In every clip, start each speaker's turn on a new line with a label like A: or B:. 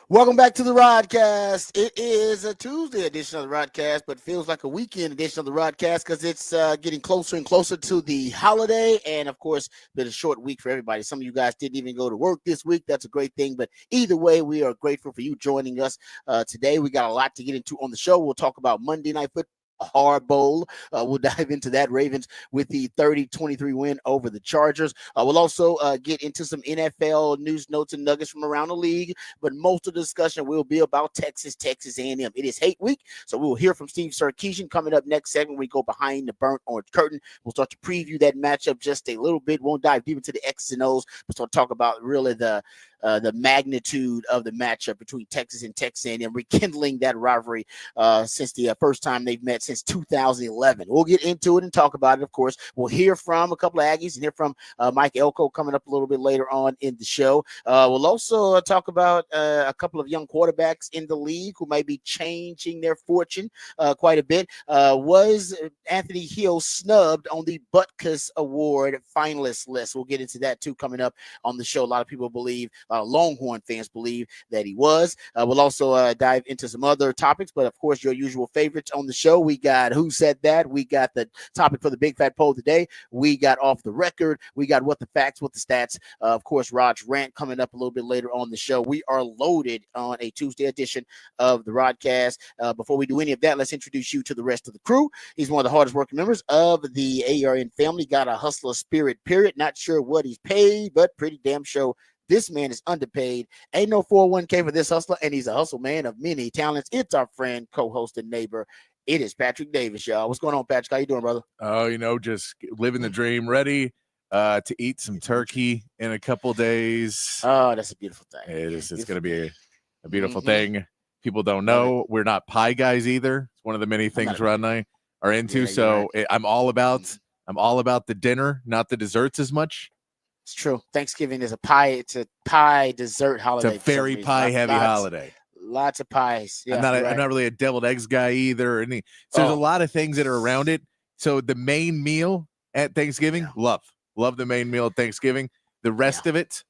A: Welcome back to the Rodcast. It is a Tuesday edition of the Rodcast, but feels like a weekend edition of the Rodcast because it's getting closer and closer to the holiday. And of course, been a short week for everybody. Some of you guys didn't even go to work this week. That's a great thing. But either way, we are grateful for you joining us today. We got a lot to get into on the show. We'll talk about Monday Night Football. Hard bowl. We'll dive into that. Ravens with the 30-23 win over the Chargers. We'll also get into some NFL news, notes, and nuggets from around the league. But most of the discussion will be about Texas A&M. It is hate week, so we will hear from Steve Sarkisian coming up next segment. We go behind the burnt orange curtain. We'll start to preview that matchup just a little bit. Won't dive deep into the X's and O's. We'll start to talk about really the magnitude of the matchup between Texas and Texas A&M, rekindling that rivalry since the first time they've met since 2011. We'll get into it and talk about it, of course. We'll hear from a couple of Aggies and hear from Mike Elko coming up a little bit later on in the show. We'll also talk about a couple of young quarterbacks in the league who might be changing their fortune quite a bit. Was Anthony Hill snubbed on the Butkus Award finalist list? We'll get into that, too, coming up on the show. A lot of people believe Longhorn fans believe that he was. We'll also dive into some other topics, but of course, your usual favorites on the show. We got Who Said That? We got the topic for the Big Fat Poll today. We got Off the Record. We got What the Facts, What the Stats. Of course, Rod's Rant coming up a little bit later on the show. We are loaded on a Tuesday edition of the Rodcast. Before we do any of that, let's introduce you to the rest of the crew. He's one of the hardest working members of the ARN family. Got a hustler spirit, period. Not sure what he's paid, but pretty damn sure this man is underpaid. Ain't no 401k for this hustler, and he's a hustle man of many talents. It's our friend, co-host, and neighbor. It is Patrick Davis, y'all. What's going on, Patrick? How you doing, brother?
B: Oh, just living the dream. Ready to eat some turkey in a couple days.
A: Oh, that's a beautiful thing.
B: It is. It's going to be a beautiful thing. People don't know we're not pie guys either. It's one of the many things Rod and I are into. Yeah, so right. I'm all about the dinner, not the desserts as much.
A: It's true. Thanksgiving is a pie. It's a pie dessert holiday.
B: It's a very pie heavy holiday.
A: Lots of pies. Yeah,
B: I'm not really a deviled eggs guy either. So there's a lot of things that are around it. So the main meal at Thanksgiving, love the main meal at Thanksgiving. The rest of it,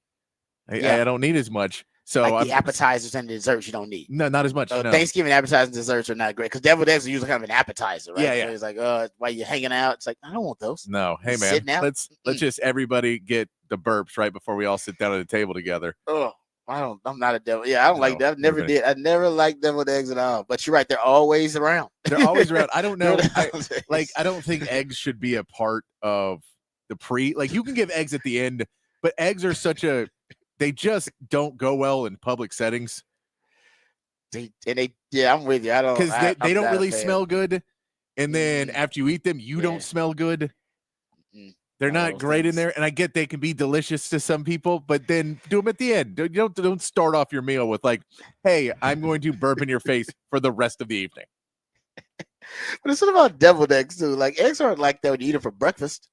B: I don't need as much. So
A: like the appetizers and the desserts you don't need.
B: No, not as much. No.
A: Thanksgiving appetizers and desserts are not great because deviled eggs are usually kind of an appetizer, right?
B: Yeah.
A: So it's like, while you're hanging out, it's like, I don't want those.
B: No, hey man, let's just everybody get the burps right before we all sit down at the table together.
A: Oh, I'm not a devil. Yeah, I don't like that. I never liked deviled eggs at all. But you're right, they're always around.
B: They're always around. I don't know. I don't think eggs should be a part of the like you can give eggs at the end, but eggs are they just don't go well in public settings.
A: I'm with you. I don't
B: because they don't really smell good, and then after you eat them, you don't smell good. They're not great in there, and I get they can be delicious to some people, but then do them at the end. Don't start off your meal with like, "Hey, I'm going to burp in your face for the rest of the evening."
A: But it's not about deviled eggs too. Like eggs aren't like that when you eat them for breakfast.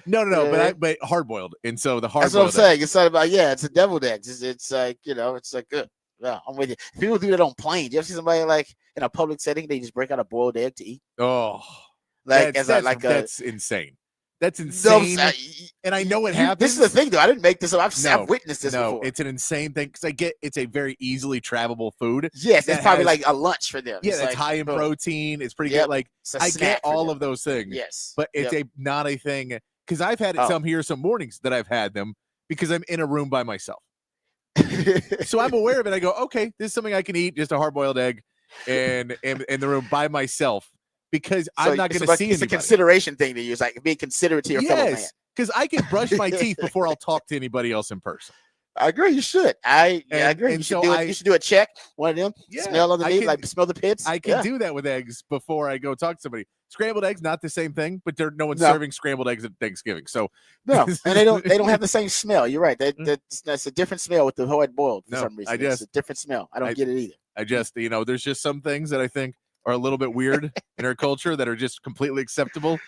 B: No, but hard boiled, and so the hard.
A: That's what I'm saying. It's not about it's a deviled eggs. It's like it's like good. Yeah, I'm with you. People do that on planes. You ever see somebody like in a public setting they just break out a boiled egg to eat?
B: Oh, that's insane. That's insane. No, and I know it happens.
A: This is the thing, though. I didn't make this up. I've witnessed this before.
B: It's an insane thing because I get it's a very easily travelable food.
A: Yes, it's probably like a lunch for them.
B: Yeah, it's high in protein. It's pretty good. Like I get all of those things.
A: Yes,
B: but it's not a thing because I've had it some mornings that I've had them because I'm in a room by myself. So I'm aware of it. I go, okay, this is something I can eat, just a hard-boiled egg, and in the room by myself. Because I'm not going to see anybody.
A: It's a consideration thing to you. It's like being considerate to your fellow man.
B: Because I can brush my teeth before I'll talk to anybody else in person.
A: I agree. You should. I agree. You should do a check. One of them. Yeah, smell underneath, smell the pits.
B: I can do that with eggs before I go talk to somebody. Scrambled eggs, not the same thing, but no one's serving scrambled eggs at Thanksgiving. So
A: no, and they don't have the same smell. You're right. That's a different smell with the hard boiled for some reason. It's a different smell. I don't get it either.
B: I just there's just some things that I think are a little bit weird in our culture that are just completely acceptable.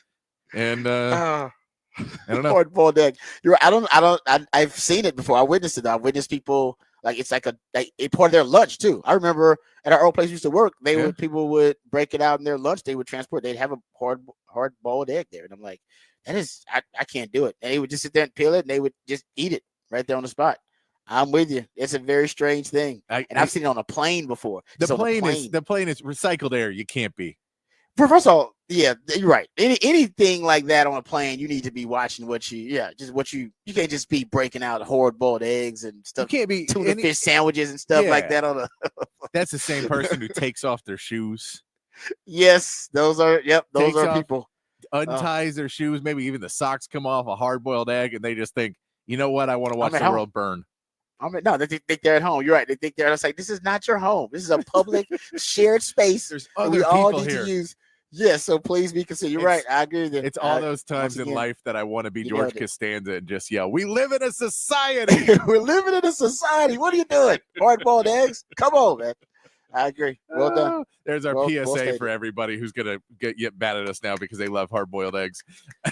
B: And I don't know.
A: Hard-boiled egg. You're right. I've seen it before. I witnessed it. I witnessed people like it's like a part of their lunch too. I remember at our old place we used to work, people would break it out in their lunch. They would transport. They'd have a hard-boiled egg there, and I'm like, that is I can't do it. And they would just sit there and peel it, and they would just eat it right there on the spot. I'm with you. It's a very strange thing, I've seen it on a plane before.
B: The plane is recycled air. You can't be.
A: First of all, yeah, you're right. Anything like that on a plane, you need to be watching you can't just be breaking out hard-boiled eggs and stuff.
B: You can't be
A: tuna fish sandwiches and stuff like that on a.
B: That's the same person who takes off their shoes.
A: Yes, those are people.
B: Unties their shoes, maybe even the socks come off, a hard-boiled egg, and they just think, you know what? I want to watch the world burn.
A: No, they think they're at home. You're right. They think they're. It's like, this is not your home. This is a public shared space.
B: There's other
A: we all need
B: here
A: to use. Yes, so please be considered. You're right. I agree with that.
B: It's all those times in life that I want to be George Costanza and just yell, "We live in a society.
A: We're living in a society. What are you doing? Hard-boiled eggs? Come on, man." I agree. Well done.
B: There's our PSA for everybody who's gonna get mad at us now because they love hard-boiled eggs.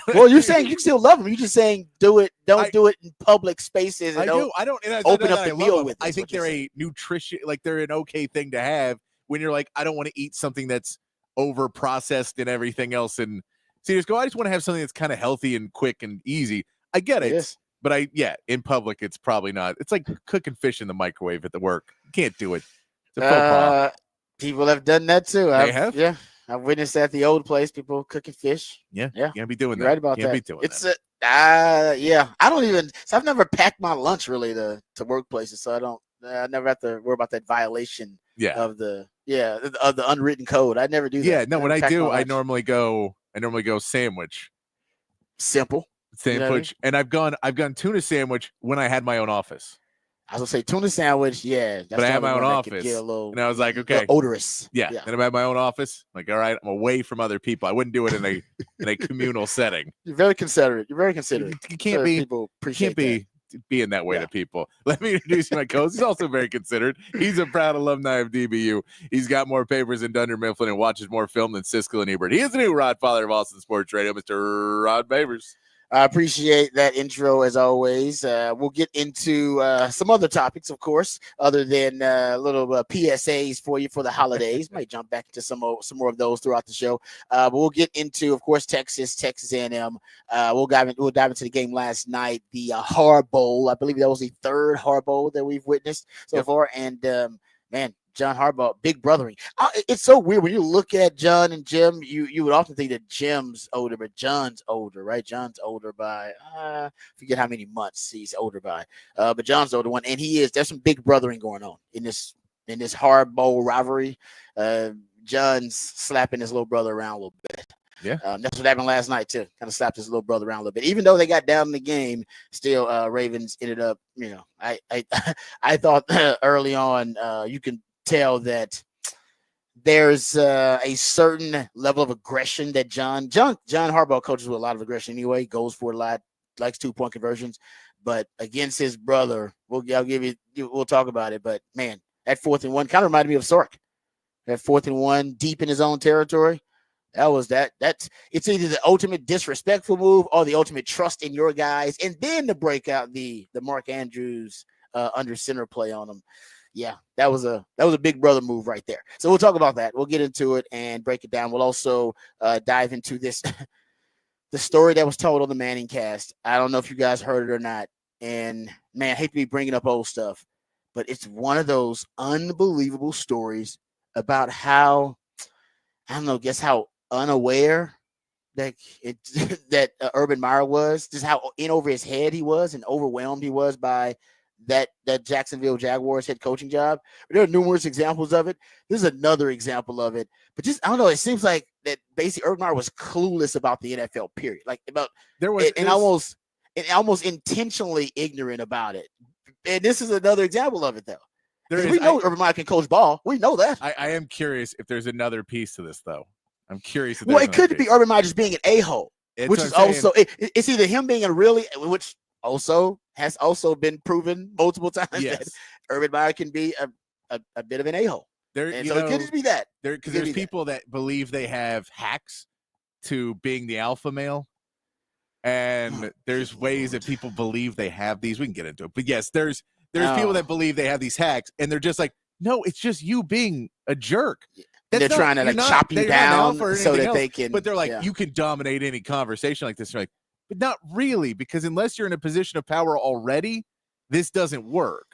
A: Well, you're saying you still love them. You're just saying do it in public spaces. And
B: I don't
A: open up the meal with.
B: I think they're a nutrition, like they're an okay thing to have when you're like, I don't want to eat something that's over processed and everything else. And so you just go, I just want to have something that's kind of healthy and quick and easy. I get it. But in public, it's probably not. It's like cooking fish in the microwave at the work. You can't do it.
A: People have done that too.
B: They have?
A: Yeah. I've witnessed that at the old place, people cooking fish.
B: Yeah. You can't be doing that.
A: Right about
B: that.
A: Be doing that. I don't even, so I've never packed my lunch really to workplaces. So I never have to worry about that violation of the unwritten code. I never do that.
B: Yeah. No, what I do, I normally go sandwich.
A: Simple.
B: Sandwich. You know what I mean? And I've gone tuna sandwich when I had my own office.
A: I was gonna say tuna sandwich, that's
B: but I have my own office, and I was like, okay,
A: odorous.
B: Yeah. And I'm at my own office. I'm like, all right, I'm away from other people. I wouldn't do it in a communal setting.
A: You're very considerate. You
B: can't be
A: people appreciate
B: being that way to people. Let me introduce you my co-host. He's also very considerate. He's a proud alumni of DBU. He's got more papers than Dunder Mifflin and watches more film than Siskel and Ebert. He is the new Rod Father of Austin Sports Radio, Mr. Rod Babers.
A: I appreciate that intro as always. We'll get into some other topics, of course, other than little PSAs for you for the holidays. Might jump back into some more of those throughout the show. But we'll get into, of course, Texas A&M. We'll dive into the game last night, the Hard Bowl. I believe that was the third Hard Bowl that we've witnessed so far. And man, John Harbaugh, big brothering. It's so weird when you look at John and Jim. You would often think that Jim's older, but John's older, right? John's older by forget how many months he's older by, but John's the older one, and there's some big brothering going on in this Harbaugh rivalry. John's slapping his little brother around a little bit.
B: Yeah,
A: that's what happened last night too. Kind of slapped his little brother around a little bit. Even though they got down in the game, still Ravens ended up. I thought early on you can tell that there's a certain level of aggression that John Harbaugh coaches with a lot of aggression anyway. Goes for a lot, likes 2-point conversions, but against his brother, we'll talk about it. But man, that 4th and 1 kind of reminded me of Sark. That 4th and 1 deep in his own territory. That's it's either the ultimate disrespectful move or the ultimate trust in your guys, and then to break out the Mark Andrews under center play on him. Yeah, that was a big brother move right there. So we'll talk about that. We'll get into it and break it down. We'll also dive into this the story that was told on the Manning cast. I don't know if you guys heard it or not. And man, I hate to be bringing up old stuff, but it's one of those unbelievable stories about how, I don't know, guess how unaware that Urban Meyer was, just how in over his head he was and overwhelmed he was by that Jacksonville Jaguars head coaching job. There are numerous examples of it. This is another example of it. But just, I don't know, it seems like that basically Urban Meyer was clueless about the NFL, period. Like almost intentionally ignorant about it. And this is another example of it, though. We know Urban Meyer can coach ball. We know that.
B: I am curious if there's another piece to this, though. I'm curious.
A: Well, it could be Urban Meyer just being an a-hole, which is also it's either him being which also has been proven multiple times that Urban Meyer can be a bit of an a-hole. It could just be that.
B: Because there's people that believe they have hacks to being the alpha male, and there's ways that people believe they have these. We can get into it, but yes, there's people that believe they have these hacks, and they're just like, no, it's just you being a jerk.
A: They're trying to chop you down so that they can.
B: But they're like, you can dominate any conversation like this. They're like, but not really, because unless you're in a position of power already, this doesn't work.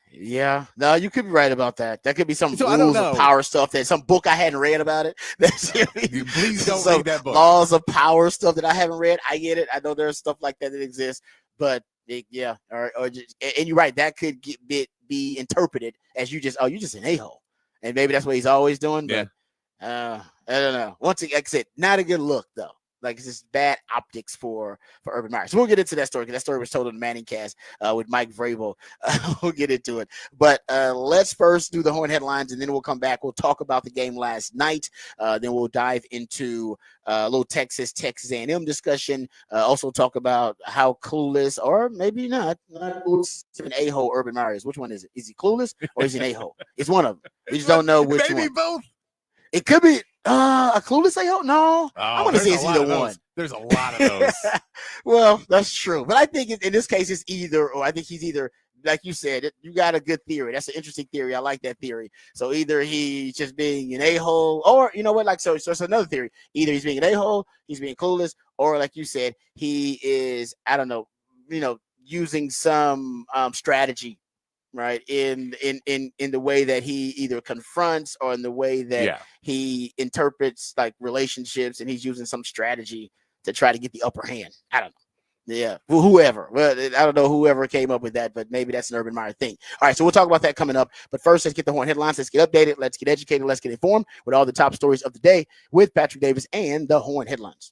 A: Yeah, no, you could be right about that. That could be some
B: So
A: rules of power stuff that some book I hadn't read about it.
B: Please don't read that book.
A: Laws of power stuff that I haven't read. I get it. I know there's stuff like that exists, but yeah, or just, and you're right. That could be interpreted as you're just an a-hole, and maybe that's what he's always doing. But I don't know. Once again, like I said, not a good look though. Like, it's just bad optics for Urban Meyer. So we'll get into that story, because that story was told on the Manning Cast with Mike Vrabel. We'll get into it. But let's first do the Horn headlines, and then we'll come back. We'll talk about the game last night. Then we'll dive into a little Texas A&M discussion. Also talk about how clueless, or maybe not clueless, an a-hole Urban Meyer is. Which one is it? Is he clueless or is he an a-hole? It's one of them. We just don't know which one.
B: Maybe both.
A: It could be a clueless a-hole. No, I'm going to say it's either one.
B: There's a lot of those.
A: Well, that's true. But I think in this case, it's either, or I think he's either, like you said, you got a good theory. That's an interesting theory. I like that theory. So either he's just being an a-hole, or, you know what, like, so it's another theory. Either he's being an a-hole, he's being clueless, or like you said, he is, I don't know, using some strategy, right, in the way that he either confronts, or in the way that he interprets like relationships, and he's using some strategy to try to get the upper hand. I don't know. Yeah, well, whoever. Well, I don't know whoever came up with that, but maybe that's an Urban Meyer thing. All right, so we'll talk about that coming up. But first, let's get the Horn headlines. Let's get updated. Let's get educated. Let's get informed with all the top stories of the day with Patrick Davis and the Horn headlines.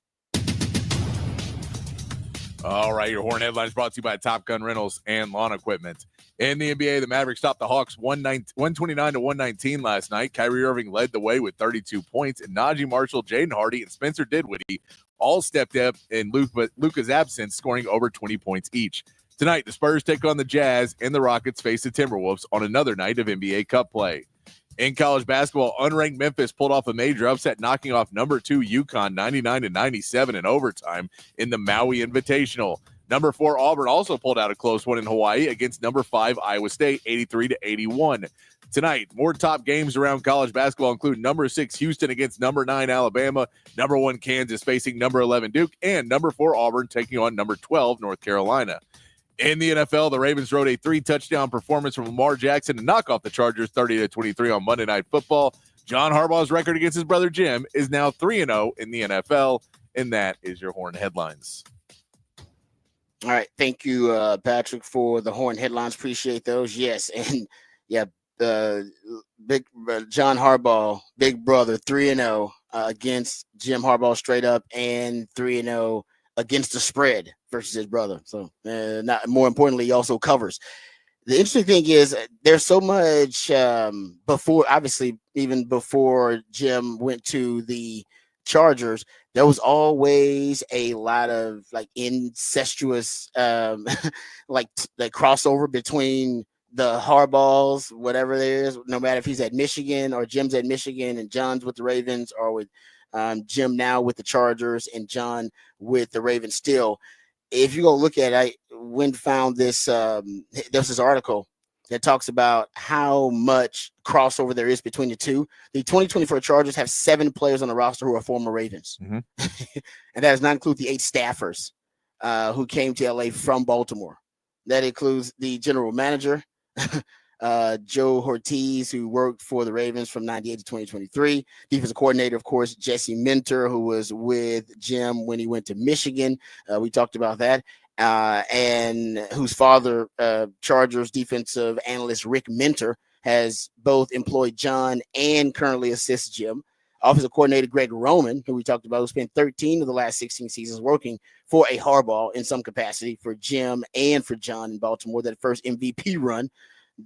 B: All right, your Horn headlines brought to you by Top Gun Rentals and Lawn Equipment. In the NBA, the Mavericks stopped the Hawks 129-119 last night. Kyrie Irving led the way with 32 points, and Najee Marshall, Jaden Hardy, and Spencer Dinwiddie all stepped up in Luka's absence, scoring over 20 points each. Tonight, the Spurs take on the Jazz, and the Rockets face the Timberwolves on another night of NBA Cup play. In college basketball, unranked Memphis pulled off a major upset, knocking off number 2 UConn 99-97 in overtime in the Maui Invitational. Number 4 Auburn also pulled out a close one in Hawaii against number 5 Iowa State 83-81. Tonight, more top games around college basketball include number 6 Houston against number 9 Alabama, number 1 Kansas facing number 11 Duke, and number 4 Auburn taking on number 12 North Carolina. In the NFL, the Ravens rode a 3-touchdown performance from Lamar Jackson to knock off the Chargers 30-23 on Monday Night Football. John Harbaugh's record against his brother Jim is now 3-0 in the NFL, and that is your Horn headlines.
A: All right, thank you, Patrick, for the Horn headlines. Appreciate those. Yes, and yeah, big John Harbaugh, big brother, 3-0 against Jim Harbaugh straight up, and 3-0 against the spread versus his brother. So, not more importantly, he also covers. The interesting thing is there's so much before, obviously, even before Jim went to the Chargers, there was always a lot of like incestuous like crossover between the Harbaughs, whatever there is, no matter if he's at Michigan or Jim's at Michigan and John's with the Ravens, or with Jim now with the Chargers and John with the Ravens still. If you go look at it, I found this, there's this article that talks about how much crossover there is between the two. The 2024 Chargers have 7 players on the roster who are former Ravens. Mm-hmm. And that does not include the 8 staffers who came to LA from Baltimore. That includes the general manager, Joe Ortiz, who worked for the Ravens from 98 to 2023. Defensive coordinator, of course, Jesse Minter, who was with Jim when he went to Michigan. We talked about that. And whose father, Chargers defensive analyst Rick Minter, has both employed John and currently assists Jim. Offensive coordinator Greg Roman, who we talked about, who spent 13 of the last 16 seasons working for a Harbaugh in some capacity for Jim and for John in Baltimore. That first MVP run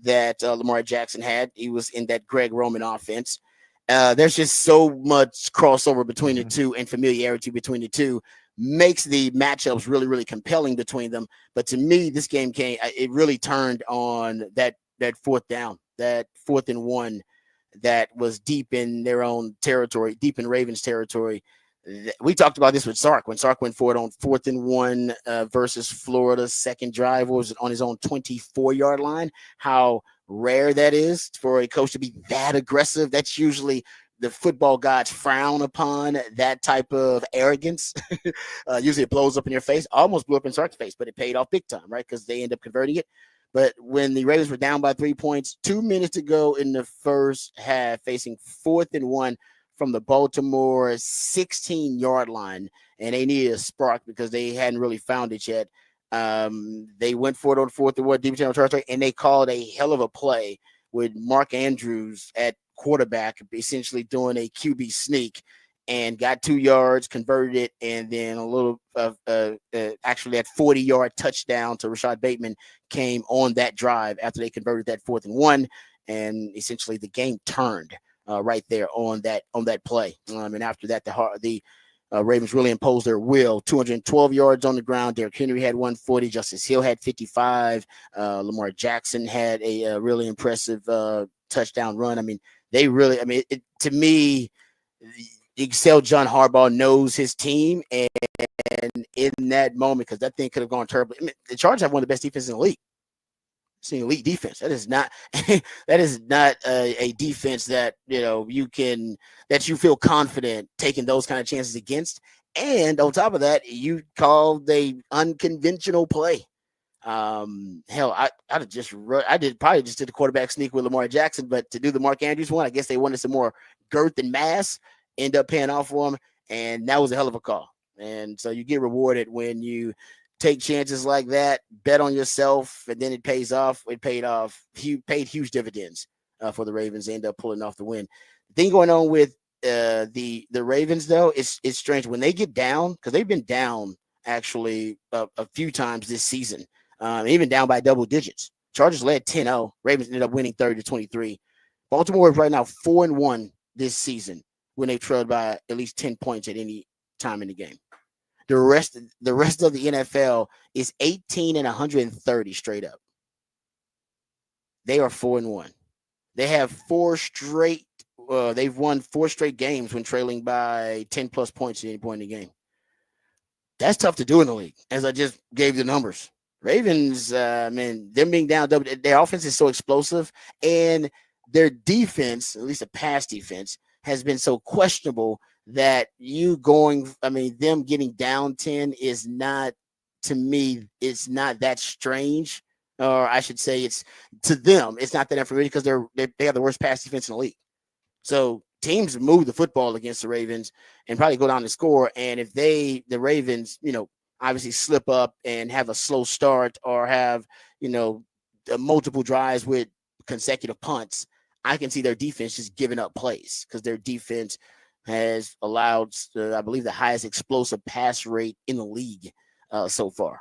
A: that Lamar Jackson had, he was in that Greg Roman offense. There's just so much crossover between the two, and familiarity between the two makes the matchups really, really compelling between them. But to me, this game it really turned on that fourth down, that 4th and 1 that was deep in their own territory, deep in Ravens territory. We talked about this with Sark when Sark went for it on 4th and 1 versus Florida's second drive, was on his own 24-yard line. How rare that is for a coach to be that aggressive. That's usually the football gods frown upon that type of arrogance. Usually it blows up in your face. Almost blew up in Sark's face, but it paid off big time, right? Because they end up converting it. But when the Ravens were down by 3 points, 2 minutes to go in the first half, facing 4th and 1 from the Baltimore 16-yard line, and they needed a spark because they hadn't really found it yet. They went for it on 4th and 1 deep channel territory, and they called a hell of a play with Mark Andrews at quarterback, essentially doing a QB sneak, and got 2 yards, converted it, and then a little actually that 40-yard touchdown to Rashad Bateman came on that drive after they converted that 4th and 1, and essentially the game turned right there on that play. And after that, the Ravens really imposed their will. 212 yards on the ground. Derrick Henry had 140. Justice Hill had 55. Lamar Jackson had a really impressive touchdown run. I mean, to me, you can tell John Harbaugh knows his team, and in that moment, because that thing could have gone terribly. I mean, the Chargers have one of the best defenses in the league. It's an elite defense. That is not a defense that that you feel confident taking those kind of chances against. And on top of that, you called a unconventional play. Hell, I probably just did the quarterback sneak with Lamar Jackson, but to do the Mark Andrews one, I guess they wanted some more girth and mass. End up paying off for him, and that was a hell of a call. And so you get rewarded when you take chances like that, bet on yourself, and then it pays off. It paid off. He paid huge dividends for the Ravens. They end up pulling off the win. The thing going on with the Ravens, though, it's strange when they get down, because they've been down actually a few times this season, even down by double digits. Chargers led 10-0. Ravens ended up winning 30-23. Baltimore is right now 4-1 this season when they trailed by at least 10 points at any time in the game. The rest of the NFL is 18-130 straight up. They are 4-1. They have 4 straight. They've won 4 straight games when trailing by 10 plus points at any point in the game. That's tough to do in the league, as I just gave the numbers. Ravens, them being down, their offense is so explosive, and their defense, at least the pass defense, has been so questionable that them getting down 10 is not, to me, it's not that strange. Or I should say, it's to them, it's not that information because they have the worst pass defense in the league. So teams move the football against the Ravens and probably go down the score. And if the Ravens, obviously slip up and have a slow start or have, multiple drives with consecutive punts, I can see their defense just giving up plays because their defense has allowed, I believe, the highest explosive pass rate in the league so far.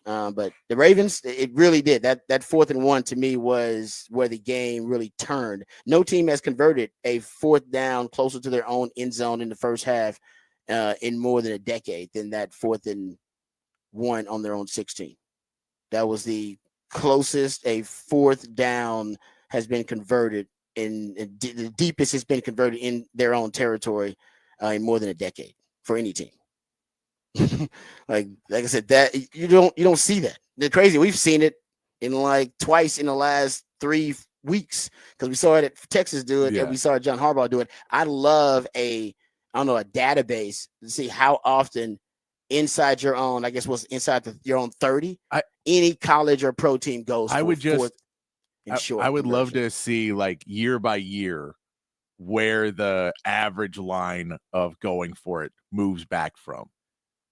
A: But the Ravens, it really did. That 4th and 1 to me was where the game really turned. No team has converted a 4th down closer to their own end zone in the first half in more than a decade than that 4th and 1 on their own 16. That was the closest a 4th down has been converted the deepest has been converted in their own territory in more than a decade for any team. like I said, that you don't see that. The crazy, we've seen it in twice in the last 3 weeks because we saw it at Texas do it, and we saw John Harbaugh do it. I love a database to see how often inside your own, I guess what's inside your own 30, any college or pro team goes. I would
B: love to see year by year where the average line of going for it moves back from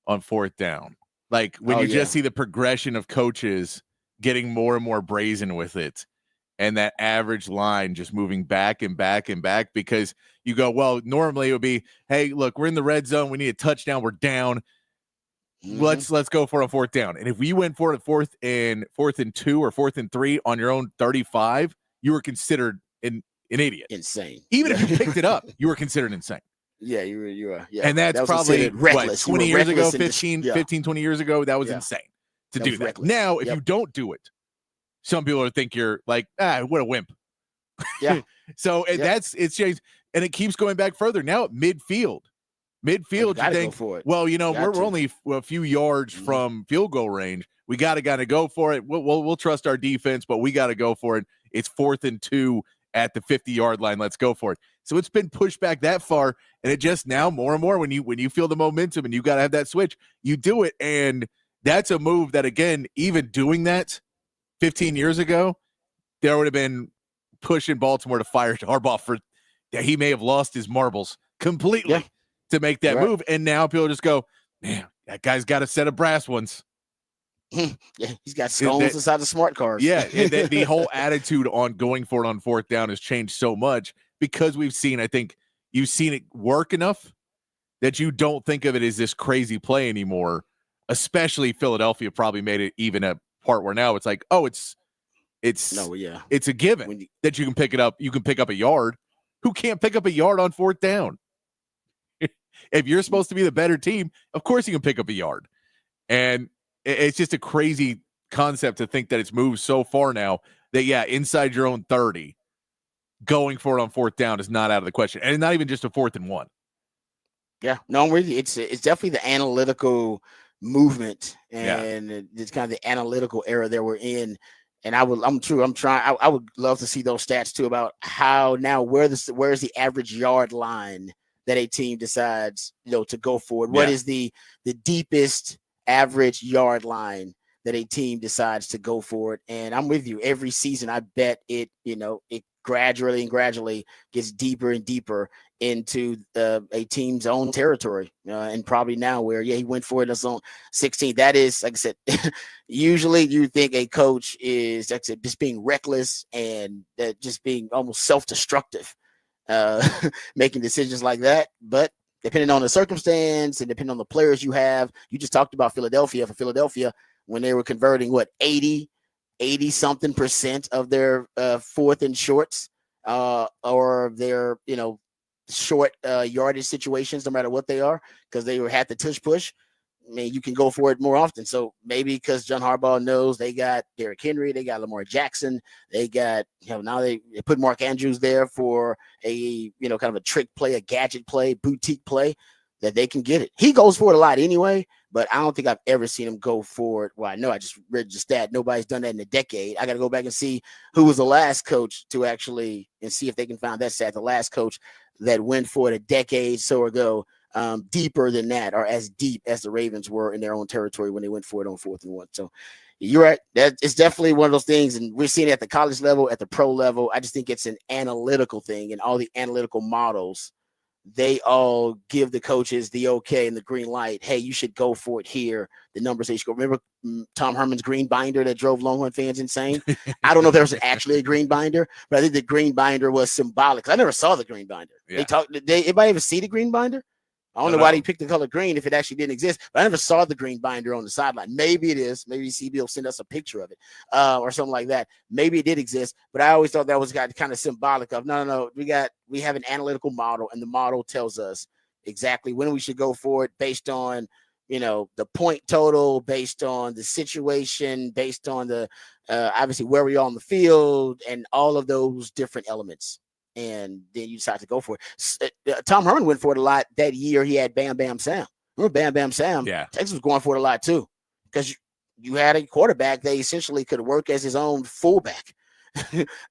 B: on 4th down. When you just see the progression of coaches getting more and more brazen with it and that average line just moving back and back and back because you go, well, normally it would be, hey, look, we're in the red zone. We need a touchdown. We're down. Mm-hmm. Let's go for a 4th down. And if we went for a 4th and 2 or 4th and 3 on your own 35, you were considered an idiot.
A: Insane.
B: Even if you picked it up, you were considered insane.
A: Yeah, you are. Yeah.
B: And that's probably reckless. 20 years ago, 15, 20 years ago, that was insane to do that. Reckless. Now, if you don't do it, some people would think you're what a wimp.
A: Yeah.
B: So it's changed. And it keeps going back further. Now at midfield, you think, well, we're only a few yards from field goal range. We got to go for it. We'll trust our defense, but we got to go for it. It's 4th and 2 at the 50-yard line. Let's go for it. So it's been pushed back that far, and it just now more and more when you feel the momentum and you got to have that switch, you do it, and that's a move that, again, even doing that 15 years ago, there would have been pushing Baltimore to fire Harbaugh for that he may have lost his marbles completely to make that move, and now people just go, man, that guy's got a set of brass ones.
A: Yeah, he's got scones inside the smart cars.
B: Yeah, the whole attitude on going for it on fourth down has changed so much because we've seen, I think you've seen it work enough that you don't think of it as this crazy play anymore, especially Philadelphia probably made it even a part where now it's like, oh, it's a given that you can pick it up. You can pick up a yard. Who can't pick up a yard on fourth down? If you're supposed to be the better team, of course you can pick up a yard. And it's just a crazy concept to think that it's moved so far now that, inside your own 30, going for it on fourth down is not out of the question. And not even just a 4th and 1.
A: Yeah, no, really, it's definitely the analytical movement, and it's kind of the analytical era that we're in. And I would love to see those stats too about how now where's the average yard line that a team decides, to go forward. What is the deepest average yard line that a team decides to go for it? And I'm with you. Every season, I bet it gradually gets deeper and deeper into a team's own territory, and probably now where he went for it in his own 16. That is, like I said, usually you think a coach is, like I said, just being reckless and just being almost self-destructive, making decisions like that. But depending on the circumstance and depending on the players you have, you just talked about Philadelphia. For Philadelphia, when they were converting 80 something % of their 4th and shorts, or their short yardage situations, no matter what they are, because they had the tush push. I mean, you can go for it more often. So maybe because John Harbaugh knows they got Derrick Henry, they got Lamar Jackson, they got, now they put Mark Andrews there for a, kind of a trick play, a gadget play, boutique play, that they can get it. He goes for it a lot anyway, but I don't think I've ever seen him go for it. Well, I know I just read the stat. Nobody's done that in a decade. I got to go back and see who was the last coach to actually, and see if they can find that stat. The last coach that went for it a decade so ago, deeper than that, or as deep as the Ravens were in their own territory when they went for it on 4th and 1. So you're right. That it's definitely one of those things, and we're seeing it at the college level, at the pro level. I just think it's an analytical thing, and all the analytical models, they all give the coaches the okay and the green light. Hey, you should go for it here. The numbers they should go. Remember Tom Herman's green binder that drove Longhorn fans insane? I don't know if there was actually a green binder, but I think the green binder was symbolic. I never saw the green binder.
B: Yeah.
A: Anybody ever see the green binder? I don't know why they picked the color green if it actually didn't exist, but I never saw the green binder on the sideline. Maybe it is. Maybe CB will send us a picture of it, or something like that. Maybe it did exist, but I always thought that was kind of symbolic of no. We have an analytical model, and the model tells us exactly when we should go for it based on, the point total, based on the situation, based on the obviously where we are on the field, and all of those different elements. And then you decide to go for it. Tom Herman went for it a lot that year. He had Bam Bam Sam. Remember Bam Bam Sam?
B: Yeah.
A: Texas was going for it a lot too, because you had a quarterback that essentially could work as his own fullback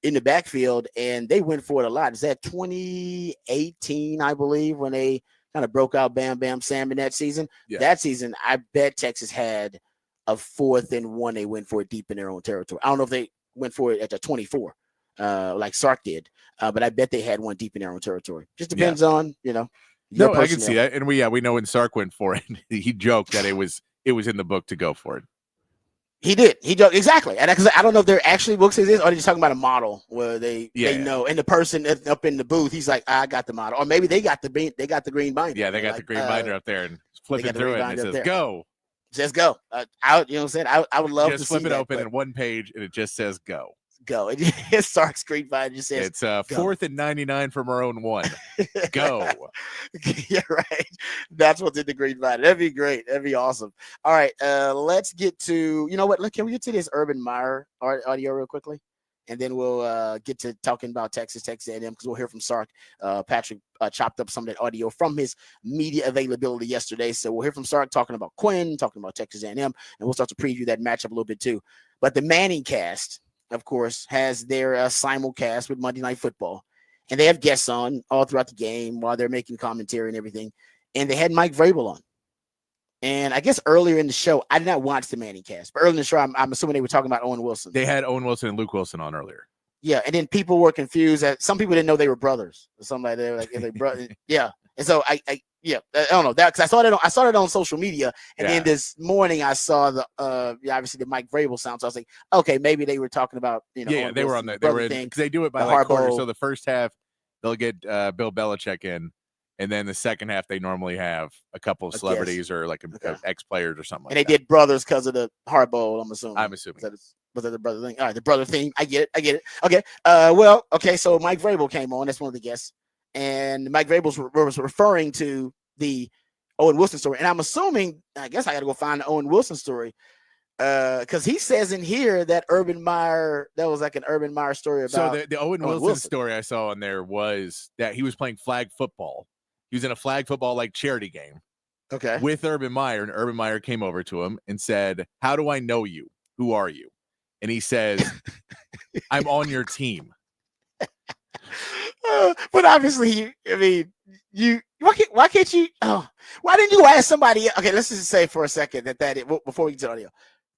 A: in the backfield, and they went for it a lot. Is that 2018, I believe, when they kind of broke out Bam Bam Sam in that season?
B: Yeah.
A: That season, I bet Texas had a 4th and 1. They went for it deep in their own territory. I don't know if they went for it at the 24. Like Sark did, but I bet they had one deep in their own territory. Just depends on,
B: No, I can see that, and we know when Sark went for it, he joked that it was in the book to go for it.
A: He did. He joked exactly, and because I don't know if there actually books exist, or they're just talking about a model where they know, and the person up in the booth, he's like, I got the model, or maybe they got the green binder.
B: Yeah, they got the green binder up there and flipping through it, and it says go.
A: It says go. You know what I'm saying? I would love
B: just
A: to
B: flip
A: see
B: it
A: that,
B: open in one page, and it just says go.
A: Go. It's Sark's green binder just says
B: it's 4th and 99 from our own 1. Go.
A: Yeah, right. That's what's in the green binder. That'd be great. That'd be awesome. All right, let's get to, what? Can we get to this Urban Meyer audio real quickly? And then we'll get to talking about Texas A&M, because we'll hear from Sark. Patrick chopped up some of that audio from his media availability yesterday. So we'll hear from Sark talking about Quinn, talking about Texas A&M, and we'll start to preview that matchup a little bit too. But the Manning cast, of course, has their simulcast with Monday Night Football. and they have guests on all throughout the game while they're making commentary and everything. And they had Mike Vrabel on. And I guess earlier in the show, I did not watch the Manning cast, but earlier in the show, I'm assuming they were talking about Owen Wilson.
B: They had Owen Wilson and Luke Wilson on earlier.
A: Yeah, and then people were confused that some people didn't know they were brothers or something like that. They were like, they brother, yeah. And so I don't know that because I saw it on social media, and then this morning I saw the obviously the Mike Vrabel sound. So I was like, okay, maybe they were talking about
B: Owen they were on that. They were because they do it by like quarter. So the first half they'll get Bill Belichick in. And then the second half, they normally have a couple of celebrities or like ex-players or something.
A: And they did brothers because of the Harbaugh, I'm assuming.
B: I'm assuming.
A: Was that the brother thing? All right, the brother thing. I get it. Okay. So Mike Vrabel came on. That's one of the guests. And Mike Vrabel was referring to the Owen Wilson story. And I'm assuming, I guess I got to go find the Owen Wilson story. Because he says in here that Urban Meyer, that was like an Urban Meyer story about.
B: So the Owen Wilson story I saw on there was that he was playing flag football. He was in a flag football like charity game.
A: Okay.
B: With Urban Meyer, and Urban Meyer came over to him and said, "How do I know you? Who are you?" And he says, "I'm on your team."
A: But obviously, why can't you? Why didn't you ask somebody? Okay, let's just say for a second before we get to audio,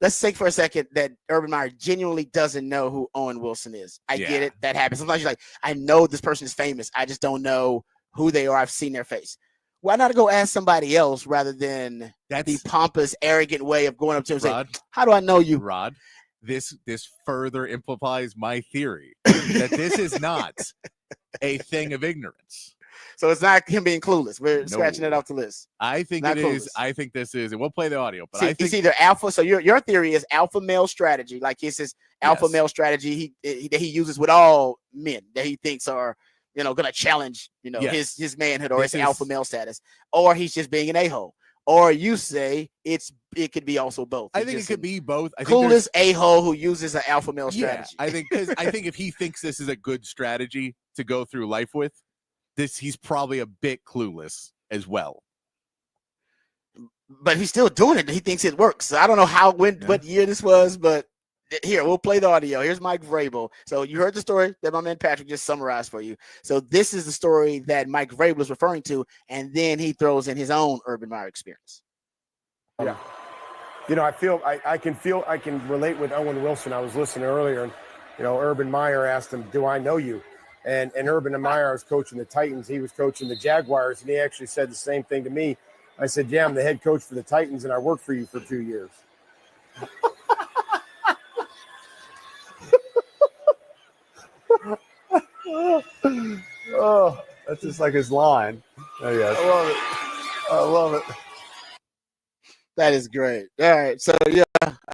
A: let's say for a second that Urban Meyer genuinely doesn't know who Owen Wilson is. I get it. That happens. Sometimes you're like, I know this person is famous. I just don't know who they are. I've seen their face. Why not go ask somebody else rather than the pompous, arrogant way of going up to him and saying, "How do I know you?"
B: Rod, this further amplifies my theory that this is not a thing of ignorance.
A: So it's not him being clueless. We're scratching it off the list.
B: I think it is. I think this is, and we'll play the audio. But I think
A: it's either alpha. So your theory is alpha male strategy. Like it's his alpha male strategy that he uses with all men that he thinks are, going to challenge, his manhood or his alpha male status, or he's just being an a-hole. Or you say it could be also both.
B: I think it could be both. I
A: coolest a-hole who uses an alpha male strategy.
B: I think if he thinks this is a good strategy to go through life with, he's probably a bit clueless as well.
A: But he's still doing it. He thinks it works. So I don't know what year this was, but here, we'll play the audio. Here's Mike Vrabel. So you heard the story that my man Patrick just summarized for you. So this is the story that Mike Vrabel is referring to, and then he throws in his own Urban Meyer experience.
C: Yeah. I can relate with Owen Wilson. I was listening earlier, and, Urban Meyer asked him, "Do I know you?" And Urban Meyer was coaching the Titans. He was coaching the Jaguars, and he actually said the same thing to me. I said, "Yeah, I'm the head coach for the Titans, and I worked for you for 2 years." Oh, that's just like his line. Oh, yes. I love it.
A: That is great. All right. So,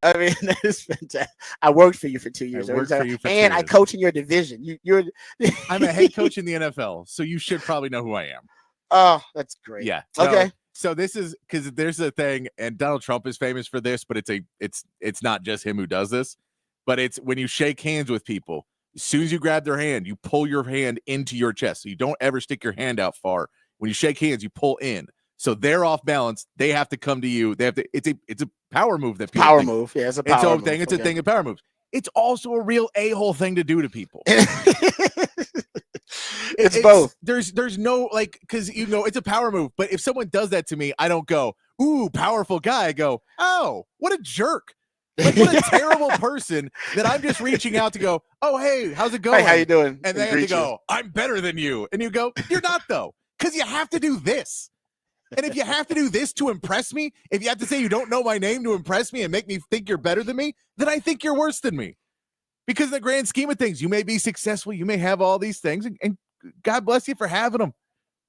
A: that is fantastic. I worked for you for 2 years. And I coach in your division.
B: I'm a head coach in the NFL, so you should probably know who I am.
A: Oh, that's great.
B: Yeah.
A: Okay.
B: So this is because there's a thing, and Donald Trump is famous for this, but it's not just him who does this, but it's when you shake hands with people. As soon as you grab their hand, you pull your hand into your chest. So you don't ever stick your hand out far. When you shake hands, you pull in. So they're off balance. They have to come to you. They have to. It's a power move that people
A: power
B: think.
A: move. Yeah, it's a power move.
B: It's a thing of power moves. It's also a real a-hole thing to do to people.
A: It's both.
B: There's no because it's a power move. But if someone does that to me, I don't go, "Ooh, powerful guy." I go, "Oh, what a jerk." Like, what a terrible person that I'm just reaching out to go, "Oh, hey, how's it going?
A: Hey, how you doing?"
B: And they have to go, "I'm better than you." And you go, "You're not, though, because you have to do this." And if you have to do this to impress me, if you have to say you don't know my name to impress me and make me think you're better than me, then I think you're worse than me. Because in the grand scheme of things, you may be successful, you may have all these things, and God bless you for having them.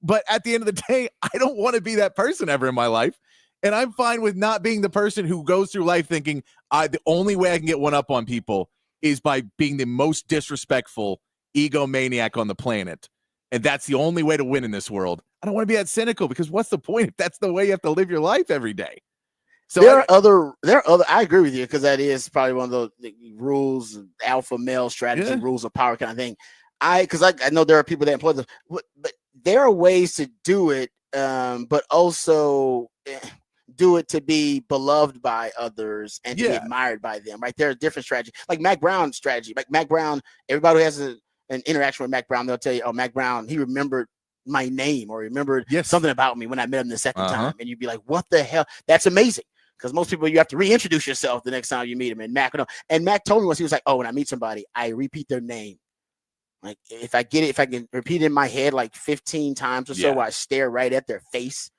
B: But at the end of the day, I don't want to be that person ever in my life. And I'm fine with not being the person who goes through life thinking the only way I can get one up on people is by being the most disrespectful egomaniac on the planet. And that's the only way to win in this world. I don't want to be that cynical because what's the point if that's the way you have to live your life every day? So
A: there are other. I agree with you because that is probably one of those rules, alpha male strategy, rules of power kind of thing. I know there are people that employ this, but there are ways to do it, but also do it to be beloved by others and to be admired by them. Right? There are different strategies, like Mac Brown's strategy. Like Mac Brown, everybody who has an interaction with Mac Brown, they'll tell you, oh, Mac Brown, he remembered my name or remembered
B: Yes.
A: something about me when I met him the second time. And you'd be like, what the hell? That's amazing. Because most people, you have to reintroduce yourself the next time you meet him. And Mac told me once, he was like, oh, when I meet somebody, I repeat their name. Like if I can repeat it in my head like 15 times or so, I stare right at their face.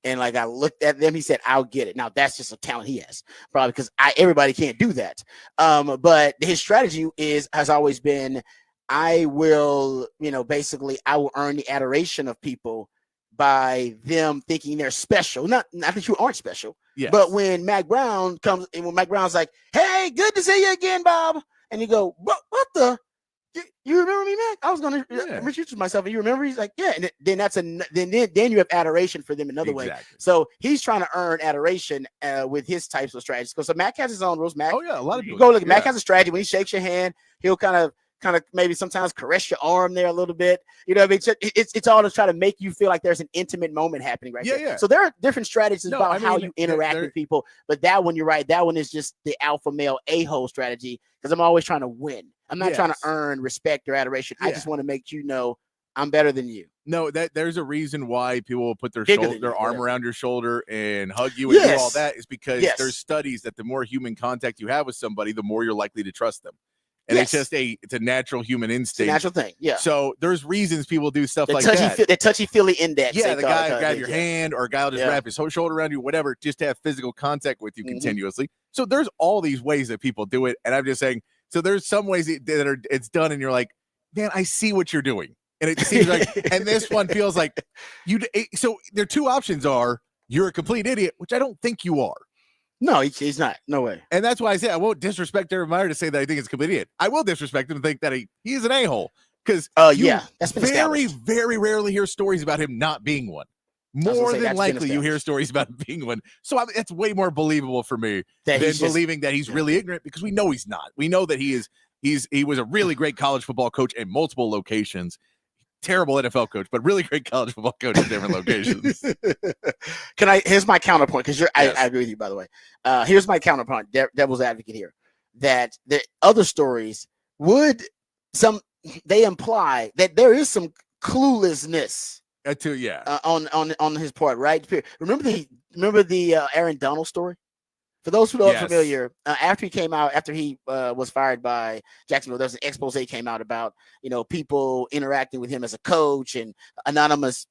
A: And like I looked at them, he said, I'll get it. Now that's just a talent he has, probably because everybody can't do that. But his strategy has always been, I will earn the adoration of people by them thinking they're special. Not that you aren't special, but when Mac Brown comes and when Mac Brown's like, hey, good to see you again, Bob. And you go, what the? You remember me, Mac? I was going to introduce myself, and you remember? He's like, yeah. And then you have adoration for them another way. So he's trying to earn adoration with his types of strategies. So Mac has his own rules. Mac,
B: a lot of people
A: go look. Mac has a strategy. When he shakes your hand, he'll kind of maybe sometimes caress your arm there a little bit. You know what I mean? It's all to try to make you feel like there's an intimate moment happening right there. Yeah. So there are different strategies about how you interact with people. But that one, you're right. That one is just the alpha male a-hole strategy because I'm always trying to win. I'm not trying to earn respect or adoration. I just want to make you know I'm better than you.
B: No, there's a reason why people will put their arm around your shoulder and hug you and do all that is because there's studies that the more human contact you have with somebody, the more you're likely to trust them. And it's just it's a natural human instinct.
A: It's a natural thing. Yeah.
B: So there's reasons people do stuff like that.
A: The touchy-feely index.
B: Yeah, the guy will grab your hand or a guy will just wrap his shoulder around you, whatever, just to have physical contact with you continuously. So there's all these ways that people do it. And I'm just saying, so there's some ways that it's done and you're like, man, I see what you're doing. And it seems like, and this one feels like so their two options are you're a complete idiot, which I don't think you are.
A: No, he's not. No way.
B: And that's why I say I won't disrespect Urban Meyer to say that I think it's a complete idiot. I will disrespect him and think that he is an a-hole. Because
A: that's been
B: very, very rarely hear stories about him not being one. More than likely you hear stories about him being one. So that's way more believable for me than believing that he's really ignorant because we know he's not. We know that he was a really great college football coach at multiple locations. Terrible NFL coach, but really great college football coach at different locations.
A: Here's my counterpoint because I agree with you, by the way. Here's my counterpoint, devil's advocate here, that the other stories they imply that there is some cluelessness on his part, right? Remember the Aaron Donald story? For those who aren't familiar, after he was fired by Jacksonville, there's an expose came out about, people interacting with him as a coach and anonymous,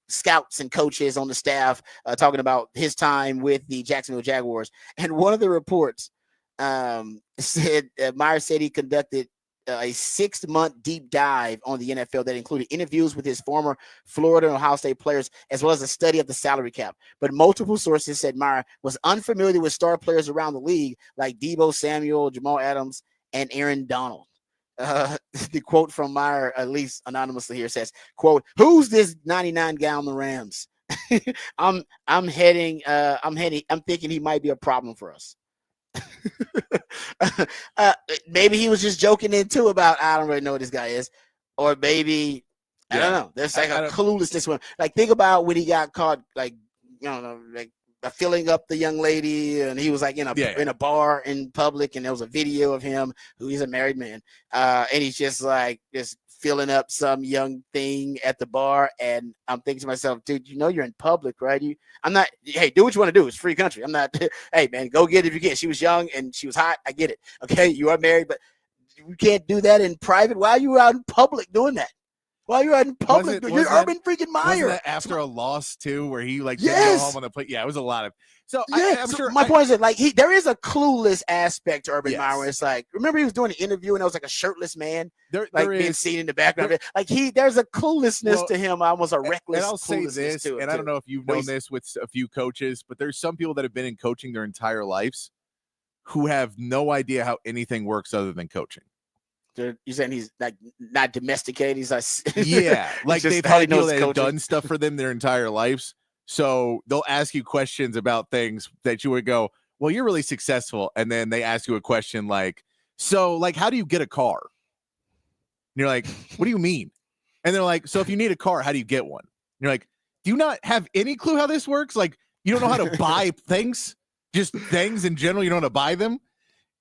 A: scouts and coaches on the staff talking about his time with the Jacksonville Jaguars. And one of the reports said Meyer said he conducted a 6-month deep dive on the NFL that included interviews with his former Florida and Ohio State players, as well as a study of the salary cap. But multiple sources said Meyer was unfamiliar with star players around the league like Deebo Samuel, Jamal Adams, and Aaron Donald. The quote from Meyer, at least anonymously here, says, quote, "Who's this 99 guy on the Rams? I'm thinking he might be a problem for us." Maybe he was just joking in too about I don't really know what this guy is, or maybe I don't know. There's like a cluelessness one. Like think about when he got caught, like filling up the young lady, and he was like in a bar in public, and there was a video of him who he's a married man, and he's just filling up some young thing at the bar. And I'm thinking to myself, dude, you're in public, right? I'm not, hey, do what you want to do. It's free country. I'm not, hey, man, go get it if you can. She was young and she was hot. I get it. Okay, you are married, but you can't do that in private. Why are you out in public doing that? Why are you out in public? You're Urban freaking Meyer.
B: Wasn't that after a loss, too, where he didn't go home on the plate? Yeah, it was a lot of. So I'm sure.
A: My point is that there is a clueless aspect to Urban Meyer. Where it's like, remember he was doing an interview and there was like a shirtless man, being seen in the background. There's a cluelessness to him, almost a reckless.
B: And I'll say this, and I don't know if you've known this with a few coaches, but there's some people that have been in coaching their entire lives who have no idea how anything works other than coaching.
A: You're saying he's like not domesticated? He's like,
B: they've had people that have done stuff for them their entire lives. So they'll ask you questions about things that you would go, well, you're really successful. And then they ask you a question like, so how do you get a car? And you're like, what do you mean? And they're like, so if you need a car, how do you get one? And you're like, do you not have any clue how this works? Like, you don't know how to buy things, just things in general. You don't know how to buy them.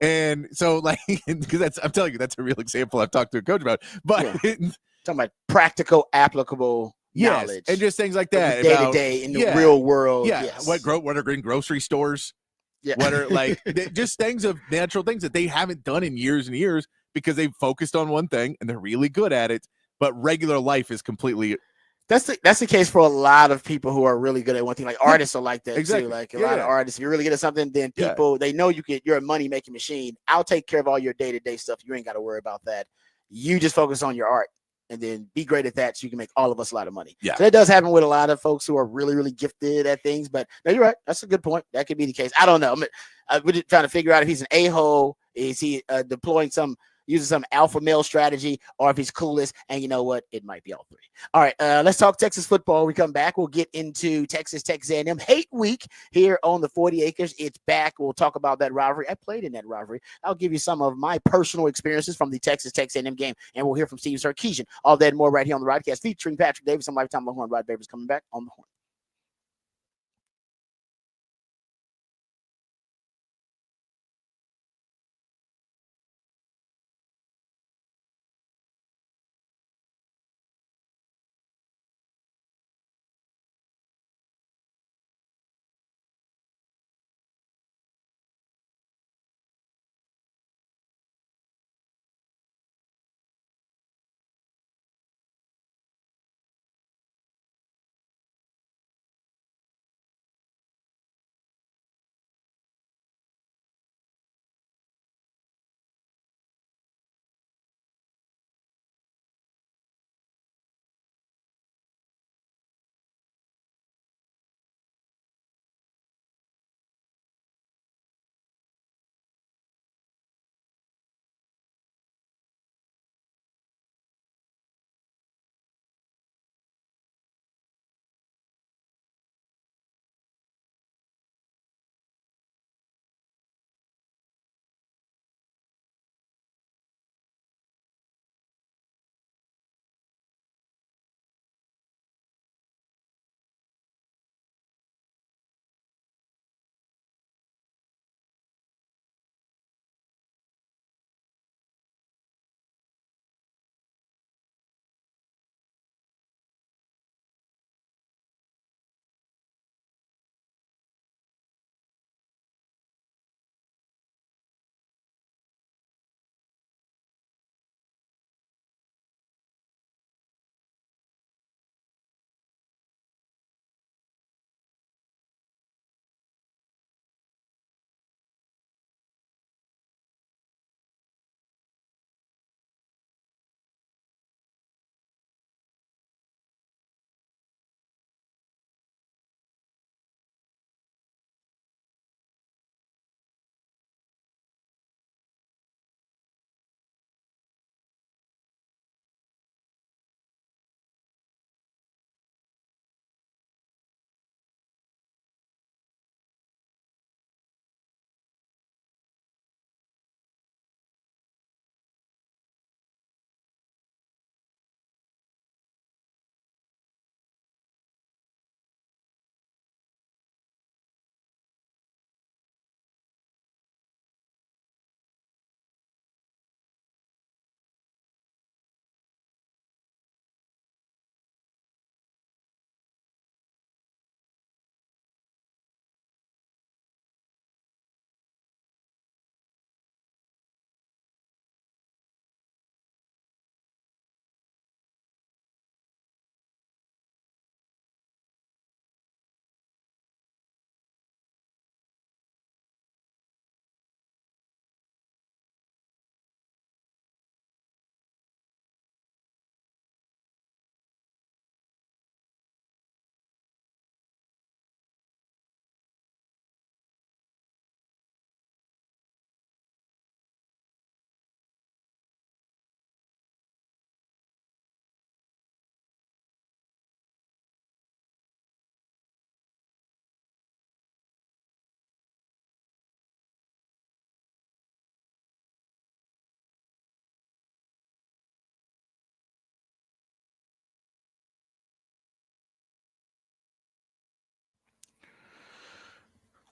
B: And so, like, because I'm telling you, that's a real example I've talked to a coach about. But
A: talking about practical, applicable knowledge,
B: and just things like that
A: day
B: about
A: to day in the real world.
B: Yeah,
A: Yes.
B: what are in grocery stores?
A: Yeah.
B: What are like just things of natural things that they haven't done in years and years because they've focused on one thing and they're really good at it. But regular life is completely.
A: That's the case for a lot of people who are really good at one thing. Like artists are like that
B: exactly.
A: too. Like a lot of artists, if you're really good at something, then people they know you're a money making machine. I'll take care of all your day to day stuff. You ain't got to worry about that. You just focus on your art and then be great at that, so you can make all of us a lot of money.
B: Yeah,
A: so that does happen with a lot of folks who are really, really gifted at things. But no, you're right. That's a good point. That could be the case. I don't know. We're just trying to figure out if he's an a-hole. Is he using some alpha male strategy, or if he's clueless? And you know what? It might be all three. All right, let's talk Texas football. When we come back, we'll get into Texas A&M Hate Week here on the 40 Acres. It's back. We'll talk about that rivalry. I played in that rivalry. I'll give you some of my personal experiences from the Texas A&M game, and we'll hear from Steve Sarkisian. All that and more right here on the Rodcast, featuring Patrick Davis and Lifetime Longhorn. Rod Babers coming back on the Horn.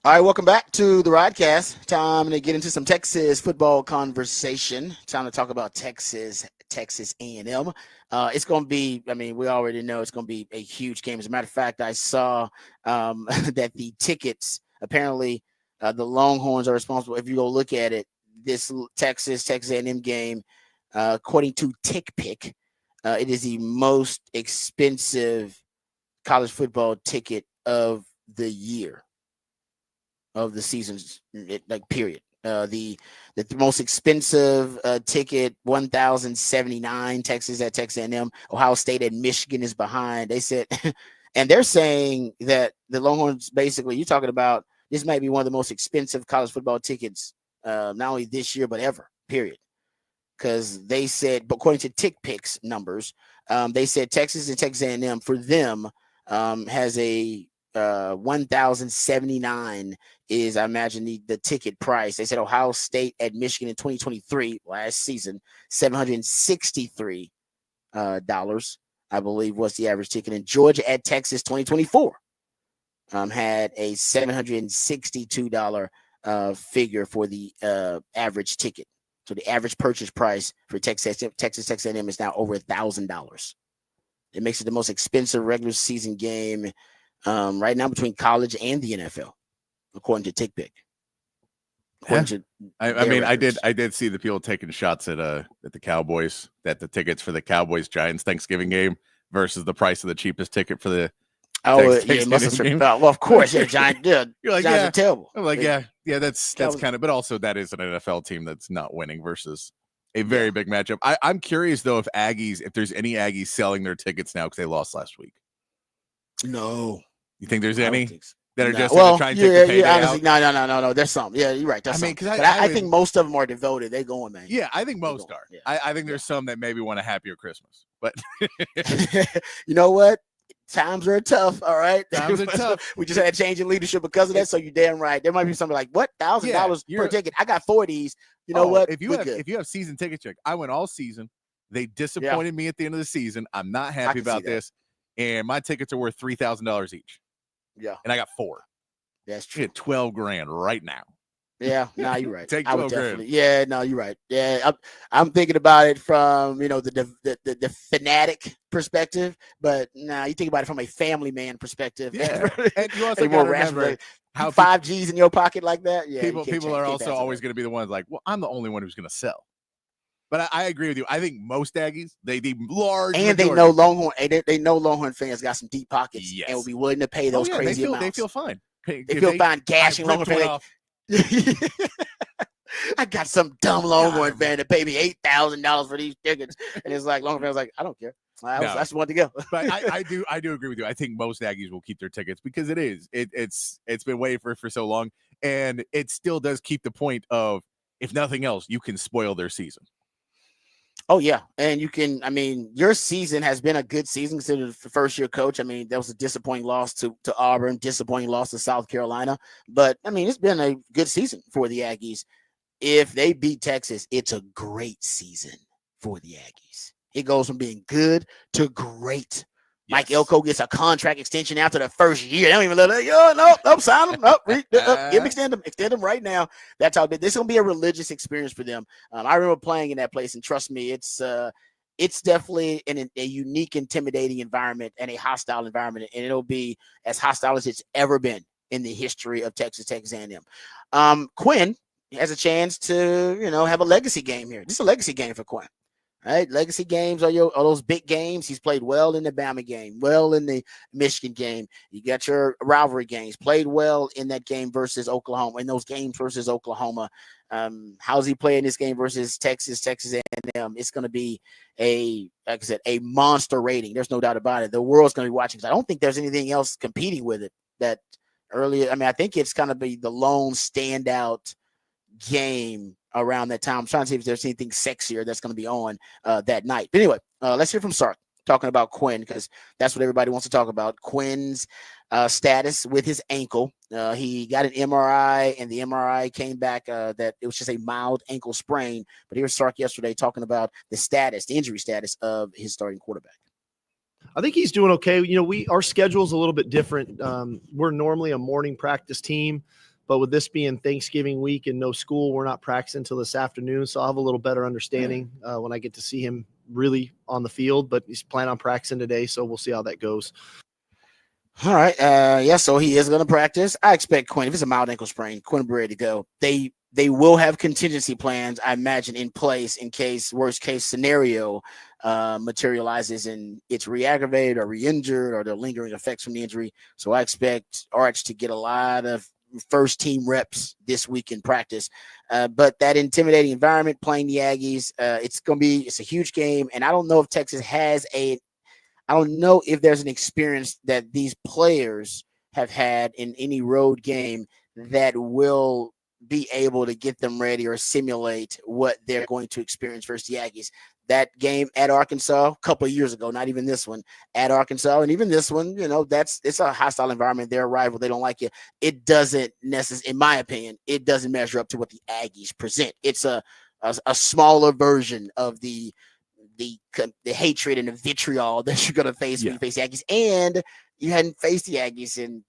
A: All right, welcome back to the Rodcast. Time to get into some Texas football conversation. Time to talk about Texas A&M. It's going to be, we already know it's going to be a huge game. As a matter of fact, I saw that the tickets, apparently the Longhorns are responsible. If you go look at it, this Texas A&M game, according to TickPick, it is the most expensive college football ticket of the year. Of the seasons, period. The most expensive ticket, $1,079. Texas at Texas A&M. Ohio State and Michigan is behind. They said, and they're saying that the Longhorns, basically, you're talking about this might be one of the most expensive college football tickets, not only this year but ever. Period. Because they said, but according to TickPick's numbers, they said Texas and Texas A&M for them has a 1,079 is, I imagine, the ticket price. They said Ohio State at Michigan in 2023 last season, $763 I believe was the average ticket. And Georgia at Texas 2024 had a $762 figure for the average ticket. So the average purchase price for Texas A&M is now over $1,000. It makes it the most expensive regular season game right now between college and the NFL, according to TickPick.
B: I did see the people taking shots at the Cowboys, that the tickets for the Cowboys-Giants Thanksgiving game versus the price of the cheapest ticket for the
A: it must have well, of course, Giants. Yeah,
B: you're like,
A: Giants are terrible.
B: I'm like, that's kind of, but also that is an NFL team that's not winning versus a very big matchup. I'm curious though if there's any Aggies selling their tickets now because they lost last week.
A: No.
B: You think there's any that are just
A: well,
B: trying to take the payday
A: honestly,
B: out?
A: No. There's some. Yeah, you're right. There's
B: because
A: I think most of them are devoted. They going, man.
B: Yeah, I think most are. Yeah. I think there's some that maybe want a happier Christmas, but
A: you know what? Times are tough. All right,
B: times are tough.
A: We just had a change in leadership because of that. So you're damn right. There might be something like, what, $1,000 per ticket? I got 4 of these. You know what?
B: If you have season ticket check, I went all season. They disappointed me at the end of the season. I'm not happy about this, and my tickets are worth $3,000 each.
A: Yeah,
B: and I got 4.
A: That's true.
B: You get $12,000 right now.
A: Yeah, no, you're right.
B: Take 12 grand.
A: Yeah, no, you're right. Yeah, I'm thinking about it from the fanatic perspective, but you think about it from a family man perspective.
B: Yeah, and you also got to remember
A: how 5 G's in your pocket like that. Yeah,
B: people are also always going to be the ones like, well, I'm the only one who's going to sell. But I agree with you. I think most Aggies, they large
A: and
B: majority.
A: they know Longhorn. They know Longhorn fans got some deep pockets and will be willing to pay those crazy amounts.
B: They feel fine.
A: They feel fine gashing Longhorn fans. I got some dumb Longhorn fan that paid me $8,000 for these tickets, and it's like Longhorn fans like, I don't care. I just want to go.
B: But I do agree with you. I think most Aggies will keep their tickets because it's been waiting for so long, and it still does keep the point of, if nothing else, you can spoil their season.
A: Oh, yeah. And you can, your season has been a good season considered the first-year coach. That was a disappointing loss to Auburn, disappointing loss to South Carolina. But, it's been a good season for the Aggies. If they beat Texas, it's a great season for the Aggies. It goes from being good to great. Yes. Mike Elko gets a contract extension after the first year. They don't even let it. Nope, sign him. Extend him right now. That's how this is gonna be a religious experience for them. I remember playing in that place, and trust me, it's definitely a unique, intimidating environment and a hostile environment, and it'll be as hostile as it's ever been in the history of Texas A&M. Quinn has a chance to have a legacy game here. This is a legacy game for Quinn. Right, legacy games are those big games. He's played well in the Bama game, well in the Michigan game. You got your rivalry games. Played well in that game versus Oklahoma. In those games versus Oklahoma, how's he playing this game versus Texas A&M? It's going to be like I said, a monster rating. There's no doubt about it. The world's going to be watching. I don't think there's anything else competing with it. That earlier, I think it's going to be the lone standout game around that time. I'm trying to see if there's anything sexier that's going to be on that night. But anyway, let's hear from Sark talking about Quinn, because that's what everybody wants to talk about. Quinn's status with his ankle. He got an MRI, and the MRI came back that it was just a mild ankle sprain. But here's Sark yesterday talking about the injury status of his starting quarterback.
D: I think he's doing okay. Our schedule is a little bit different. We're normally a morning practice team. But with this being Thanksgiving week and no school, we're not practicing until this afternoon. So I'll have a little better understanding when I get to see him really on the field. But he's planning on practicing today, so we'll see how that goes.
A: All right. So he is going to practice. I expect Quinn, if it's a mild ankle sprain, Quinn will be ready to go. They will have contingency plans, I imagine, in place in case worst case scenario materializes and it's re-aggravated or re-injured or the lingering effects from the injury. So I expect Arch to get a lot of first team reps this week in practice. But that intimidating environment playing the Aggies, it's a huge game. And I don't know if Texas I don't know if there's an experience that these players have had in any road game that will be able to get them ready or simulate what they're going to experience versus the Aggies. That game at Arkansas a couple of years ago, not even this one, at Arkansas, and even this one, it's a hostile environment. They're a rival. They don't like you. It doesn't necessarily, in my opinion, it doesn't measure up to what the Aggies present. It's a smaller version of the hatred and the vitriol that you're going to face when you face the Aggies. And you hadn't faced the Aggies in,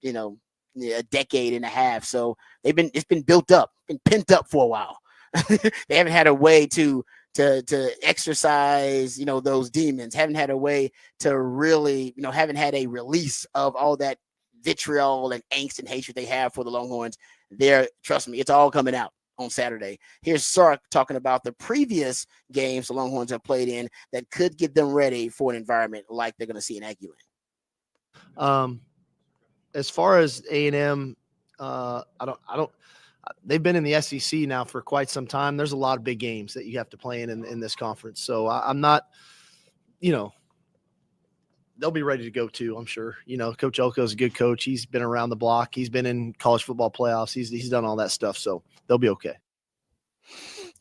A: a decade and a half. So it's been built up, been pent up for a while. They haven't had a way to exercise, those demons, haven't had a way to really, haven't had a release of all that vitriol and angst and hatred they have for the Longhorns. Trust me, it's all coming out on Saturday. Here's Sark talking about the previous games the Longhorns have played in that could get them ready for an environment like they're going to see in Aggie Land.
D: As far as A&M, they've been in the SEC now for quite some time. There's a lot of big games that you have to play in this conference. So I'm not, they'll be ready to go too, I'm sure. Coach Elko is a good coach. He's been around the block. He's been in college football playoffs. He's done all that stuff. So they'll be okay.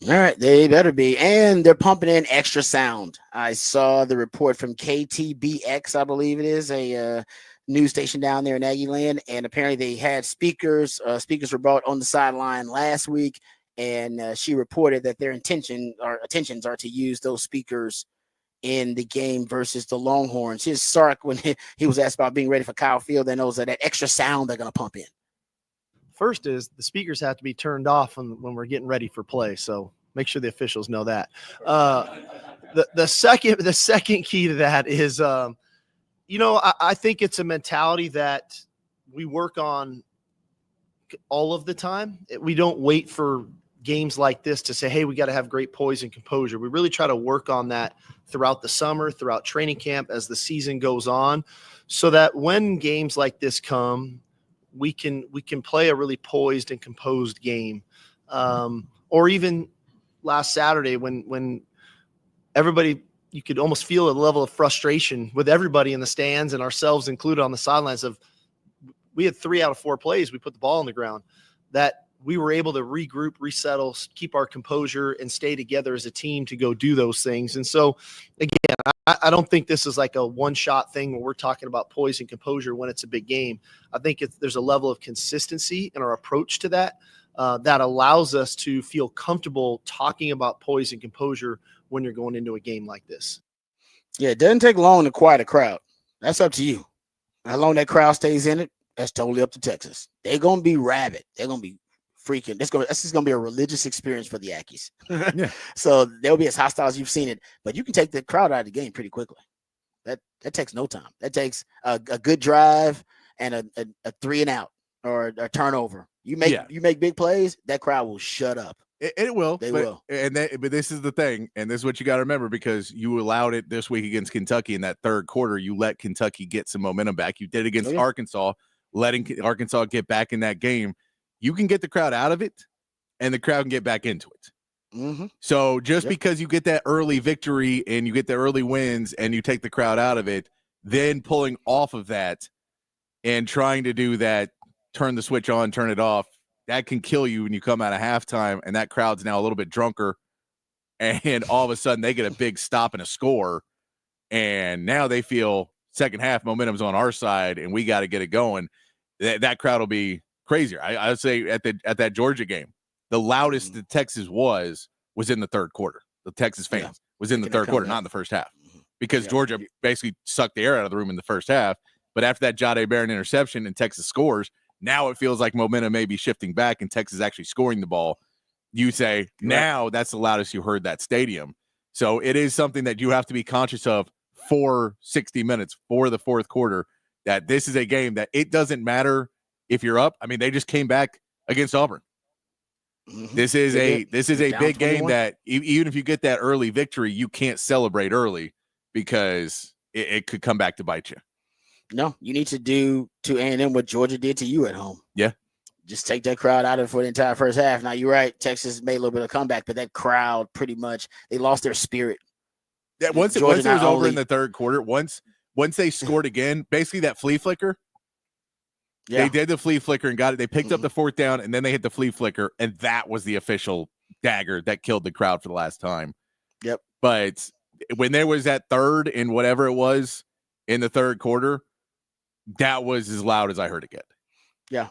A: All right, they better be. And they're pumping in extra sound. I saw the report from KTBX, I believe it is, a news station down there in Aggie Land, and apparently they had speakers. Speakers were brought on the sideline last week, and she reported that their intentions are to use those speakers in the game versus the Longhorns. His Sark, when he was asked about being ready for Kyle Field, that knows that extra sound they're going to pump in.
D: First is the speakers have to be turned off when we're getting ready for play. So make sure the officials know that. The second key to that is, I think it's a mentality that we work on all of the time. We don't wait for games like this to say, hey, we got to have great poise and composure. We really try to work on that throughout the summer, throughout training camp, as the season goes on, so that when games like this come, we can play a really poised and composed game. Or even last Saturday when everybody, you could almost feel a level of frustration with everybody in the stands and ourselves included on the sidelines of, we had 3 out of 4 plays. We put the ball on the ground that we were able to regroup, resettle, keep our composure, and stay together as a team to go do those things. And so, again, I don't think this is like a one-shot thing where we're talking about poise and composure when it's a big game. I think there's a level of consistency in our approach to that that allows us to feel comfortable talking about poise and composure when you're going into a game like this.
A: Yeah, it doesn't take long to quiet a crowd. That's up to you. How long that crowd stays in it, that's totally up to Texas. They're going to be rabid. They're going to be freaking. This is going to be a religious experience for the Aggies.
B: Yeah. So
A: they'll be as hostile as you've seen it, but you can take the crowd out of the game pretty quickly. That takes no time. That takes a good drive and a 3 and out or a turnover. You make big plays, that crowd will shut up.
B: It will.
A: They will.
B: But this is the thing, and this is what you got to remember, because you allowed it this week against Kentucky in that third quarter. You let Kentucky get some momentum back. You did it against Arkansas, letting Arkansas get back in that game. You can get the crowd out of it, and the crowd can get back into it.
A: Mm-hmm.
B: So just because you get that early victory and you get the early wins and you take the crowd out of it, then pulling off of that and trying to do that, turn the switch on, turn it off, that can kill you when you come out of halftime and that crowd's now a little bit drunker and all of a sudden they get a big stop and a score. And now they feel second half momentum's on our side and we got to get it going. That crowd will be crazier. I would say at that Georgia game, the loudest the Texas was in the third quarter. The Texas fans was in the third quarter, not in the first half, because Georgia basically sucked the air out of the room in the first half. But after that Jahdae Barron interception and Texas scores, Now it feels like momentum may be shifting back and Texas actually scoring the ball. You say, now that's the loudest you heard that stadium. So it is something that you have to be conscious of for 60 minutes, for the fourth quarter, that this is a game that it doesn't matter if you're up. I mean, they just came back against Auburn.
A: Mm-hmm.
B: This is a big
A: 21.
B: game that even if you get that early victory, you can't celebrate early because it could come back to bite you.
A: No, you need to do to A&M what Georgia did to you at home.
B: Yeah.
A: Just take that crowd out of it for the entire first half. Now, you're right. Texas made a little bit of comeback, but that crowd pretty much, they lost their spirit.
B: Yeah, once it was over in the third quarter, once they scored again, basically that flea flicker, they did the flea flicker and got it. They picked up the fourth down, and then they hit the flea flicker, and that was the official dagger that killed the crowd for the last time.
A: Yep.
B: But when there was that third and whatever it was in the third quarter, that was as loud as I heard it get.
A: Yeah.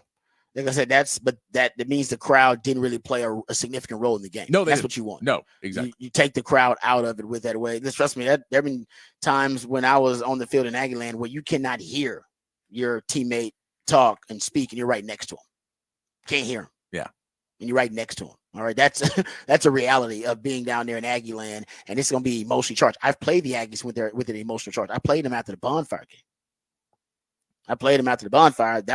A: Like I said, that means the crowd didn't really play a significant role in the game.
B: No,
A: that's what you want.
B: No, exactly.
A: You take the crowd out of it with that way. Trust me, there have been times when I was on the field in Aggieland where you cannot hear your teammate talk and speak, and you're right next to him. Can't hear him.
B: Yeah.
A: And you're right next to him. All right. That's a reality of being down there in Aggieland, and it's going to be emotionally charged. I've played the Aggies with an emotional charge. I played them after the bonfire game. That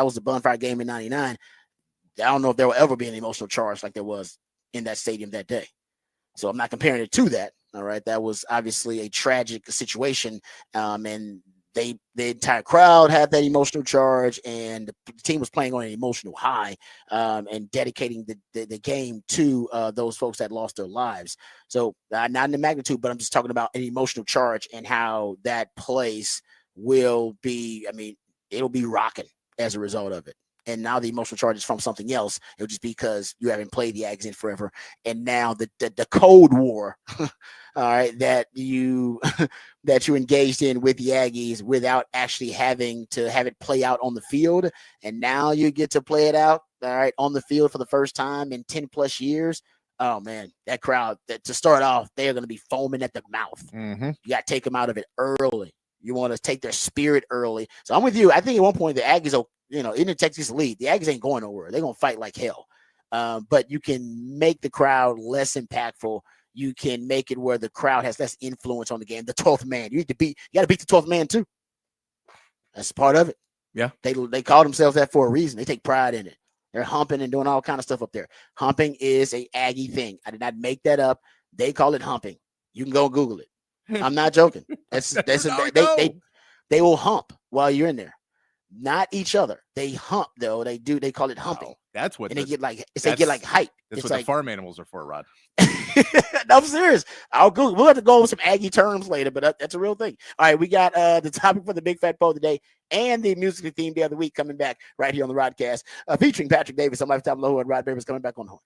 A: was the bonfire game in 99. I don't know if there will ever be an emotional charge like there was in that stadium that day. So I'm not comparing it to that. All right. That was obviously a tragic situation. And the entire crowd had that emotional charge, and the team was playing on an emotional high, and dedicating the game to those folks that lost their lives. So not in the magnitude, but I'm just talking about an emotional charge and how that place will be, it'll be rocking as a result of it. And now the emotional charge is from something else. It'll just be because you haven't played the Aggies in forever. And now the Cold War, all right, that you engaged in with the Aggies without actually having to have it play out on the field. And now you get to play it out, all right, on the field for the first time in 10 plus years. Oh man, that crowd, to start off, they're going to be foaming at the mouth.
B: Mm-hmm.
A: You got to take them out of it early. You want to take their spirit early. So I'm with you. I think at one point the Aggies will, in the Texas lead, the Aggies ain't going nowhere. They're going to fight like hell. But you can make the crowd less impactful. You can make it where the crowd has less influence on the game. The 12th man. You got to beat the 12th man too. That's part of it.
B: Yeah.
A: They call themselves that for a reason. They take pride in it. They're humping and doing all kind of stuff up there. Humping is a Aggie thing. I did not make that up. They call it humping. You can go Google it. I'm not joking. They will hump while you're in there. Not each other. They hump though. They call it humping.
B: Oh, that's what
A: they get like hype.
B: That's what the farm animals are for, Rod.
A: No, I'm serious. We'll have to go over some Aggie terms later, but that's a real thing. All right, we got the topic for the Big Fat Poll today and the musically themed day of the week coming back right here on the Rodcast, featuring Patrick Davis on Lifetime Low and Rod Babers coming back on the horn.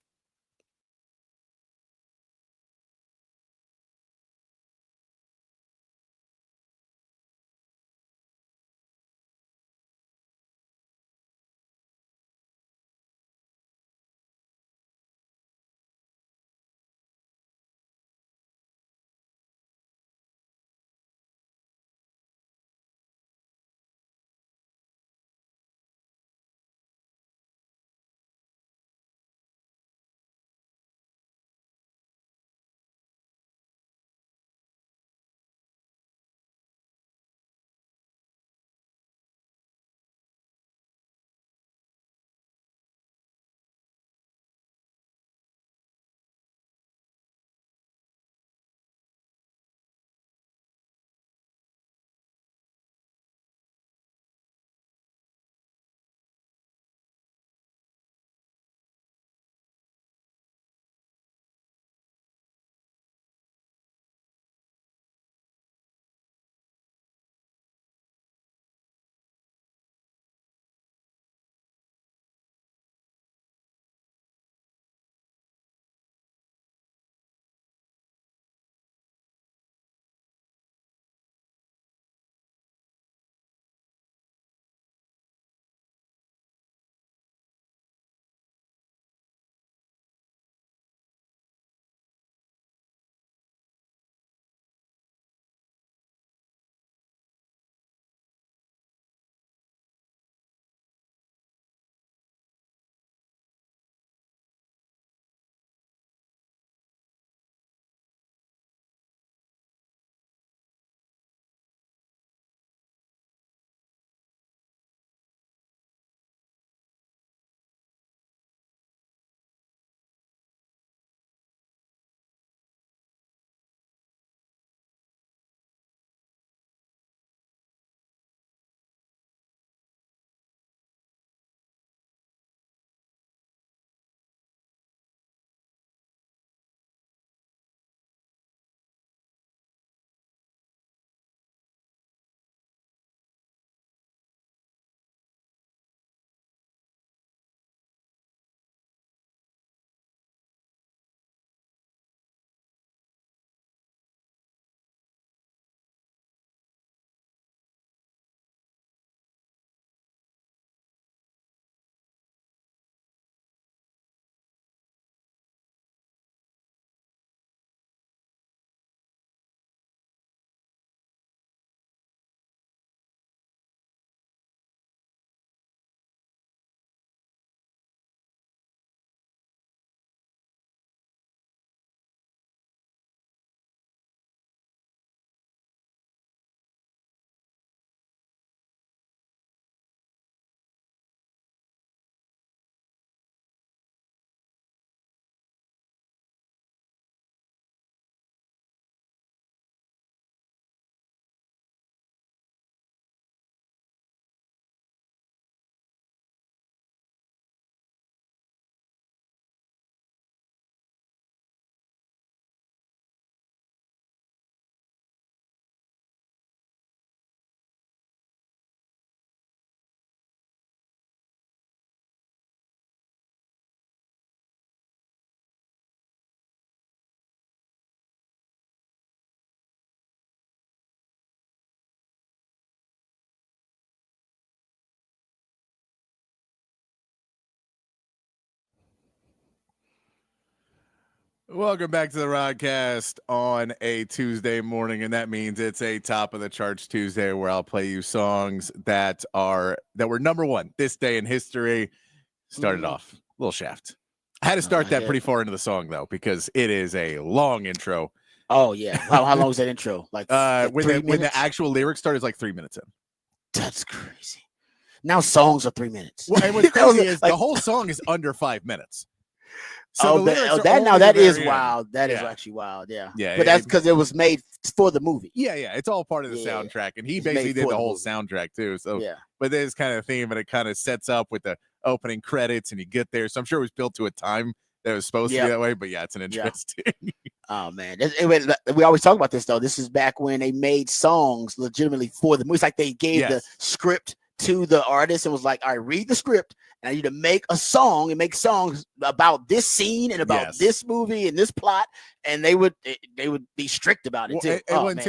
B: Welcome back to the Rodcast on a Tuesday morning, and that means it's a top of the charts Tuesday where I'll play you songs that were number one this day in history. Started off a little shaft. I had to start that pretty far into the song though, because it is a long intro.
A: Oh yeah, how long is that intro? Like
B: when the actual lyrics start is like 3 minutes in.
A: That's crazy. Now songs are 3 minutes.
B: Well, and what's crazy is the whole song is under 5 minutes.
A: So that is wild. That is actually wild. Yeah.
B: Yeah.
A: But that's because it was made for the movie.
B: Yeah. It's all part of the soundtrack. And he basically did the whole soundtrack too. So but there's kind of a theme, and it kind of sets up with the opening credits and you get there. So I'm sure it was built to a time that was supposed to be that way. But yeah, it's an interesting.
A: Oh man. We always talk about this though. This is back when they made songs legitimately for the movie. It's like they gave the script to the artist and was like, all right, read the script. And I need to make a song and make songs about this scene and about this movie and this plot. And they would be strict about it too.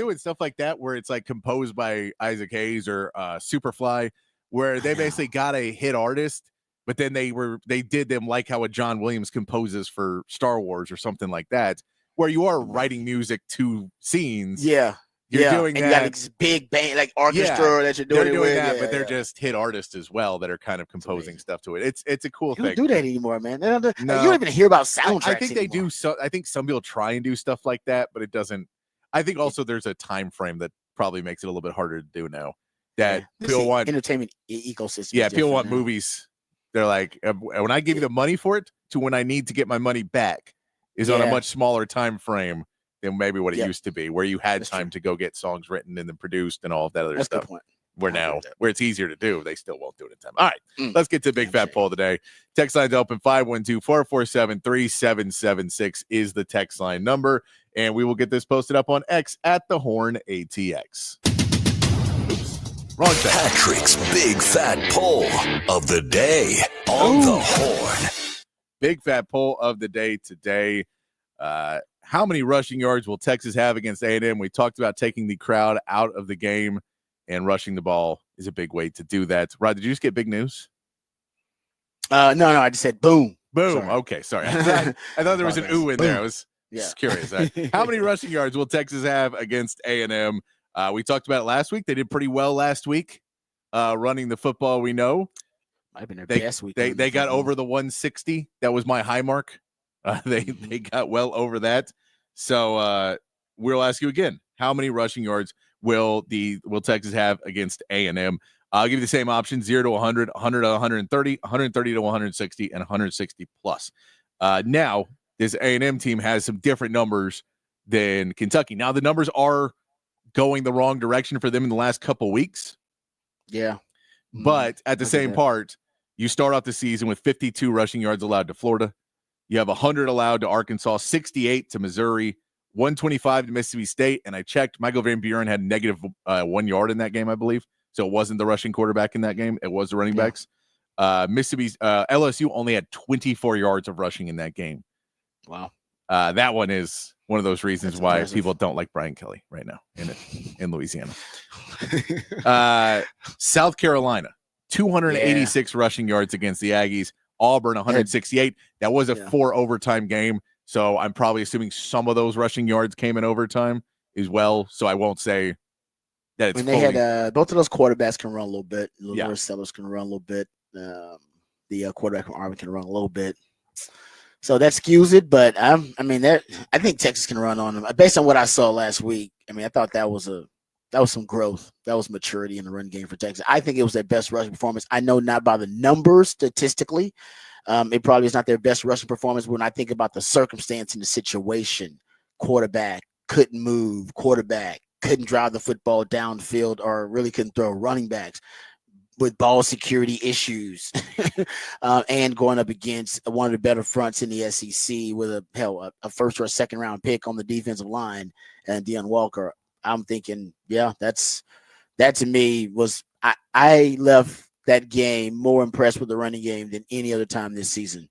B: And stuff like that, where it's like composed by Isaac Hayes or Superfly, where they basically got a hit artist, but then they did them like how a John Williams composes for Star Wars or something like that, where you are writing music to scenes.
A: Yeah.
B: You're doing
A: and
B: that.
A: You got this big band, like orchestra that you're doing.
B: They're doing
A: with.
B: that, but they're just hit artists as well that are kind of composing stuff to it. It's a cool thing.
A: You don't do that anymore, man. You don't even hear about soundtracks.
B: I think they
A: anymore.
B: do. So I think some people try and do stuff like that, but it doesn't. I think also there's a time frame that probably makes it a little bit harder to do now. That people want
A: entertainment ecosystem.
B: Yeah, people want movies. They're like, when I give you the money for it to when I need to get my money back is on a much smaller time frame than maybe what it used to be, where you had time to go get songs written and then produced and all of that other stuff.
A: Good point.
B: Where it's easier to do, they still won't do it in time. All right, let's get to the big fat poll today. Text line's open. 512-447-3776 is the text line number, and we will get this posted up on X at the Horn ATX. Wrong thing.
E: Patrick's big fat poll of the day on the Horn.
B: Big fat poll of the day today. How many rushing yards will Texas have against A&M? We talked about taking the crowd out of the game, and rushing the ball is a big way to do that. Rod, did you just get big news?
A: No, I just said boom.
B: Boom. Sorry. Okay, sorry. I thought there was an ooh in there. I was just curious. How many rushing yards will Texas have against A&M? We talked about it last week. They did pretty well last week running the football, we know.
A: Might have been their best week.
B: They got over the 160. That was my high mark. They got well over that. So we'll ask you again, how many rushing yards will Texas have against A&M? I'll give you the same option: 0 to 100, 100 to 130, 130 to 160, and 160 plus. Now, this A&M team has some different numbers than Kentucky. Now, the numbers are going the wrong direction for them in the last couple weeks.
A: Yeah.
B: But at the same part, you start off the season with 52 rushing yards allowed to Florida. You have 100 allowed to Arkansas, 68 to Missouri, 125 to Mississippi State. And I checked, Michael Van Buren had negative 1 yard in that game, I believe. So it wasn't the rushing quarterback in that game. It was the running backs. Mississippi's LSU only had 24 yards of rushing in that game.
A: Wow.
B: That one is one of those reasons why people don't like Brian Kelly right now in Louisiana. South Carolina, 286 rushing yards against the Aggies. Auburn, 168. That was a 4 overtime game. So I'm probably assuming some of those rushing yards came in overtime as well. So I won't say that it's
A: they had both of those quarterbacks can run a little bit. Lenore Sellers can run a little bit. The quarterback from Auburn can run a little bit. So that skews it, but I think Texas can run on them. Based on what I saw last week, I thought that was some growth. That was maturity in the run game for Texas. I think it was their best rushing performance. I know not by the numbers statistically. It probably is not their best rushing performance. When I think about the circumstance and the situation, quarterback couldn't move, quarterback couldn't drive the football downfield, or really couldn't throw, running backs with ball security issues, and going up against one of the better fronts in the SEC with a first or a second round pick on the defensive line and Deion Walker. I'm thinking, that to me was, I left that game more impressed with the running game than any other time this season,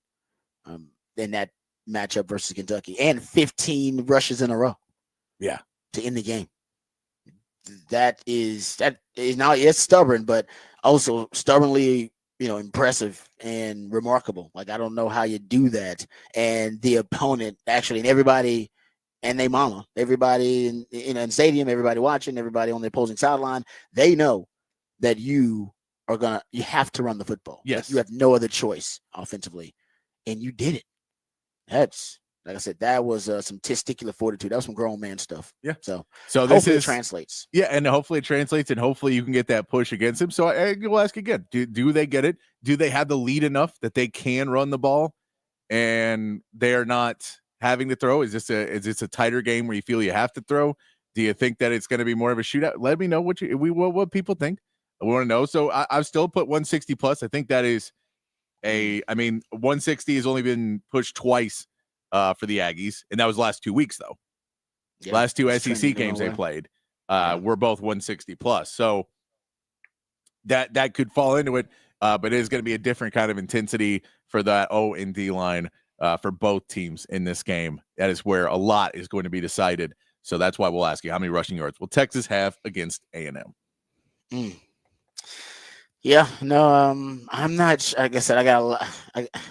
A: in that matchup versus Kentucky, and 15 rushes in a row.
B: Yeah.
A: To end the game. That is now, it's stubborn, but also stubbornly impressive and remarkable. Like, I don't know how you do that. And the opponent actually, and everybody and they mama, everybody in stadium, everybody watching, everybody on the opposing sideline, they know that you have to run the football.
B: Yes.
A: Like, you have no other choice offensively. And you did it. That's, like I said, that was some testicular fortitude. That was some grown man stuff.
B: Yeah.
A: So
B: hopefully
A: it translates.
B: Yeah, and hopefully it translates, and hopefully you can get that push against him. So I will ask again: do they get it? Do they have the lead enough that they can run the ball, and they are not having to throw? Is this a tighter game where you feel you have to throw? Do you think that it's going to be more of a shootout? Let me know what people think. I want to know. So I've still put 160 plus. I think that is 160 has only been pushed twice for the Aggies, and that was the last 2 weeks though.
A: Yeah,
B: last two SEC games they played were both 160 plus. So that could fall into it, but it is going to be a different kind of intensity for that O and D line for both teams in this game. That is where a lot is going to be decided. So that's why we'll ask you, how many rushing yards will Texas have against A&M?
A: Yeah, no, I'm not. Like I said, I got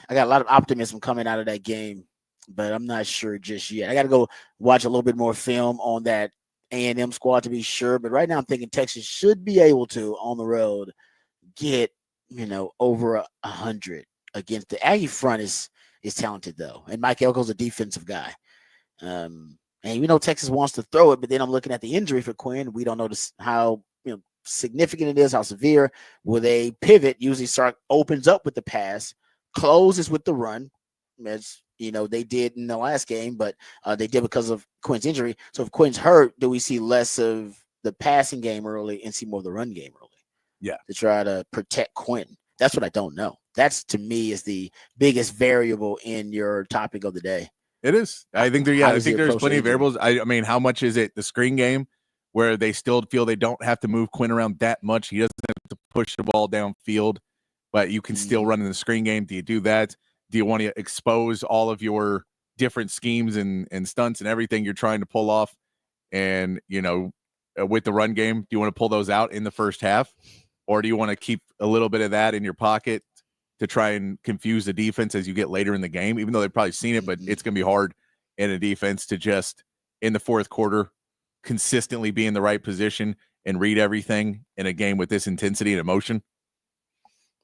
A: a lot of optimism coming out of that game, but I'm not sure just yet. I got to go watch a little bit more film on that A&M squad to be sure. But right now, I'm thinking Texas should be able to on the road get over 100 against the Aggie front is talented though, and Mike Elko's a defensive guy. And Texas wants to throw it, but then I'm looking at the injury for Quinn. We don't know how significant it is, how severe. Will they pivot? Usually Sark opens up with the pass, closes with the run, as they did in the last game, but they did because of Quinn's injury. So if Quinn's hurt, do we see less of the passing game early and see more of the run game early?
B: Yeah,
A: to try to protect Quinn. That's what I don't know. That's, to me, is the biggest variable in your topic of the day.
B: It is. I think there's plenty of variables. I mean, how much is it the screen game where they still feel they don't have to move Quinn around that much? He doesn't have to push the ball downfield, but you can still run in the screen game. Do you do that? Do you want to expose all of your different schemes and stunts and everything you're trying to pull off? And, with the run game, do you want to pull those out in the first half? Or do you want to keep a little bit of that in your pocket to try and confuse the defense as you get later in the game, even though they've probably seen it, but it's going to be hard in a defense to just, in the fourth quarter, consistently be in the right position and read everything in a game with this intensity and emotion?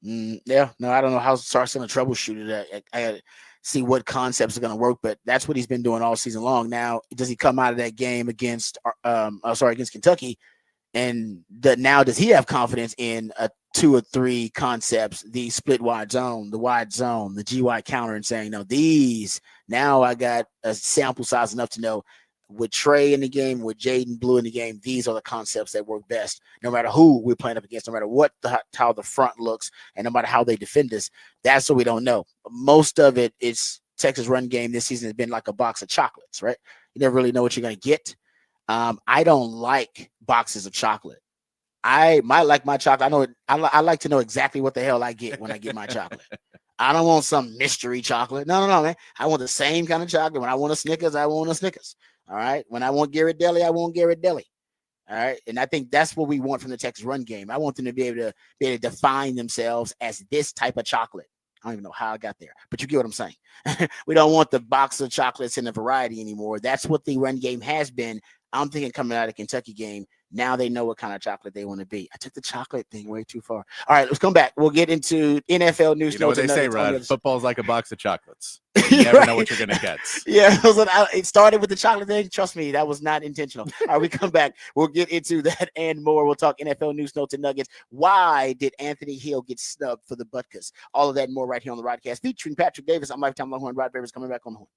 A: Yeah, no, I don't know how Sark's going to troubleshoot it. I got to see what concepts are going to work, but that's what he's been doing all season long. Now, does he come out of that game against Kentucky? And now does he have confidence in 2 or 3 concepts, the split wide zone, the GY counter, and saying, no, these, now I got a sample size enough to know with Trey in the game, with Jaden Blue in the game, these are the concepts that work best, no matter who we're playing up against, no matter how the front looks, and no matter how they defend us. That's what we don't know. Most of it is Texas run game this season has been like a box of chocolates, right? You never really know what you're going to get. I don't like boxes of chocolate. I might like my chocolate. I like to know exactly what the hell I get when I get my chocolate. I don't want some mystery chocolate. No, man. I want the same kind of chocolate. When I want a Snickers, I want a Snickers. All right. When I want Ghirardelli, I want Ghirardelli. All right. And I think that's what we want from the Texas run game. I want them to be able to define themselves as this type of chocolate. I don't even know how I got there, but you get what I'm saying. We don't want the box of chocolates in the variety anymore. That's what the run game has been. I'm thinking coming out of the Kentucky game, now they know what kind of chocolate they want to be. I took the chocolate thing way too far. All right, let's come back. We'll get into NFL news.
B: You know what they say, Rod? Football's like a box of chocolates. You never know what you're going to get.
A: Yeah, it started with the chocolate thing. Trust me, that was not intentional. All right, we come back. We'll get into that and more. We'll talk NFL news, notes, and nuggets. Why did Anthony Hill get snubbed for the Butkus? All of that and more right here on the Rodcast featuring Patrick Davis. I'm Lifetime Longhorn. Rod Beaver's coming back on the horn.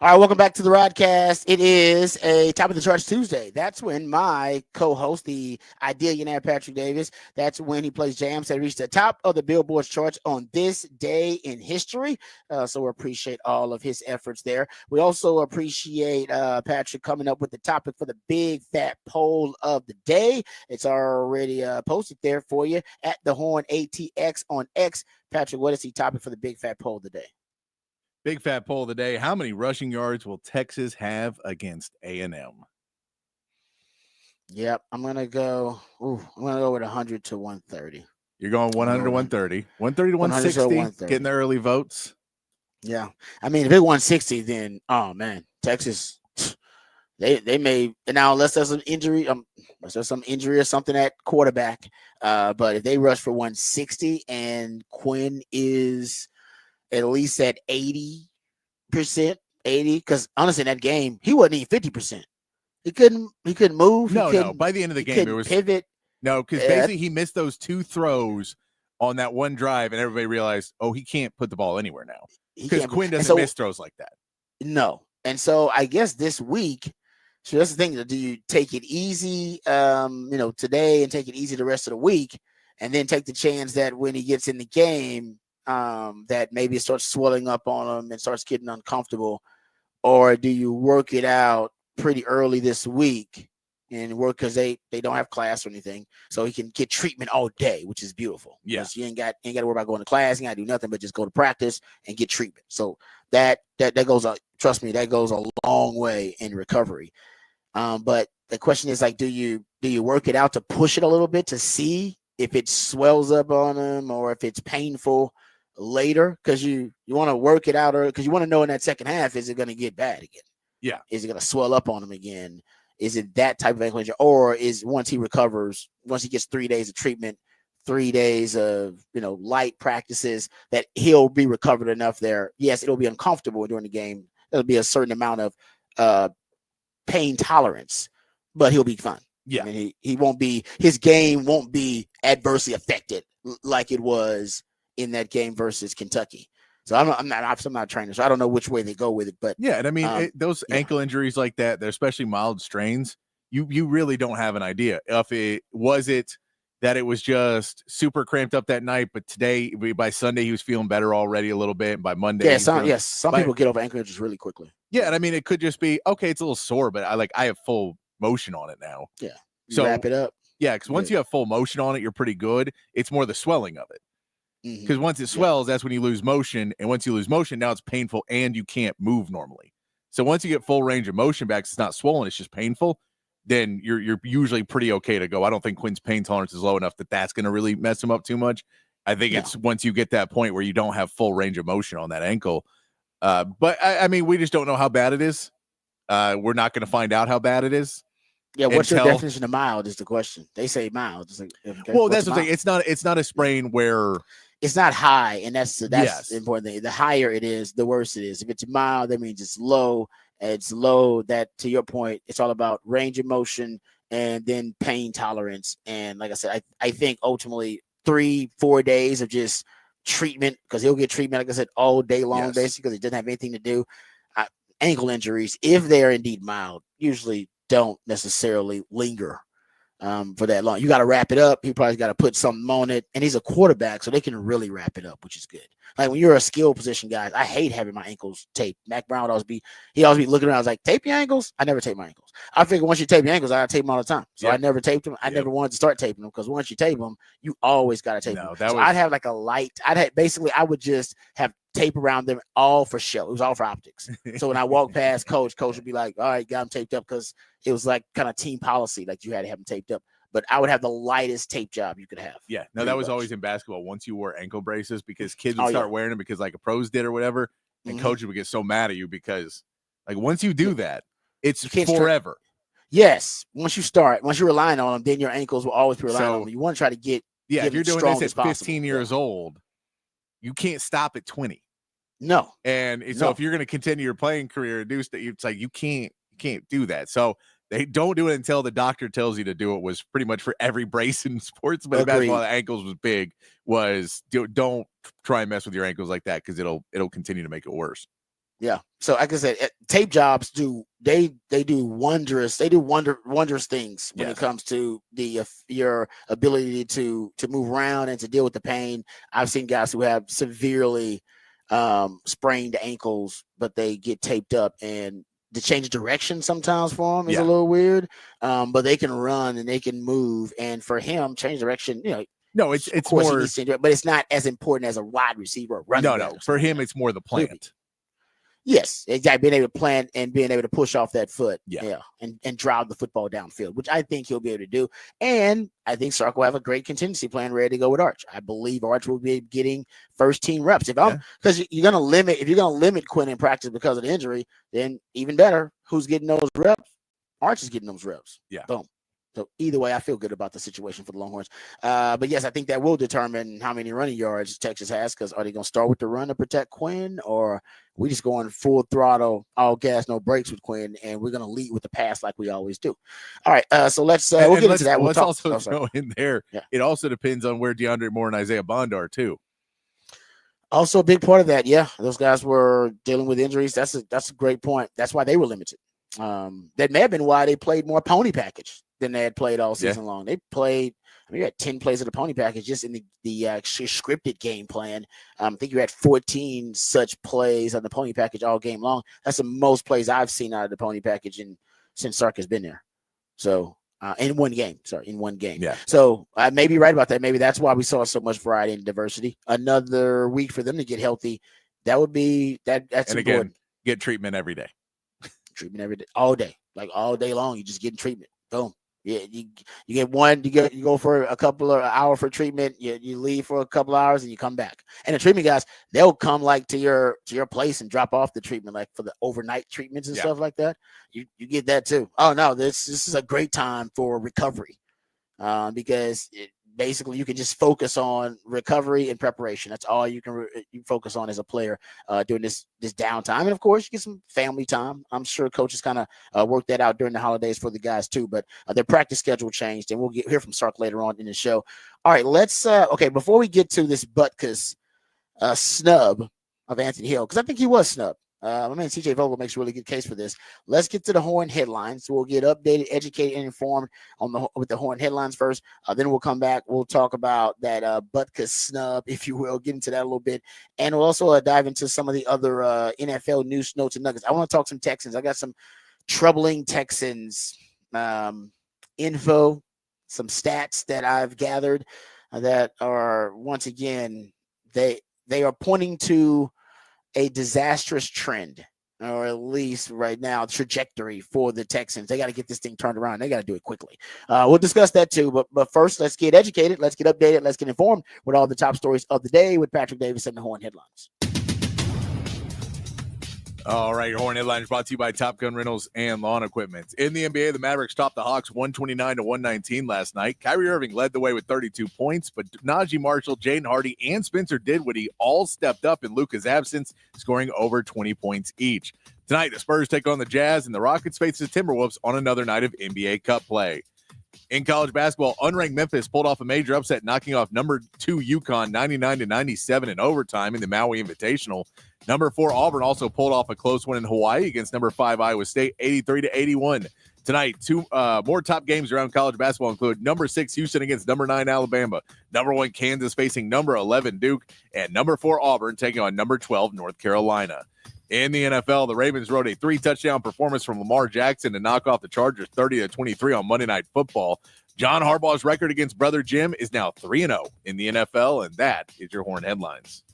A: All right, welcome back to the Rodcast. It is a Top of the Charts Tuesday. That's when my co-host, the Idealionaire Patrick Davis, that's when he plays jams that reach the top of the Billboard charts on this day in history. So we appreciate all of his efforts there. We also appreciate Patrick coming up with the topic for the big fat poll of the day. It's already posted there for you at the Horn ATX on X. Patrick, what is the topic for the big fat poll of the day?
B: Big fat poll of the day. How many rushing yards will Texas have against A&M?
A: Yep, I'm gonna go with 100 to 130.
B: You're going 100 to 130. 130 to 160. Getting the early votes.
A: Yeah. I mean, if it 160, then oh man, Texas, they may now unless there's an injury, unless there's some injury or something at quarterback. But if they rush for 160 and Quinn is at least at 80%, 80, because honestly, in that game, he wasn't even 50%. He couldn't move.
B: No. By the end of the game, it was
A: pivot.
B: No, because basically he missed those two throws on that one drive, and everybody realized, oh, he can't put the ball anywhere now. Because Quinn doesn't miss throws like that.
A: No. And so I guess this week, so that's the thing. Do you take it easy, today and take it easy the rest of the week, and then take the chance that when he gets in the game, that maybe it starts swelling up on him and starts getting uncomfortable? Or do you work it out pretty early this week and work because they don't have class or anything, so he can get treatment all day, which is beautiful.
B: Yes,
A: you ain't got to worry about going to class. You got to do nothing but just go to practice and get treatment. So that goes trust me, that goes a long way in recovery. But the question is, like, do you work it out to push it a little bit to see if it swells up on him or if it's painful later? Because you want to work it out, or because you want to know in that second half, is it going to get bad again?
B: Yeah.
A: Is it going to swell up on him again? Is it that type of ankle injury? Or is once he recovers, once he gets 3 days of treatment, 3 days of light practices, that he'll be recovered enough there? Yes, it'll be uncomfortable during the game. There'll be a certain amount of pain tolerance, but he'll be fine.
B: Yeah.
A: I mean, he won't be, his game won't be adversely affected like it was in that game versus Kentucky. So I'm not a trainer, so I don't know which way they go with it. But
B: yeah, and I mean, those ankle injuries like that, they're especially mild strains. You really don't have an idea if it that it was just super cramped up that night, but today by Sunday he was feeling better already a little bit. And by Monday,
A: some people get over ankle injuries really quickly.
B: Yeah, and I mean, it could just be okay. It's a little sore, but I have full motion on it now.
A: Yeah,
B: so
A: wrap it up.
B: Yeah, because once you have full motion on it, you're pretty good. It's more the swelling of it. Because once it swells, that's when you lose motion. And once you lose motion, now it's painful and you can't move normally. So once you get full range of motion back, it's not swollen, it's just painful, then you're usually pretty okay to go. I don't think Quinn's pain tolerance is low enough that that's going to really mess him up too much. I think it's once you get that point where you don't have full range of motion on that ankle. But I mean, we just don't know how bad it is. We're not going to find out how bad it is.
A: Yeah, what's your definition of mild is the question. They say mild. It's like,
B: okay, well, that's the thing. It's not a sprain where
A: it's not high, and that's the important thing. The higher it is, the worse it is. If it's mild, that means it's low. It's low. That, to your point, it's all about range of motion and then pain tolerance. And like I said, I think ultimately 3-4 days of just treatment, because he'll get treatment, like I said, all day long, basically, because he doesn't have anything to do. Ankle injuries, if they're indeed mild, usually don't necessarily linger for that long. You got to wrap it up. He probably got to put something on it, and he's a quarterback, so they can really wrap it up, which is good. Like when you're a skill position guy, I hate having my ankles taped. Mac Brown would always be looking around. I was like, tape your ankles? I never tape my ankles. I figure once you tape your ankles, I tape them all the time. So I never taped them. I never wanted to start taping them, because once you tape them, you always got to tape them. So I'd have like a light. I would just have tape around them, all for show. It was all for optics. So when I walked past coach would be like, all right, got them taped up, because it was like kind of team policy, like you had to have them taped up. But I would have the lightest tape job you could have.
B: Yeah, no, that was always in basketball. Once you wore ankle braces, because kids would start wearing them because like a pros did or whatever, and coaches would get so mad at you because like once you do that, it's forever.
A: Yes, once you're relying on them, then your ankles will always be relying on them. You want to try to get
B: if you're doing this at 15 years old, you can't stop at 20.
A: No,
B: and so if you're going to continue your playing career, it's like you can't do that. So they don't do it until the doctor tells you to do it. Was pretty much for every brace in sports, but basketball, the ankles was big. Was don't try and mess with your ankles like that, because it'll continue to make it worse.
A: Yeah. So like I said, tape jobs do wondrous things when it
B: Yes.
A: comes to your ability to move around and to deal with the pain. I've seen guys who have severely sprained ankles, but they get taped up, and the change direction sometimes for them is a little weird. But they can run and they can move, and for him, change direction,
B: No,
A: of
B: it's
A: course
B: more.
A: he needs to do it, but it's not as important as a wide receiver or running back.
B: No. For him, it's more the plant.
A: Yes, exactly. Being able to plant and being able to push off that foot,
B: Yeah.
A: and drive the football downfield, which I think he'll be able to do. And I think Sark will have a great contingency plan ready to go with Arch. I believe Arch will be getting first team reps. Because you're gonna limit Quinn in practice because of the injury, then even better, who's getting those reps? Arch is getting those reps.
B: Yeah.
A: Boom. So either way, I feel good about the situation for the Longhorns. But yes, I think that will determine how many running yards Texas has, because are they going to start with the run to protect Quinn, or we just going full throttle, all gas, no brakes with Quinn, and we're going to lead with the pass like we always do. All right, so let's we'll get into that.
B: Let's also throw in there.
A: Yeah.
B: It also depends on where DeAndre Moore and Isaiah Bond are too.
A: Also a big part of that. Yeah, those guys were dealing with injuries. That's a great point. That's why they were limited. That may have been why they played more pony package than they had played all season long. They played, you had 10 plays of the pony package just in the scripted game plan. I think you had 14 such plays on the pony package all game long. That's the most plays I've seen out of the pony package since Sark has been there. So in one game.
B: Yeah.
A: So I may be right about that. Maybe that's why we saw so much variety and diversity. Another week for them to get healthy. That would be that's
B: and
A: important.
B: Again, get treatment every day.
A: Treatment every day, all day, like all day long. You just getting treatment. Boom. Yeah, you get one. You go for a couple of hours for treatment. You leave for a couple of hours and you come back. And the treatment guys, they'll come like to your place and drop off the treatment, like for the overnight treatments and stuff like that. You get that too. Oh no, this is a great time for recovery, because basically you can just focus on recovery and preparation. That's all you can you focus on as a player during this downtime. And of course you get some family time. I'm sure coaches kind of work that out during the holidays for the guys too, but their practice schedule changed, and we'll hear from Sark later on in the show. All right, let's before we get to this Butkus snub of Anthony Hill, because I think he was snubbed. My man CJ Vogel makes a really good case for this. Let's get to the Horn headlines. So we'll get updated, educated, and informed with the Horn headlines first. Then we'll come back. We'll talk about that Butkus snub, if you will, get into that a little bit. And we'll also dive into some of the other NFL news, notes, and nuggets. I want to talk some Texans. I got some troubling Texans info, some stats that I've gathered that are, once again, they are pointing to a disastrous trend, or at least right now trajectory for the Texans. They got to get this thing turned around. They got to do it quickly. We'll discuss that too. But first, let's get educated. Let's get updated. Let's get informed with all the top stories of the day with Patrick Davis and the Horn headlines.
B: All right, your Horn headlines brought to you by Top Gun Rentals and Lawn Equipment. In the NBA, the Mavericks topped the Hawks 129-119 last night. Kyrie Irving led the way with 32 points, but Najee Marshall, Jaden Hardy, and Spencer Dinwiddie all stepped up in Luka's absence, scoring over 20 points each. Tonight, the Spurs take on the Jazz, and the Rockets face the Timberwolves on another night of NBA Cup play. In college basketball, unranked Memphis pulled off a major upset, knocking off number 2 UConn 99-97 in overtime in the Maui Invitational. Number 4 Auburn also pulled off a close win in Hawaii against number 5 Iowa State, 83-81. Tonight, two more top games around college basketball include number 6 Houston against number 9 Alabama, number 1 Kansas facing number 11 Duke, and number 4 Auburn taking on number 12 North Carolina. In the NFL, the Ravens rode a 3-touchdown performance from Lamar Jackson to knock off the Chargers 30-23 on Monday Night Football. John Harbaugh's record against Brother Jim is now 3-0 in the NFL, and that is your Horn headlines.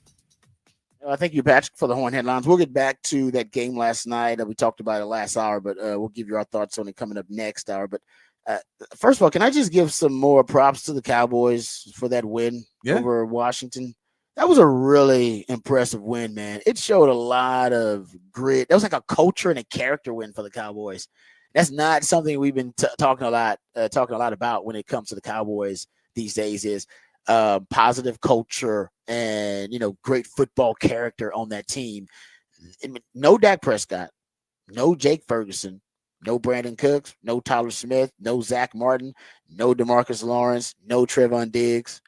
A: Thank you, Patrick, for the Horn headlines. We'll get back to that game last night. We talked about it last hour, but we'll give you our thoughts on it coming up next hour. But first of all, can I just give some more props to the Cowboys for that win over Washington? That was a really impressive win, man. It showed a lot of grit. That was like a culture and a character win for the Cowboys. That's not something we've been talking a lot about when it comes to the Cowboys these days. Is positive culture and great football character on that team. No Dak Prescott, no Jake Ferguson, no Brandon Cooks, no Tyler Smith, no Zach Martin, no DeMarcus Lawrence, no Trevon Diggs.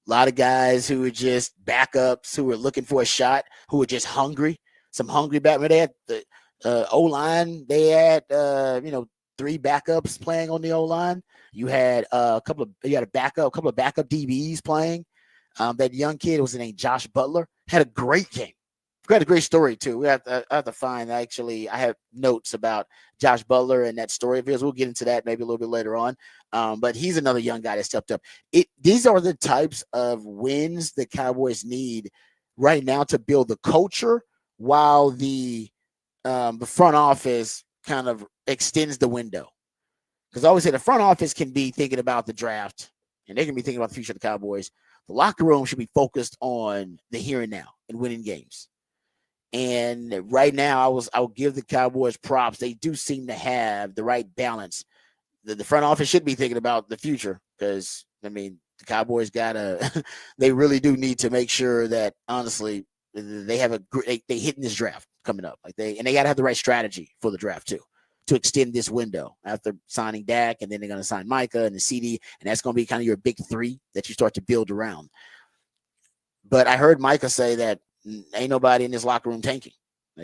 A: A lot of guys who were just backups, who were looking for a shot, who were just hungry. some hungry back. They had the O-line. They had 3 backups playing on the O-line. You had a couple of backup DBs playing. That young kid was named Josh Butler, had a great game. Got a great story too. I have to find, actually, I have notes about Josh Butler and that story of his. We'll get into that maybe a little bit later on. But he's another young guy that stepped up. These are the types of wins the Cowboys need right now to build the culture, while the front office kind of extends the window. Because I always say the front office can be thinking about the draft, and they can be thinking about the future of the Cowboys. The locker room should be focused on the here and now and winning games. And right now, I'll give the Cowboys props. They do seem to have the right balance. The front office should be thinking about the future, because, the Cowboys they really do need to make sure that, honestly, they have they hitting this draft coming up. They got to have the right strategy for the draft too, to extend this window after signing Dak, and then they're going to sign Micah and the CD, and that's going to be kind of your big 3 that you start to build around. But I heard Micah say that ain't nobody in this locker room tanking.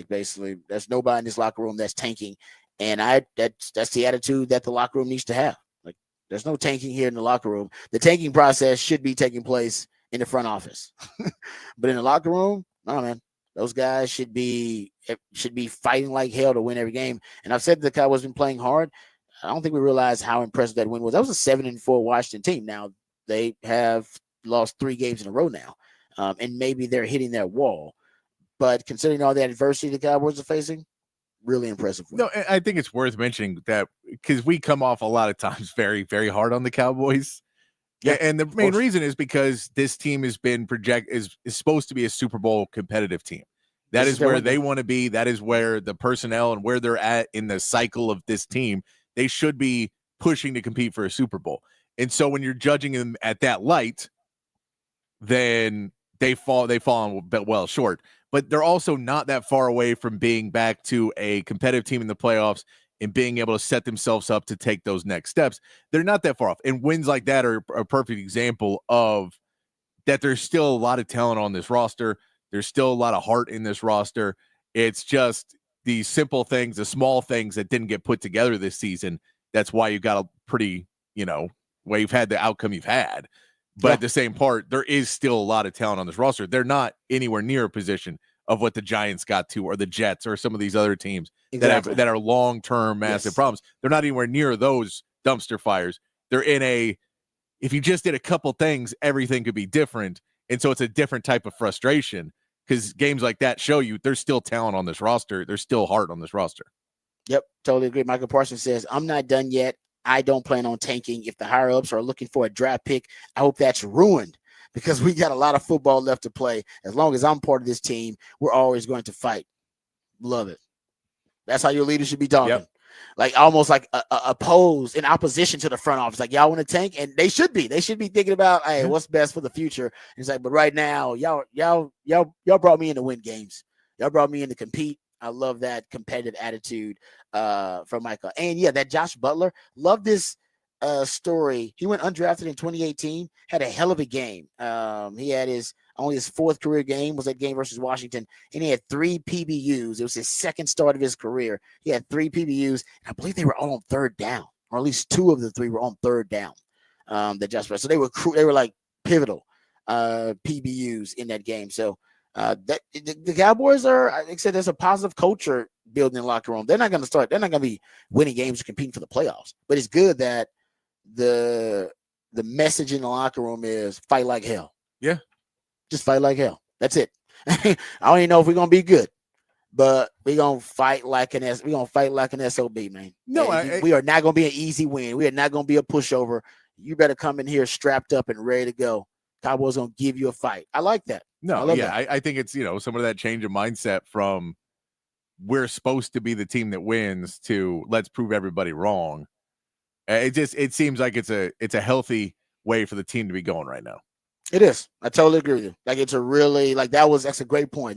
A: Basically, there's nobody in this locker room that's tanking, and that's the attitude that the locker room needs to have. There's no tanking here in the locker room. The tanking process should be taking place in the front office, but in the locker room, no, man. Those guys should be fighting like hell to win every game. And I've said the Cowboys been playing hard. I don't think we realize how impressive that win was. That was a 7-4 Washington team. Now they have lost 3 games in a row now. And maybe they're hitting their wall. But considering all the adversity the Cowboys are facing, really impressive win.
B: No, I think it's worth mentioning that, because we come off a lot of times very, very hard on the Cowboys. Yeah, and the main reason is because this team has been is supposed to be a Super Bowl competitive team. That is where they want to be. That is where the personnel and where they're at in the cycle of this team. They should be pushing to compete for a Super Bowl. And so when you're judging them at that light, then they fall well short. But they're also not that far away from being back to a competitive team in the playoffs and being able to set themselves up to take those next steps. They're not that far off. And wins like that are a perfect example of that. There's still a lot of talent on this roster. There's still a lot of heart in this roster. It's just the simple things, the small things that didn't get put together this season. That's why you got a pretty, why you've had the outcome you've had. But at the same part, there is still a lot of talent on this roster. They're not anywhere near a position of what the Giants got to, or the Jets, or some of these other teams that are long-term massive problems. They're not anywhere near those dumpster fires. They're in if you just did a couple things, everything could be different. And so it's a different type of frustration, because games like that show you there's still talent on this roster. There's still heart on this roster.
A: Yep, totally agree. Michael Parsons says, I'm not done yet. I don't plan on tanking. If the higher ups are looking for a draft pick, I hope that's ruined, because we got a lot of football left to play. As long as I'm part of this team, we're always going to fight. Love it. That's how your leaders should be talking.
B: Yep.
A: Like almost like opposed, in opposition to the front office. Like, y'all want to tank? And they should be thinking about, hey, what's best for the future? And it's like, but right now, y'all brought me in to win games. Y'all brought me in to compete. I love that competitive attitude from Michael. And yeah, that Josh Butler, love this story. He went undrafted in 2018, had a hell of a game. He had his 4th career game was that game versus Washington, and he had 3 PBUs. It was his 2nd start of his career. He had 3 PBUs, and I believe they were all on 3rd down, or at least 2 of the 3 were on 3rd down. That Josh Butler. So they were like pivotal PBUs in that game. So that the Cowboys are, like I said, there's a positive culture building in the locker room. They're not going to be winning games or competing for the playoffs, but it's good that the message in the locker room is fight like hell.
B: Yeah.
A: Just fight like hell. That's it. I don't even know if we're going to be good, but we're going to fight like an SOB, man.
B: No,
A: we are not going to be an easy win. We are not going to be a pushover. You better come in here strapped up and ready to go. Cowboys going to give you a fight. I like that.
B: I think it's, some of that change of mindset from we're supposed to be the team that wins to let's prove everybody wrong. It seems like it's a healthy way for the team to be going right now.
A: It is. I totally agree with you. Like, it's a really, that's a great point.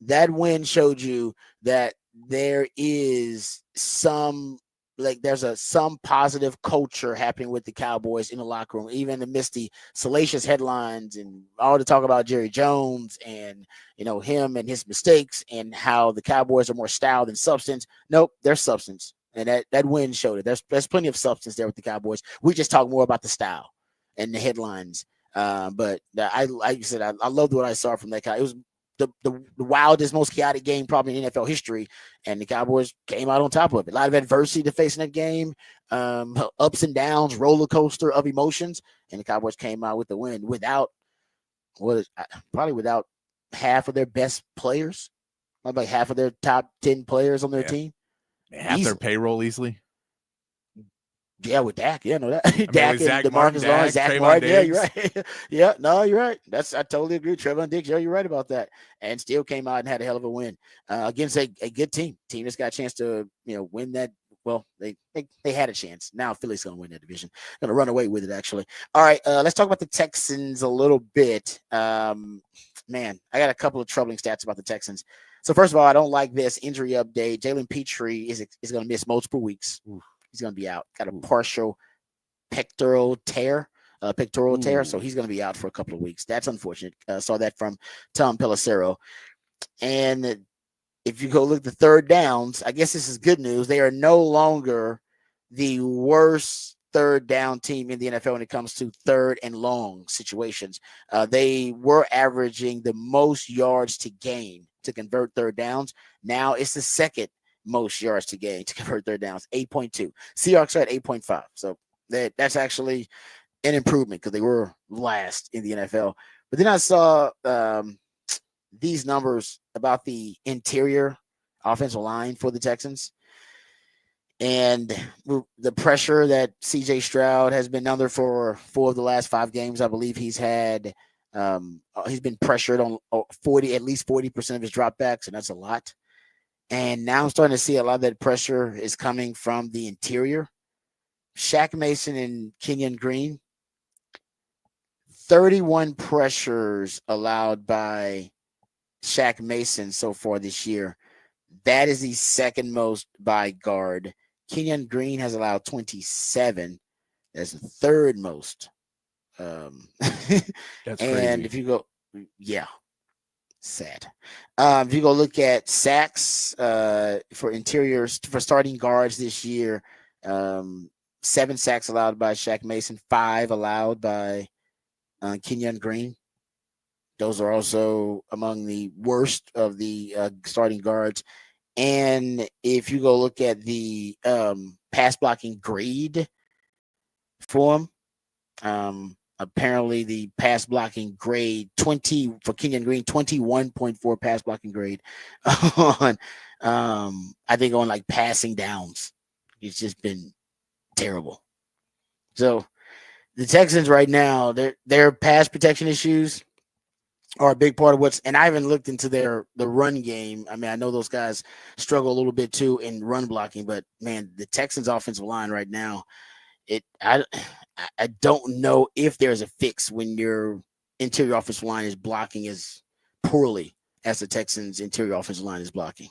A: That win showed you that there is some like there's some positive culture happening with the Cowboys in the locker room, even amidst the salacious headlines and all the talk about Jerry Jones and him and his mistakes and how the Cowboys are more style than substance. Nope, there's substance, and that win showed it. There's plenty of substance there with the Cowboys. We just talk more about the style and the headlines. But I like you said, I loved what I saw from that guy. It was the wildest, most chaotic game probably in NFL history, and the Cowboys came out on top of it. A lot of adversity to face in that game, ups and downs, roller coaster of emotions, and the Cowboys came out with the win without probably without half of their best players, like half of their top 10 players on their team,
B: half their payroll easily.
A: Yeah, with Dak. Yeah, no, that
B: Dak and DeMarcus Lawrence,
A: Zach Martin. Yeah, you're right. Yeah, no, you're right. I totally agree. Trevon Diggs, you're right about that. And still came out and had a hell of a win against a good team. Team that's got a chance to win that. Well, they had a chance. Now Philly's going to win that division. Going to run away with it, actually. All right, let's talk about the Texans a little bit. Man, I got a couple of troubling stats about the Texans. So first of all, I don't like this injury update. Jalen Petrie is going to miss multiple weeks. Ooh. He's going to be out. Got a partial pectoral tear. So he's going to be out for a couple of weeks. That's unfortunate. Saw that from Tom Pelissero. And if you go look at the third downs, I guess this is good news. They are no longer the worst third down team in the NFL when it comes to third and long situations. They were averaging the most yards to gain to convert third downs. Now it's the second most yards to gain to convert third downs, 8.2. Seahawks are at 8.5. So that's actually an improvement because they were last in the NFL. But then I saw these numbers about the interior offensive line for the Texans and the pressure that CJ Stroud has been under for 4 of the last 5 games. I believe he's had he's been pressured on at least 40% of his dropbacks, and that's a lot. And now I'm starting to see a lot of that pressure is coming from the interior. Shaq Mason and Kenyon Green, 31 pressures allowed by Shaq Mason so far this year. That is the second most by guard. Kenyon Green has allowed 27. That's the third most.
B: That's
A: and
B: crazy.
A: If you go, yeah. Sad. If you go look at sacks for interiors for starting guards this year, 7 sacks allowed by Shaq Mason, 5 allowed by Kenyon Green. Those are also among the worst of the starting guards. And if you go look at the pass blocking grade for him, apparently the pass blocking grade 20 for Kenyon Green, 21.4 pass blocking grade on I think on like passing downs. It's just been terrible. So the Texans right now, their pass protection issues are a big part of and I haven't looked into the run game. I mean, I know those guys struggle a little bit too in run blocking, but man, the Texans offensive line right now, I don't know if there's a fix when your interior offensive line is blocking as poorly as the Texans interior offensive line is blocking.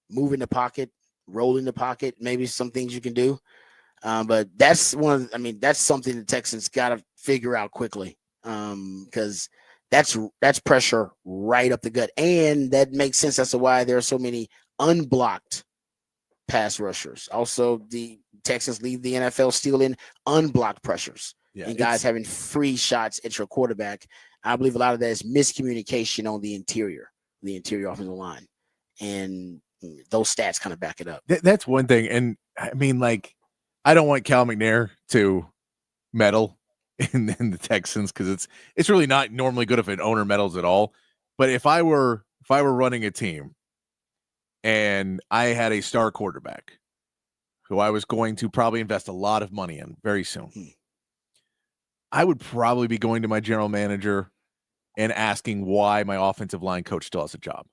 A: Move in the pocket, roll in the pocket, maybe some things you can do. But that's something the Texans got to figure out quickly. Because that's pressure right up the gut. And that makes sense as to why there are so many unblocked pass rushers. Also, the Texans lead the NFL stealing unblocked pressures and guys having free shots at your quarterback. I believe a lot of that is miscommunication on the interior offensive line. And those stats kind of back it up.
B: That's one thing. And I mean, like, I don't want Cal McNair to meddle in the Texans because it's really not normally good if an owner meddles at all. But if I were running a team and I had a star quarterback who I was going to probably invest a lot of money in very soon, I would probably be going to my general manager and asking why my offensive line coach still has a job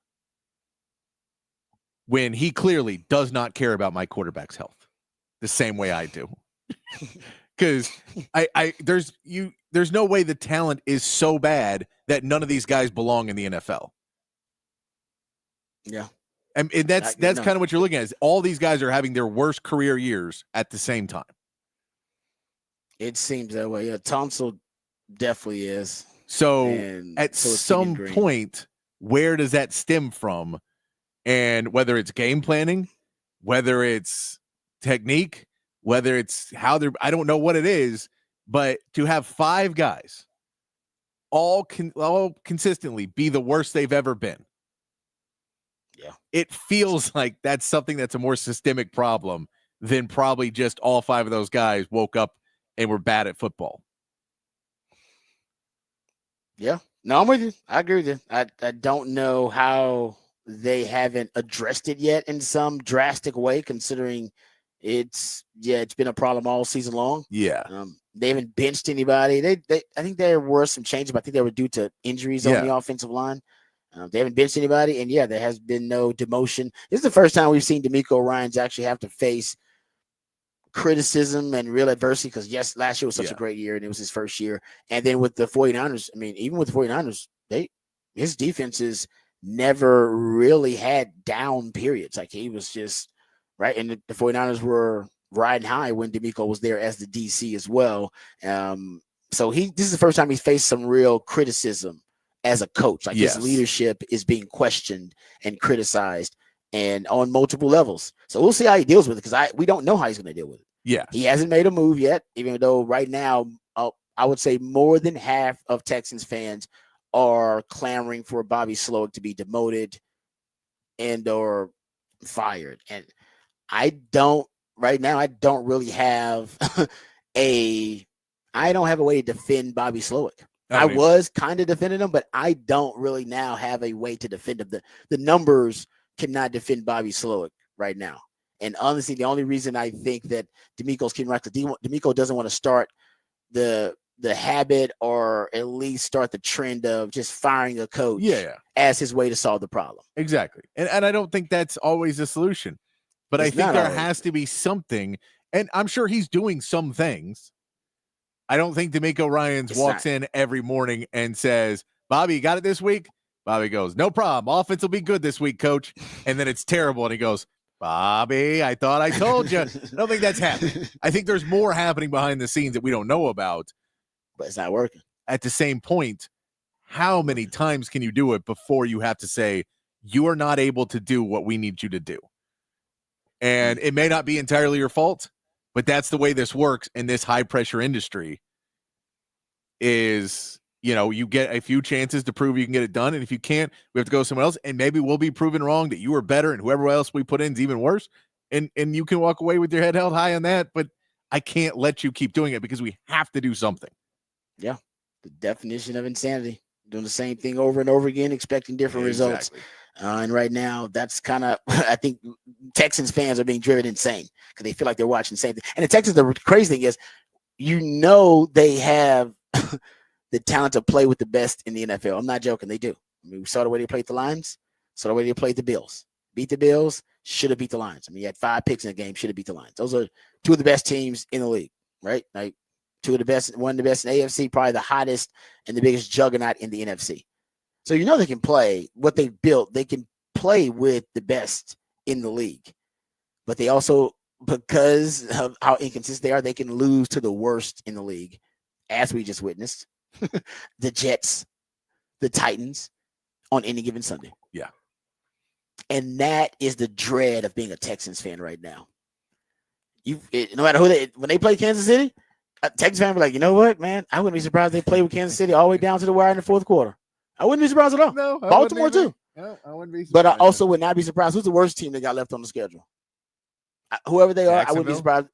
B: when he clearly does not care about my quarterback's health the same way I do. Because there's no way the talent is so bad that none of these guys belong in the NFL.
A: Yeah.
B: And that's kind of what you're looking at. Is all these guys are having their worst career years at the same time.
A: It seems that way. Yeah, Tonsil definitely is.
B: So
A: And
B: at
A: so it's
B: some
A: Green.
B: point, where does that stem from? And whether it's game planning, whether it's technique, whether it's how they're, I don't know what it is, but to have 5 guys all consistently be the worst they've ever been.
A: Yeah.
B: It feels like that's something that's a more systemic problem than probably just all 5 of those guys woke up and were bad at football.
A: Yeah. No, I'm with you. I agree with you. I don't know how they haven't addressed it yet in some drastic way, considering it's been a problem all season long.
B: Yeah.
A: They haven't benched anybody. I think there were some changes, but I think they were due to injuries on the offensive line. They haven't benched anybody, and there has been no demotion. This is the first time we've seen DeMeco Ryans actually have to face criticism and real adversity, because last year was such a great year and it was his first year. And then with the 49ers, I mean, even with the 49ers, his defenses never really had down periods. Like, he was just right, and the 49ers were riding high when DeMeco was there as the DC as well. So this is the first time he's faced some real criticism as a coach. Like, his leadership is being questioned and criticized, and on multiple levels. So we'll see how he deals with it, because we don't know how he's going to deal with it.
B: Yeah.
A: He hasn't made a move yet, even though right now, I would say more than half of Texans fans are clamoring for Bobby Slowick to be demoted and or fired. And I don't really have I don't have a way to defend Bobby Slowick. I was kind of defending him, but I don't really now have a way to defend him. The numbers cannot defend Bobby Slowick right now. And honestly, the only reason I think that DeMeco's keeping right, because DeMeco doesn't want to start the habit, or at least start the trend of just firing a coach as his way to solve the problem.
B: Exactly. And I don't think that's always a solution. But I think there has to be something, and I'm sure he's doing some things. I don't think DeMeco Ryans walks in every morning and says, Bobby, you got it this week? Bobby goes, no problem. Offense will be good this week, coach. And then it's terrible. And he goes, Bobby, I thought I told you. I don't think that's happening. I think there's more happening behind the scenes that we don't know about.
A: But it's not working.
B: At the same point, how many times can you do it before you have to say, you are not able to do what we need you to do? And it may not be entirely your fault, but that's the way this works in this high-pressure industry is, you get a few chances to prove you can get it done, and if you can't, we have to go somewhere else, and maybe we'll be proven wrong that you are better, and whoever else we put in is even worse, and you can walk away with your head held high on that, but I can't let you keep doing it because we have to do something.
A: Yeah, the definition of insanity. Doing the same thing over and over again, expecting different results. And right now, that's kind of, I think Texans fans are being driven insane because they feel like they're watching the same thing. And the Texans, the crazy thing is, they have the talent to play with the best in the NFL. I'm not joking. They do. I mean, we saw the way they played the Lions, saw the way they played the Bills. Beat the Bills, should have beat the Lions. I mean, you had 5 picks in the game, should have beat the Lions. Those are 2 of the best teams in the league, right? Like, 2 of the best, one of the best in the AFC, probably the hottest and the biggest juggernaut in the NFC. So they can play what they built. They can play with the best in the league. But they also, because of how inconsistent they are, they can lose to the worst in the league, as we just witnessed. The Jets, the Titans, on any given Sunday.
B: Yeah.
A: And that is the dread of being a Texans fan right now. No matter when they play Kansas City, a Texans fan be like, you know what, man? I wouldn't be surprised if they play with Kansas City all the way down to the wire in the fourth quarter. I wouldn't be surprised at all.
B: No,
A: Baltimore too.
B: No, I wouldn't be surprised.
A: But I also would not be surprised. Who's the worst team that got left on the schedule? Whoever they are, I wouldn't be surprised.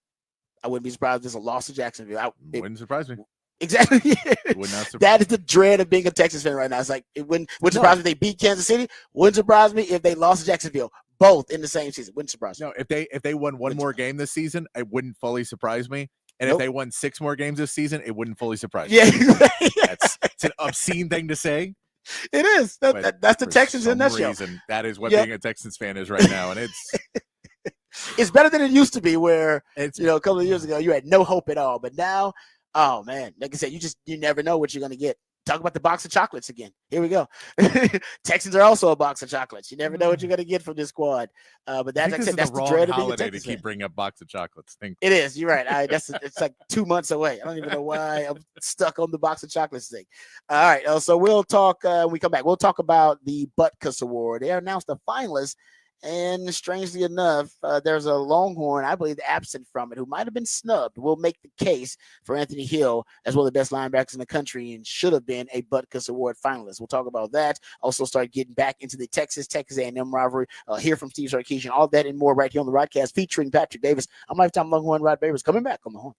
A: I wouldn't be surprised if there's a loss to Jacksonville.
B: Wouldn't surprise me.
A: Exactly.
B: Would not surprise
A: that is the dread of being a Texans fan right now. It's like it wouldn't surprise me if they beat Kansas City. Wouldn't surprise me if they lost to Jacksonville. Both in the same season. Wouldn't surprise me.
B: No, if they won one more game this season, it wouldn't fully surprise me. And if they won 6 more games this season, it wouldn't fully surprise me.
A: Yeah,
B: it's an obscene thing to say.
A: It is. That's the Texans in a nutshell.
B: That is what being a Texans fan is right now, and
A: it's better than it used to be. Where a couple of years ago you had no hope at all, but now, oh man, like I said, you never know what you're going to get talk about the box of chocolates again. Here we go. Texans are also a box of chocolates. You never know what you're going to get from this squad. But that's, like I said, that's the
B: wrong
A: dread of being a
B: holiday to
A: Texans
B: keep
A: fan.
B: bringing up box of chocolates.
A: It is. You're right. It's like 2 months away. I don't even know why I'm stuck on the box of chocolates thing. All right. So we'll talk. When we come back, we'll talk about the Butkus Award. They announced the finalists. And strangely enough, there's a Longhorn, I believe, absent from it, who might have been snubbed. We'll make the case for Anthony Hill as one of the best linebackers in the country and should have been a Butkus Award finalist. We'll talk about that. Also start getting back into the Texas A&M rivalry. Hear from Steve Sarkisian. All that and more right here on the Rodcast featuring Patrick Davis. I'm Lifetime Longhorn Rod Babers coming back on the horn.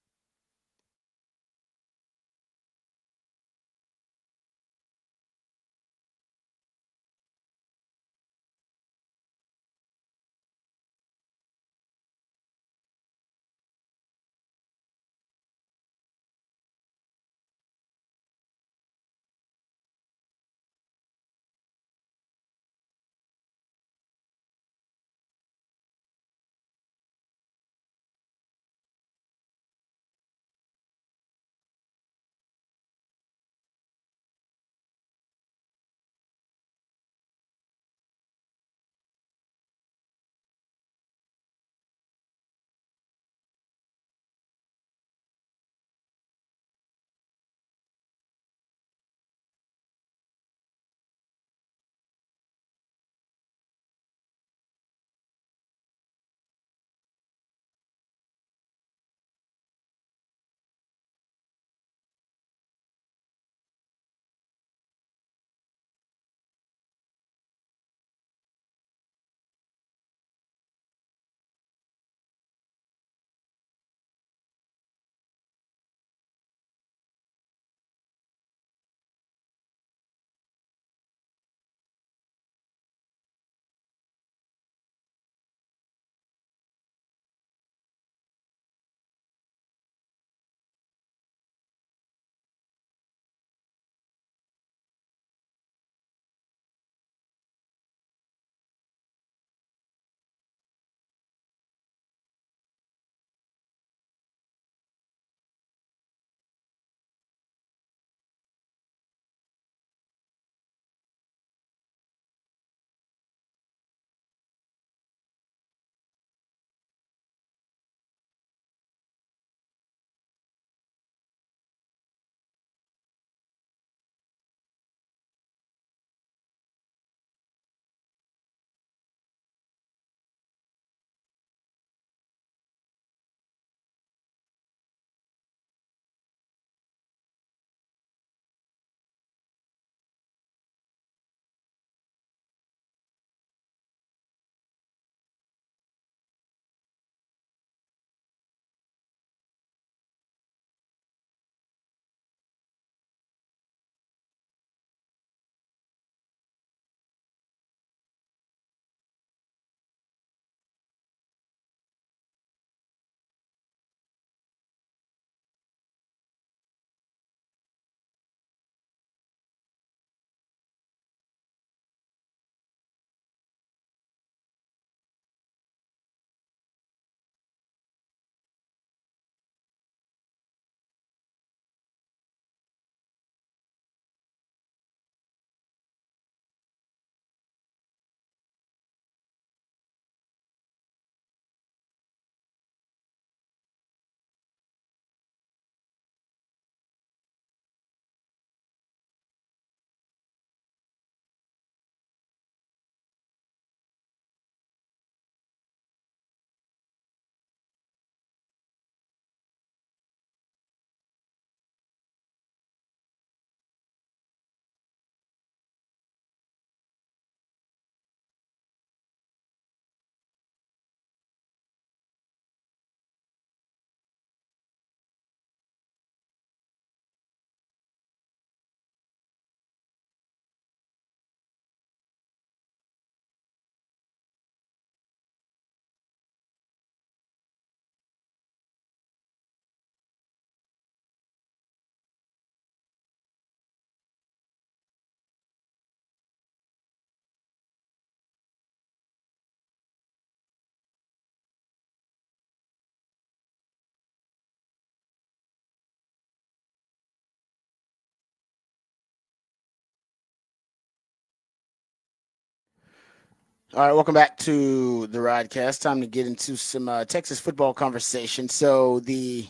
A: All right, welcome back to the Rodcast. Time to get into some Texas football conversation. So the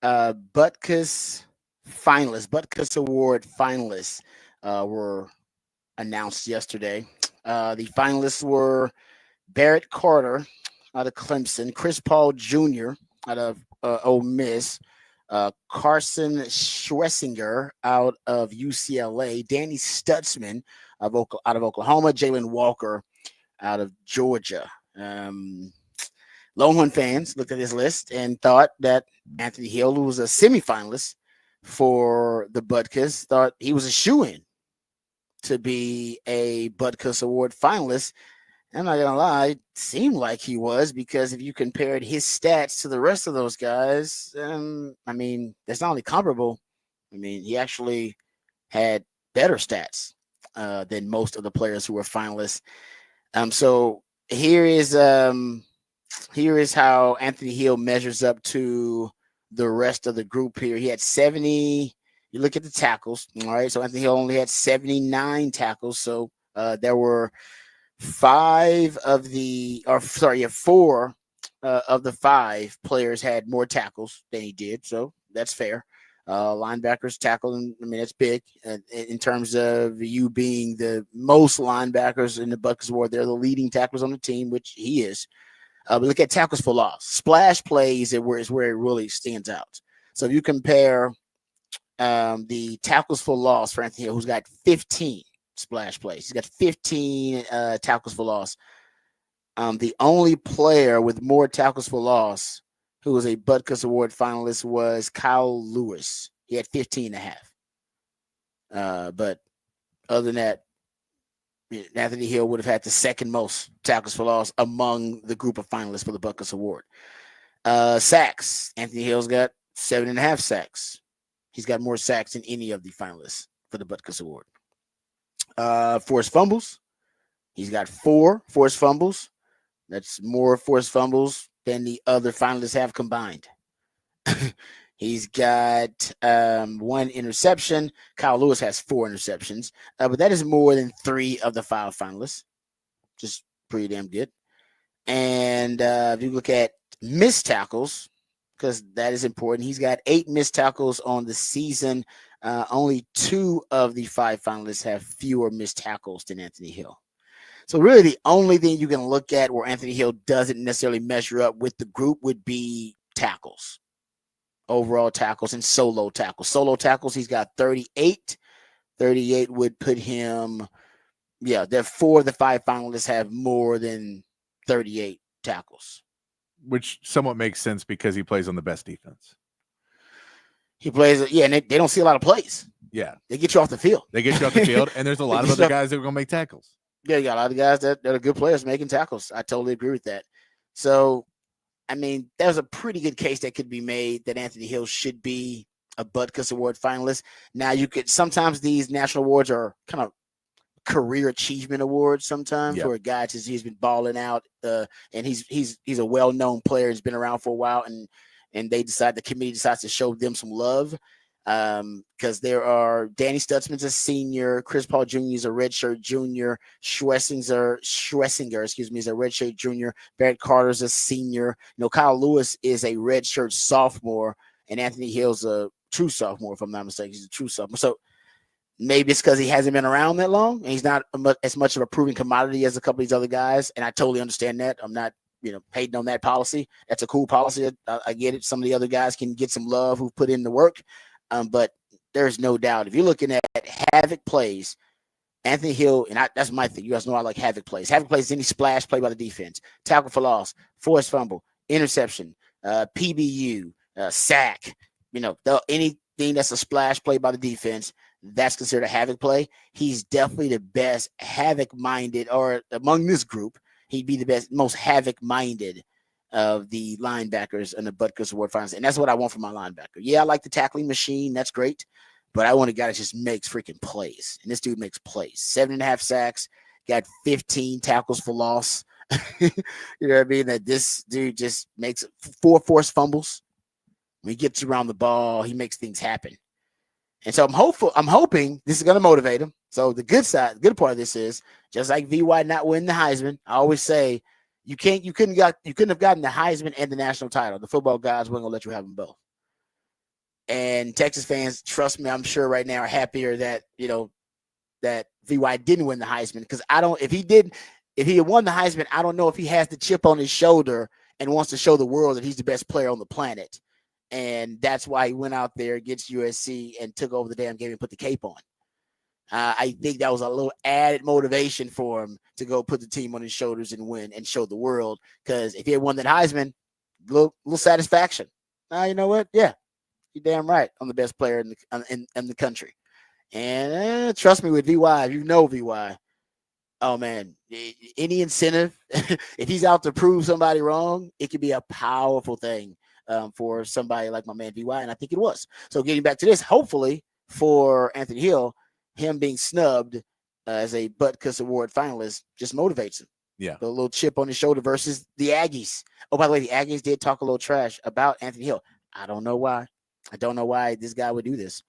A: Butkus Butkus Award finalists were announced yesterday. The finalists were Barrett Carter out of Clemson, Chris Paul Jr. out of Ole Miss, Carson Schwessinger out of UCLA, Danny Stutzman out of Oklahoma, Jalen Walker out of Georgia. Longhorn fans looked at this list and thought that Anthony Hill, who was a semifinalist for the Butkus, thought he was a shoo-in to be a Butkus Award finalist. I'm not gonna lie, it seemed like he was, because if you compared his stats to the rest of those guys, I mean, that's not only comparable. I mean, he actually had better stats than most of the players who were finalists. So here is how Anthony Hill measures up to the rest of the group here. He had 70. You look at the tackles, all right? So Anthony Hill only had 79 tackles. So there were four of the 5 players had more tackles than he did. So that's fair. Linebackers tackled, I mean, that's big in terms of you being the most linebackers in the Butkus Award. They're the leading tacklers on the team, which he is. But look at tackles for loss. Splash plays is where it really stands out. So if you compare the tackles for loss for Anthony Hill, who's got 15 splash plays, he's got 15 tackles for loss. The only player with more tackles for loss who was a Butkus Award finalist was Kyle Lewis. He had 15 and a half. But other than that, Anthony Hill would have had the second most tackles for loss among the group of finalists for the Butkus Award. Sacks. Anthony Hill's got 7.5 sacks. He's got more sacks than any of the finalists for the Butkus Award. Forced fumbles. He's got 4 forced fumbles. That's more forced fumbles than the other finalists have combined. He's got 1 interception. Kyle Lewis has 4 interceptions, but that is more than 3 of the 5 finalists. Just pretty damn good. And if you look at missed tackles, because that is important, he's got 8 missed tackles on the season. Only 2 of the 5 finalists have fewer missed tackles than Anthony Hill. So really the only thing you can look at where Anthony Hill doesn't necessarily measure up with the group would be tackles. Overall tackles and solo tackles. Solo tackles, he's got 38. 38 would put him, there 4 of the 5 finalists have more than 38 tackles.
B: Which somewhat makes sense because he plays on the best defense.
A: He plays, and they don't see a lot of plays.
B: Yeah.
A: They get you off the field.
B: And there's a lot of other guys that are going to make tackles.
A: Yeah, you got a lot of guys that are good players making tackles. I totally agree with that. So, I mean, there's a pretty good case that could be made that Anthony Hill should be a Butkus Award finalist. Now, sometimes these national awards are kind of career achievement awards sometimes, where a guy he's been balling out, and he's a well-known player, he's been around for a while, and the committee decides to show them some love. Because there are Danny Stutzman's a senior, Chris Paul Jr. is a redshirt junior, Schwessinger, is a redshirt junior, Barrett Carter's a senior. Kyle Lewis is a redshirt sophomore, and Anthony Hill's a true sophomore, if I'm not mistaken. He's a true sophomore. So maybe it's because he hasn't been around that long, and he's not as much of a proven commodity as a couple of these other guys. And I totally understand that. I'm not hating on that policy. That's a cool policy. I get it. Some of the other guys can get some love who put in the work. But there's no doubt, if you're looking at havoc plays, Anthony Hill, and that's my thing. You guys know I like havoc plays. Havoc plays is any splash play by the defense, tackle for loss, forced fumble, interception, PBU, sack, anything that's a splash play by the defense, that's considered a havoc play. He's definitely the best havoc-minded, or among this group, he'd be the best, most havoc-minded of the linebackers in the Butkus Award finals. And that's what I want from my linebacker. Yeah, I like the tackling machine. That's great. But I want a guy that just makes freaking plays. And this dude makes plays. 7.5 sacks, got 15 tackles for loss. You know what I mean? That this dude just makes 4 forced fumbles. When he gets around the ball, he makes things happen. And so I'm hoping this is going to motivate him. So the good part of this is just like VY not winning the Heisman. I always say you couldn't have gotten the Heisman and the national title. The football gods weren't gonna let you have them both. And Texas fans, trust me, I'm sure right now are happier that that VY didn't win the Heisman, because if he had won the Heisman, I don't know if he has the chip on his shoulder and wants to show the world that he's the best player on the planet. And that's why he went out there against USC and took over the damn game and put the cape on. I think that was a little added motivation for him to go put the team on his shoulders and win and show the world. Because if he had won that Heisman, little satisfaction. You know what? Yeah, you're damn right. I'm the best player in the country. And trust me, with VY, if you know VY, oh man, any incentive, if he's out to prove somebody wrong, it could be a powerful thing for somebody like my man VY, and I think it was. So getting back to this, hopefully for Anthony Hill, him being snubbed as a Butkus Award finalist just motivates him.
B: Yeah.
A: The little chip on his shoulder versus the Aggies. Oh, by the way, the Aggies did talk a little trash about Anthony Hill. I don't know why. I don't know why this guy would do this.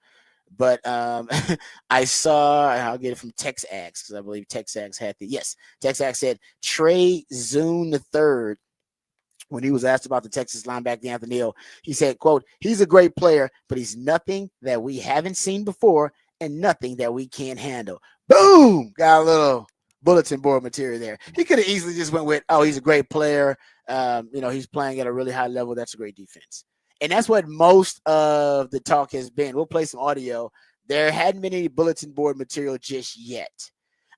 A: But I saw, I'll get it from TexAgs, because I believe TexAgs had TexAgs said Trey Zune III, when he was asked about the Texas linebacker Anthony Hill, he said, quote, "He's a great player, but he's nothing that we haven't seen before and nothing that we can't handle." Boom! Got a little bulletin board material there. He could have easily just went with, "Oh, he's a great player. He's playing at a really high level. That's a great defense." And that's what most of the talk has been. We'll play some audio. There hadn't been any bulletin board material just yet.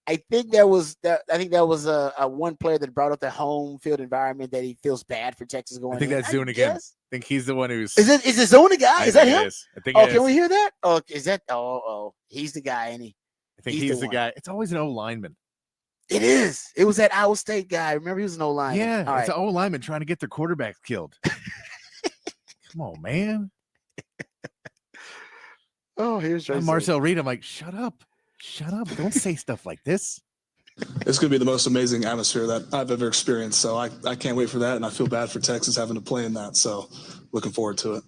A: I think that was a one player that brought up the home field environment that he feels bad for Texas going.
B: I think that's Zune again. I think he's the one who's.
A: Is it Zune guy? Is that him?
B: I think.
A: Can we hear that? Oh, is that? Oh, he's the guy, ain't he?
B: I think he's the guy. It's always an O lineman.
A: It is. It was that Iowa State guy. Remember, he was an O lineman.
B: Yeah, it's an O lineman trying to get their quarterbacks killed. Come on, man.
A: Oh, here's
B: Marcel Reed. I'm like, shut up. Don't say stuff like this.
F: It's going to be the most amazing atmosphere that I've ever experienced. So I can't wait for that. And I feel bad for Texas having to play in that. So looking forward to it.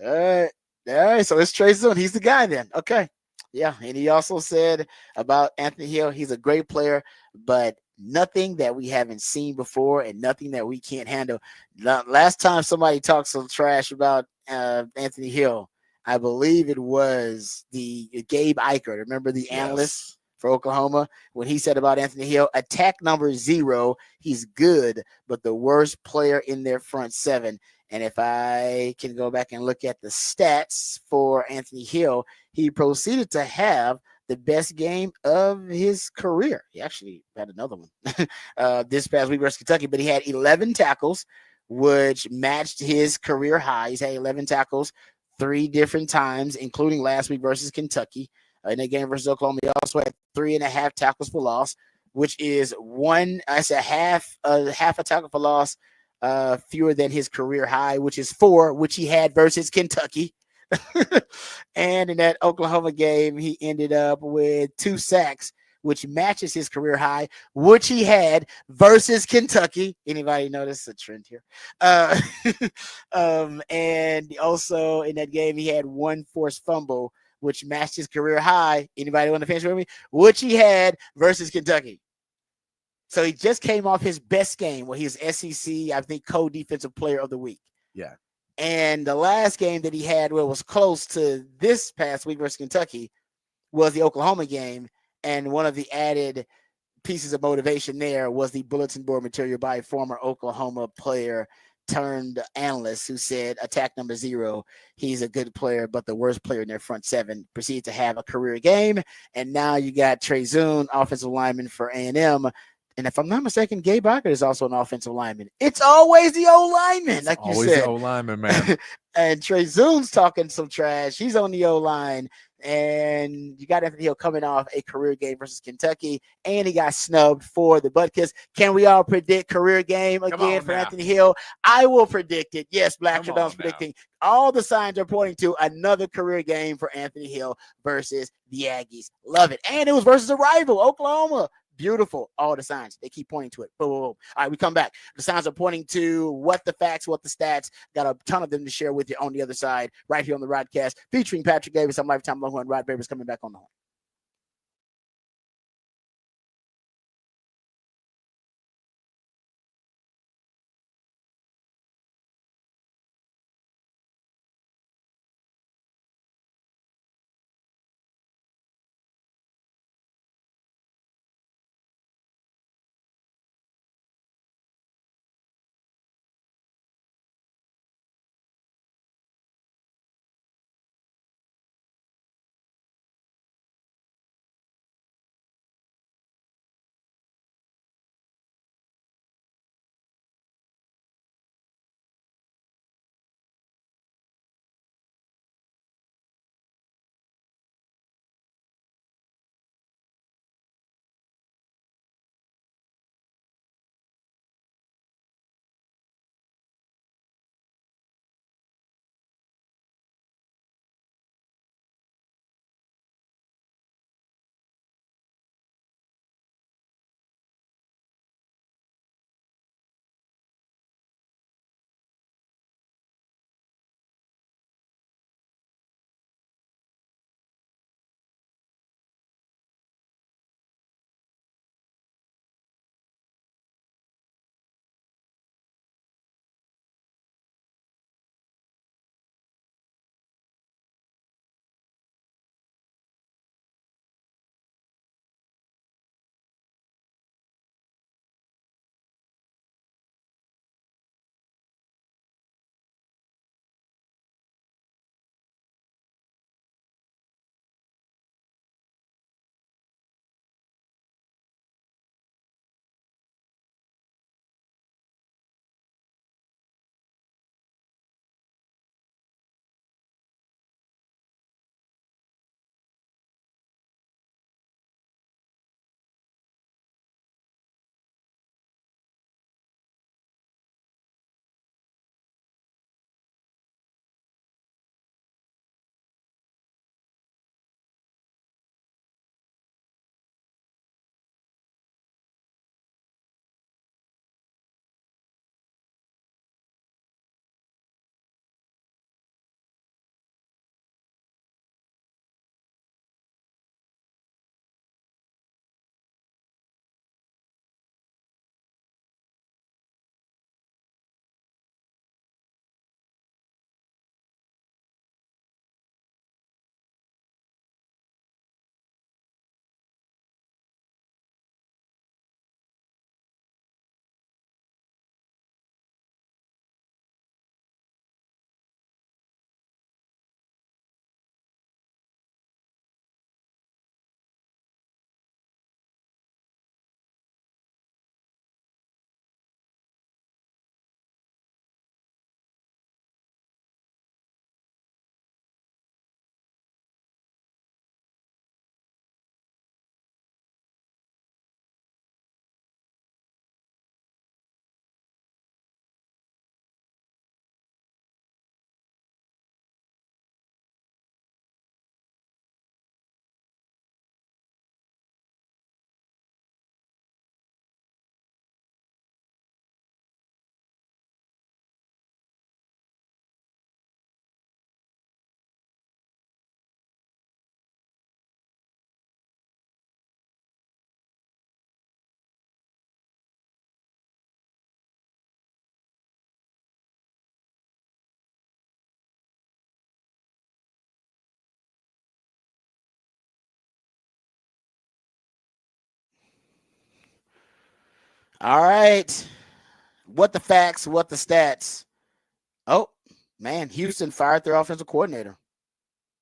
A: All right. So it's Trey Zune. He's the guy then. Okay. Yeah. And he also said about Anthony Hill, he's a great player, but nothing that we haven't seen before and nothing that we can't handle. Last time somebody talked some trash about Anthony Hill, I believe it was the Gabe Eichert. Remember the analyst for Oklahoma when he said about Anthony Hill, attack number 0, he's good, but the worst player in their front seven. And if I can go back and look at the stats for Anthony Hill, he proceeded to have the best game of his career. He actually had another one this past week versus Kentucky, but he had 11 tackles, which matched his career high. He's had 11 tackles 3 different times, including last week versus Kentucky. In that game versus Oklahoma, he also had 3.5 tackles for loss, which is half a tackle for loss fewer than his career high, which is 4, which he had versus Kentucky. And in that Oklahoma game, he ended up with 2 sacks, which matches his career high, which he had versus Kentucky. Anybody notice a trend here? And also in that game, he had 1 forced fumble, which matched his career high. Anybody want to finish with me? Which he had versus Kentucky. So he just came off his best game where he was SEC, I think, co-defensive player of the week.
B: Yeah.
A: And the last game that he had where it was close to this past week versus Kentucky was the Oklahoma game. And one of the added pieces of motivation there was the bulletin board material by a former Oklahoma player turned analyst who said, attack number 0, he's a good player, but the worst player in their front seven. Proceeded to have a career game. And now you got Trey Zune, offensive lineman for A&M. And if I'm not mistaken, Gabe Eichert is also an offensive lineman. It's always the O lineman, like you said.
B: Always the O lineman, man.
A: And Trey Zune's talking some trash. He's on the O line. And you got Anthony Hill coming off a career game versus Kentucky, and he got snubbed for the Butkus. Can we all predict career game again for Anthony Hill? I will predict it. Yes, Black Shadon's predicting. All the signs are pointing to another career game for Anthony Hill versus the Aggies. Love it. And it was versus a rival, Oklahoma. Beautiful. All the signs. They keep pointing to it. Boom, boom, boom. All right, we come back. The signs are pointing to what the facts, what the stats. Got a ton of them to share with you on the other side, right here on the Rodcast, featuring Patrick Davis. I'm Lifetime Longhorn. Rod Babers coming back on the horn. All right. What the facts? What the stats? Oh, man. Houston fired their offensive coordinator.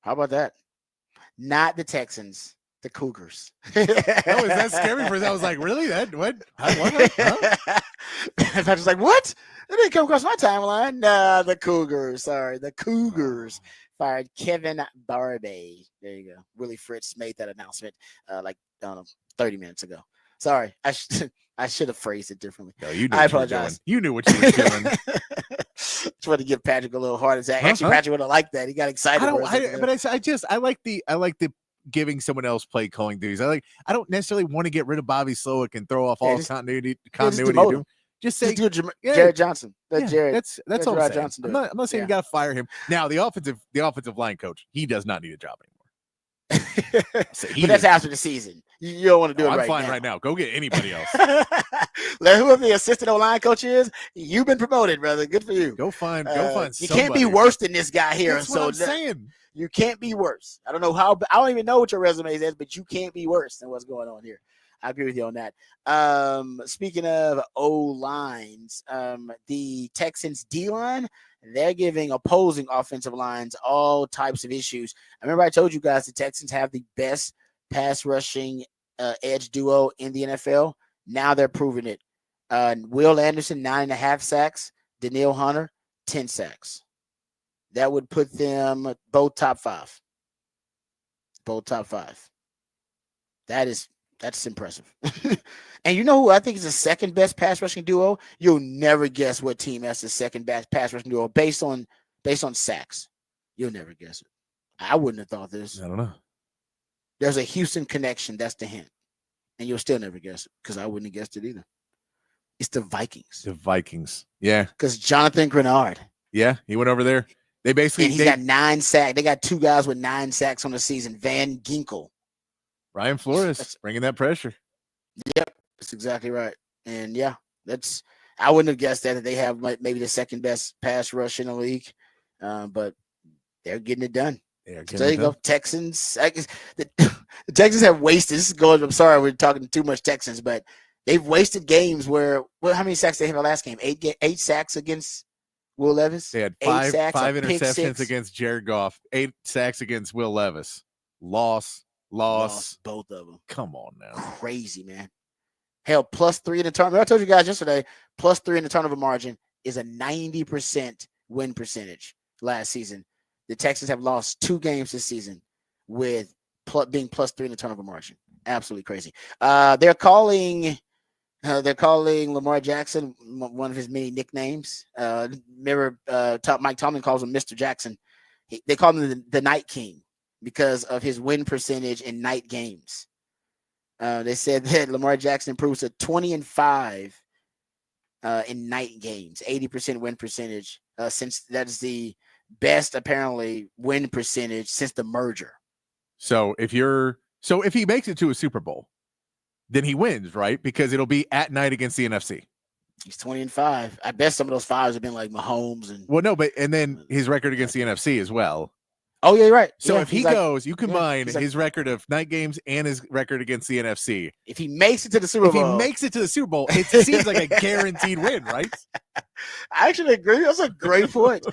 A: How about that? Not the Texans, the Cougars.
B: That was that scary for that. I was like, really? That what? Huh?
A: I was like, what? That didn't come across my timeline. The Cougars. Sorry, the Cougars fired Kevin Barbie. There you go. Willie Fritz made that announcement I don't know, 30 minutes ago. Sorry, I should have phrased it differently.
B: No, you knew
A: I
B: what you were
A: apologize.
B: doing. You knew what you were doing.
A: Just wanted to give Patrick a little heart attack. Actually, Patrick would have liked that. He got excited.
B: I like the giving someone else play calling duties. I don't necessarily want to get rid of Bobby Slowick and throw off all continuity. Just say
A: Jared Johnson.
B: That's all I'm saying.
A: Johnson
B: I'm not saying you got to fire him. Now the offensive line coach, he does not need a job anymore.
A: But that's after the season. You don't want to do it right now.
B: I'm fine right now. Go get anybody else.
A: Whoever the assistant O-line coach is, you've been promoted, brother. Good for you.
B: Go find.
A: You can't be worse than this guy here.
B: That's what I'm saying.
A: You can't be worse. I don't know how. I don't even know what your resume is, but you can't be worse than what's going on here. I agree with you on that. Speaking of O-lines, the Texans D-line, they're giving opposing offensive lines all types of issues. I remember I told you guys the Texans have the best pass rushing edge duo in the NFL. Now they're proving it. Will Anderson, 9.5 sacks. Danielle Hunter, 10 sacks. That would put them both top 5. Both top 5. That's impressive. And you know who I think is the second best pass rushing duo? You'll never guess what team has the second best pass rushing duo based on sacks. You'll never guess it. I wouldn't have thought this.
B: I don't know.
A: There's a Houston connection. That's the hint. And you'll still never guess it because I wouldn't have guessed it either. It's the Vikings.
B: The Vikings. Yeah.
A: Because Jonathan Grenard.
B: Yeah, he went over there. They
A: got 9 sacks. They got 2 guys with 9 sacks on the season. Van Ginkel.
B: Ryan Flores bringing that pressure.
A: Yep, that's exactly right. And yeah, I wouldn't have guessed that they have maybe the second best pass rush in the league, but they're getting it done. So there you go, Texans. The Texans have wasted. This is going. I'm sorry, we're talking too much Texans, but they've wasted games where. Well, how many sacks they have in the last game? 8 sacks against Will Levis.
B: They had 5 interceptions against Jared Goff. 8 sacks against Will Levis. Lost
A: both of them.
B: Come on now.
A: Crazy, man. Hell, +3 in the turnover. I told you guys yesterday, +3 in the turnover margin is a 90% win percentage last season. The Texans have lost 2 games this season with being +3 in the turnover margin. Absolutely crazy. They're calling Lamar Jackson one of his many nicknames. Remember, Mike Tomlin calls him Mr. Jackson. They call him the Night King because of his win percentage in night games. They said that Lamar Jackson improves to 20-5 in night games, 80% win percentage, since that is the best apparently win percentage since the merger.
B: So if he makes it to a Super Bowl, then he wins, right? Because it'll be at night against the NFC.
A: He's 20-5. I bet some of those 5s have been like Mahomes
B: and then his record against the NFC as well.
A: Oh, yeah, you're right.
B: So if he goes, you combine his record of night games and his record against the NFC.
A: If he makes it to the Super Bowl.
B: It seems like a guaranteed win, right?
A: I actually agree. That's a great point.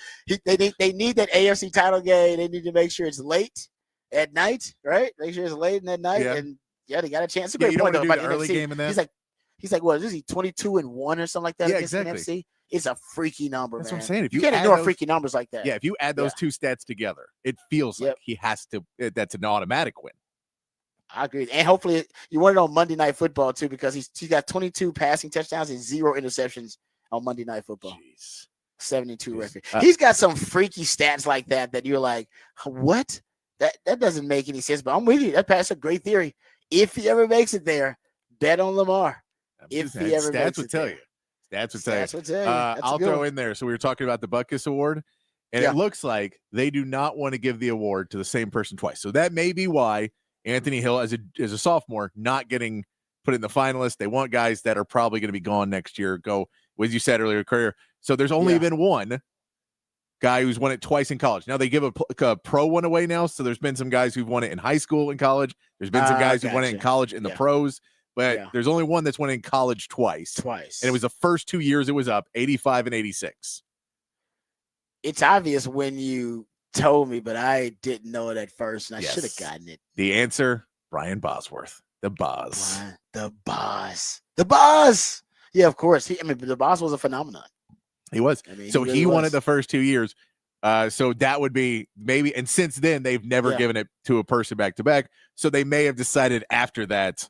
A: They need that AFC title game. They need to make sure it's late at night, right? Make sure it's late in that night. Yeah. And they got a chance.
B: You don't want to do the early game in that?
A: He's like, what is he, 22-1 or something like that against
B: exactly.
A: the NFC? It's a freaky number,
B: That's
A: man.
B: what I'm saying. If
A: you can't ignore freaky numbers like that.
B: Yeah, if you add those 2 stats together, it feels like he has to. That's an automatic win.
A: I agree. And hopefully you want it on Monday Night Football, too, because he's got 22 passing touchdowns and 0 interceptions on Monday Night Football.
B: Jeez.
A: 72 record. He's got some freaky stats like that you're like, what? That doesn't make any sense, but I'm with you. That's a great theory. If he ever makes it there, bet on Lamar. If he ever makes it there.
B: Stats would tell you. I'll throw in there. So we were talking about the Butkus Award, and it looks like they do not want to give the award to the same person twice. So that may be why Anthony Hill, as a sophomore, not getting put in the finalists. They want guys that are probably going to be gone next year. Go, as you said earlier, career. So there's only been one guy who's won it twice in college. Now they give a pro one away now. So there's been some guys who've won it in high school and college. There's been some guys who've won it in college in the pros. but
A: Yeah.
B: there's only one that's won in college twice. And it was the first 2 years it was up, 85 and 86.
A: It's obvious when you told me, but I didn't know it at first, and I should have gotten it.
B: The answer, Brian Bosworth. The Boz.
A: The Boz. The Boz. Yeah, of course. The Boz was a phenomenon.
B: He was.
A: I mean,
B: so
A: he really
B: he won
A: was.
B: it the first 2 years. So that would be maybe, and since then they've never given it to a person back to back. So they may have decided after that,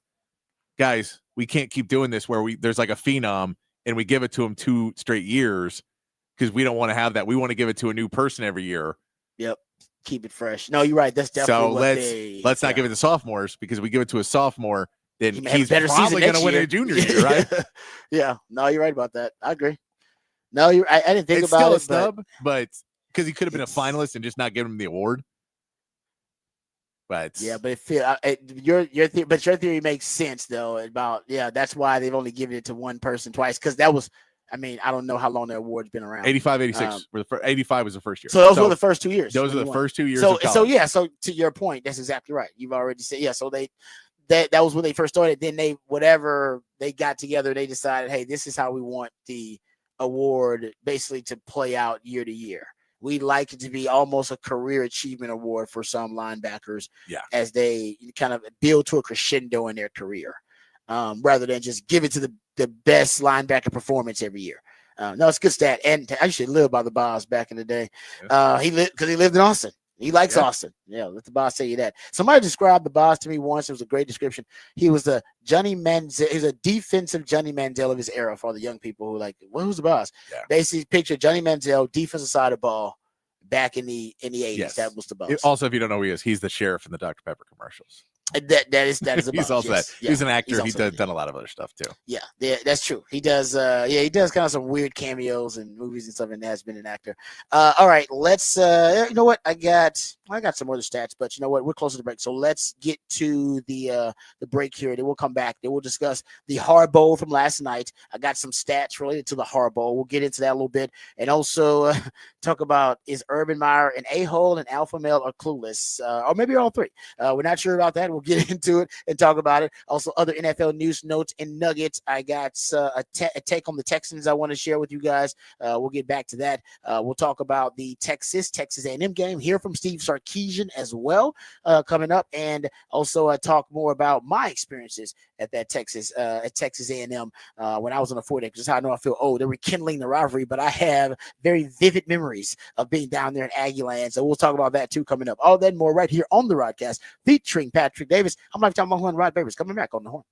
B: guys, we can't keep doing this where there's like a phenom and we give it to him 2 straight years because we don't want to have that. We want to give it to a new person every year.
A: Yep. Keep it fresh. No, you're right. That's definitely
B: let's not give it to sophomores, because we give it to a sophomore, then he's
A: better
B: probably going to win a junior year, right?
A: Yeah. No, you're right about that. I agree. No, I didn't think
B: it's
A: about
B: still
A: it.
B: A snub, but because he could have been a finalist and just not given him the award. But
A: yeah, but your theory makes sense though. About that's why they've only given it to one person twice, because that was. I mean, I don't know how long the award's been around.
B: 85, 86. 85 was the first year.
A: So those were the first 2 years.
B: Those are the first 2 years.
A: So
B: of college.
A: So to your point, that's exactly right. You've already said So that was when they first started. Then they got together, they decided, hey, this is how we want the award basically to play out year to year. We like it to be almost a career achievement award for some linebackers, as they kind of build to a crescendo in their career, rather than just give it to the best linebacker performance every year. No, it's a good stat. And I used to live by the Boz back in the day. He lived in Austin. He likes Austin. Yeah, let the Boz tell you that. Somebody described the Boz to me once. It was a great description. He was the Johnny Manziel. He was a defensive Johnny Manziel of his era for all the young people who like, well, who's the Boz? Yeah. Basically, picture Johnny Manziel, defensive side of the ball, back in the 80s. Yes. That was the Boz.
B: Also, if you don't know who he is, he's the sheriff in the Dr. Pepper commercials.
A: That is a
B: he's also that. He's an actor. He's done a lot of other stuff too.
A: Yeah, that's true. He does. He does kind of some weird cameos in movies and stuff, and has been an actor. All right, let's. You know what? I got some other stats, but you know what? We're close to the break, so let's get to the break here. Then we'll come back. Then we'll discuss the Hard Bowl from last night. I got some stats related to the Hard Bowl. We'll get into that a little bit, and also talk about, is Urban Meyer an a-hole, an alpha male, or clueless, or maybe all three. We're not sure about that. We'll get into it and talk about it. Also, other NFL news, notes, and nuggets. I got a take on the Texans I want to share with you guys. We'll get back to that. We'll talk about the Texas A&M game. Hear from Steve Sarkisian as well coming up, and also talk more about my experiences at that Texas A&M when I was on the 4 deck. Just how I know I feel old. They're rekindling the rivalry, but I have very vivid memories of being down there in Aggie Land. So we'll talk about that too coming up. All that and more right here on the Rodcast, featuring Patrick Davis. I'm Lifetime Longhorn Rod Babers, coming back on the Horn.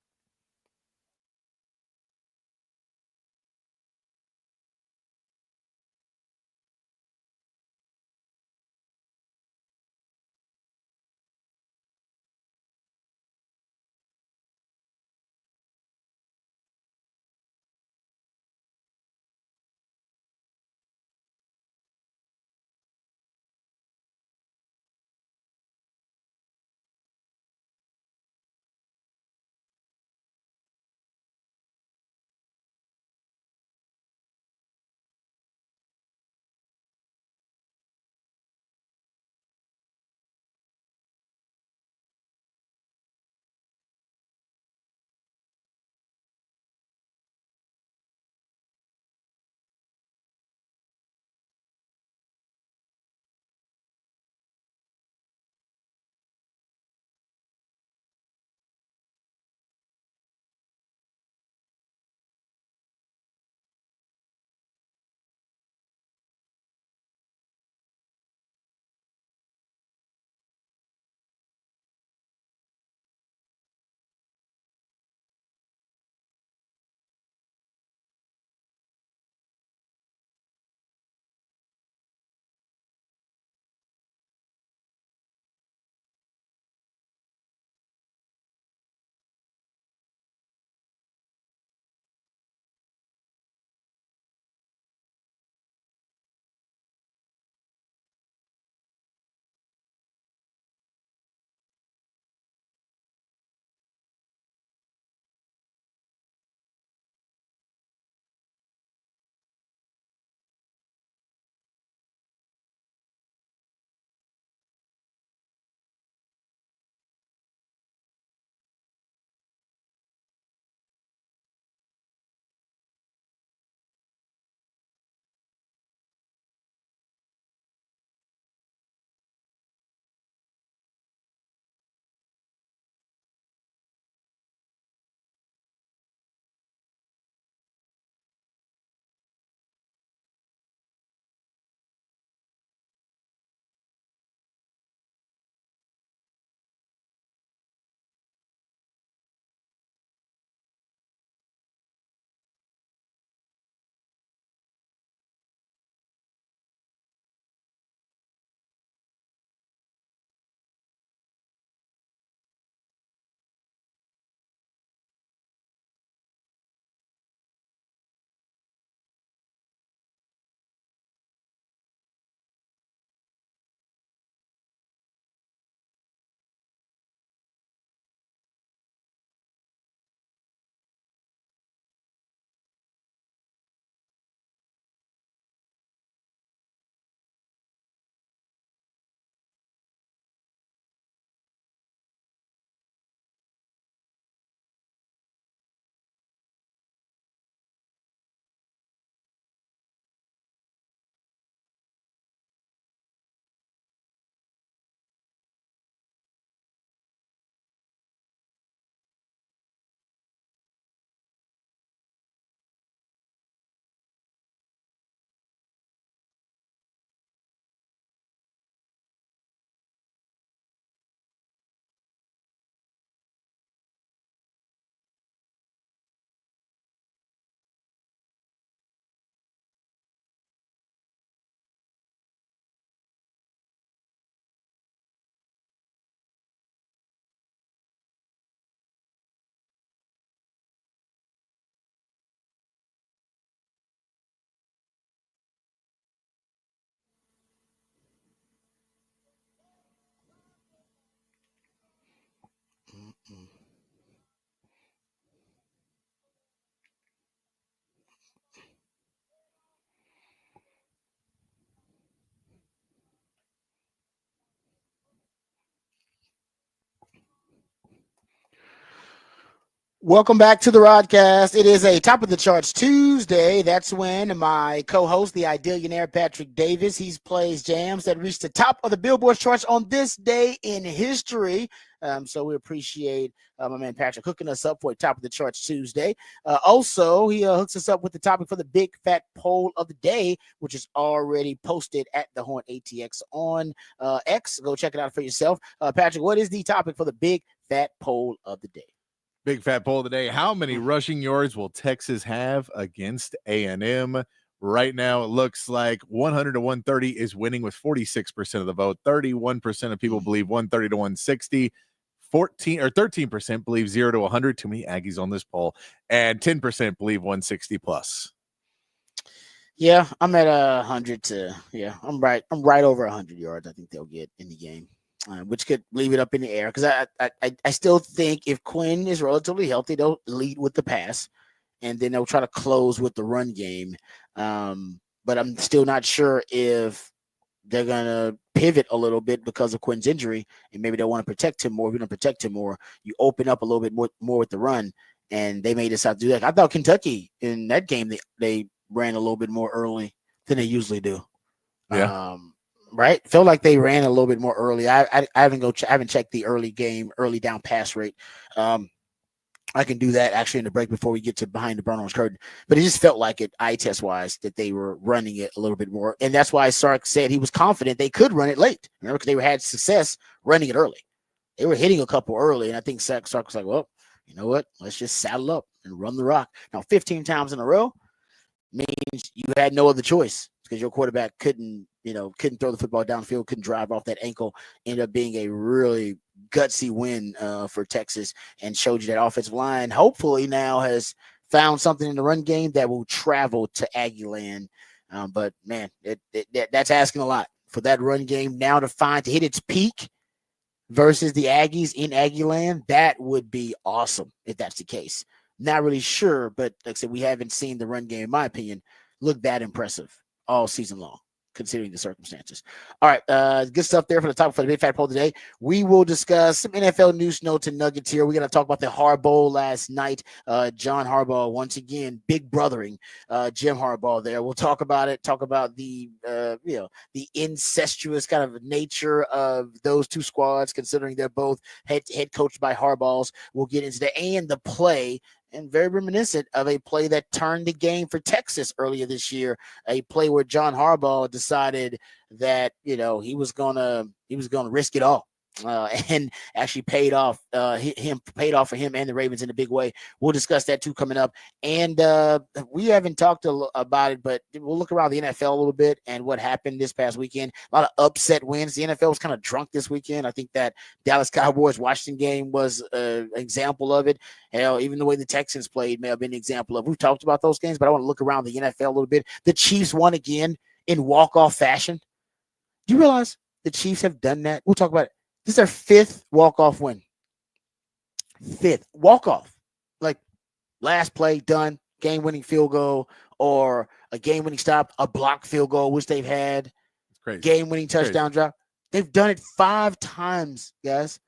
A: Welcome back to the Rodcast. It is a top of the charts Tuesday. That's when my co-host, the Idealionaire Patrick Davis, he plays jams that reached the top of the Billboard charts on this day in history. So we appreciate my man Patrick hooking us up for a top of the charts Tuesday. Also, he hooks us up with the topic for the big fat poll of the day, which is already posted at the Horn ATX on X. Go check it out for yourself. Patrick, what is the topic for the big fat poll of the day?
B: Big fat poll today. How many rushing yards will Texas have against A&M? Right now, it looks like 100 to 130 is winning with 46% of the vote. 31% of people believe 130 to 160. 13% believe 0 to 100. Too many Aggies on this poll. And 10% believe 160 plus.
A: Yeah, I'm at 100 to, I'm right over 100 yards. I think they'll get in the game. Which could leave it up in the air because I still think if Quinn is relatively healthy, they'll lead with the pass, and then they'll try to close with the run game. But I'm still not sure if they're gonna pivot a little bit because of Quinn's injury, and maybe they want to protect him more. If you don't protect him more, you open up a little bit more with the run, and they may decide to do that. I thought Kentucky in that game they ran a little bit more early than they usually do.
B: Yeah.
A: Right, felt like they ran a little bit more early. I haven't checked the early down pass rate. I can do that actually in the break before we get to behind the Brown curtain. But it just felt like it, eye test wise, that they were running it a little bit more, and that's why Sark said he was confident they could run it late. Remember, because they had success running it early. They were hitting a couple early, and I think Sark was like, "Well, you know what? Let's just saddle up and run the rock." Now, 15 times in a row means you had no other choice because your quarterback couldn't throw the football downfield, couldn't drive off that ankle. Ended up being a really gutsy win for Texas, and showed you that offensive line hopefully now has found something in the run game that will travel to Aggie land. But man, that's asking a lot for that run game now to hit its peak versus the Aggies in Aggie land. That would be awesome if that's the case. Not really sure, but like I said, we haven't seen the run game, in my opinion, look that impressive all season long, considering the circumstances. All right, good stuff there for the top for the big fat poll today. We will discuss some NFL news, notes, and nuggets here. We're going to talk about the Harbaugh last night. John Harbaugh, once again, big brothering Jim Harbaugh there. We'll talk about it, talk about the the incestuous kind of nature of those two squads, considering they're both head coached by Harbaughs. We'll get into that and the play, and very reminiscent of a play that turned the game for Texas earlier this year, a play where John Harbaugh decided that, he was gonna risk it all. And actually paid off for him and the Ravens in a big way. We'll discuss that too coming up. And we haven't talked about it, but we'll look around the NFL a little bit and what happened this past weekend. A lot of upset wins. The NFL was kind of drunk this weekend. I think that Dallas Cowboys Washington game was an example of it. Hell, even the way the Texans played may have been an example of. We've talked about those games, but I want to look around the NFL a little bit. The Chiefs won again in walk-off fashion. Do you realize the Chiefs have done that? We'll talk about it. This is their fifth walk-off win. Fifth walk-off. Like last play done, game-winning field goal, or a game-winning stop, a blocked field goal, which they've had.
B: Crazy.
A: Game-winning touchdown drop. They've done it 5 times, guys.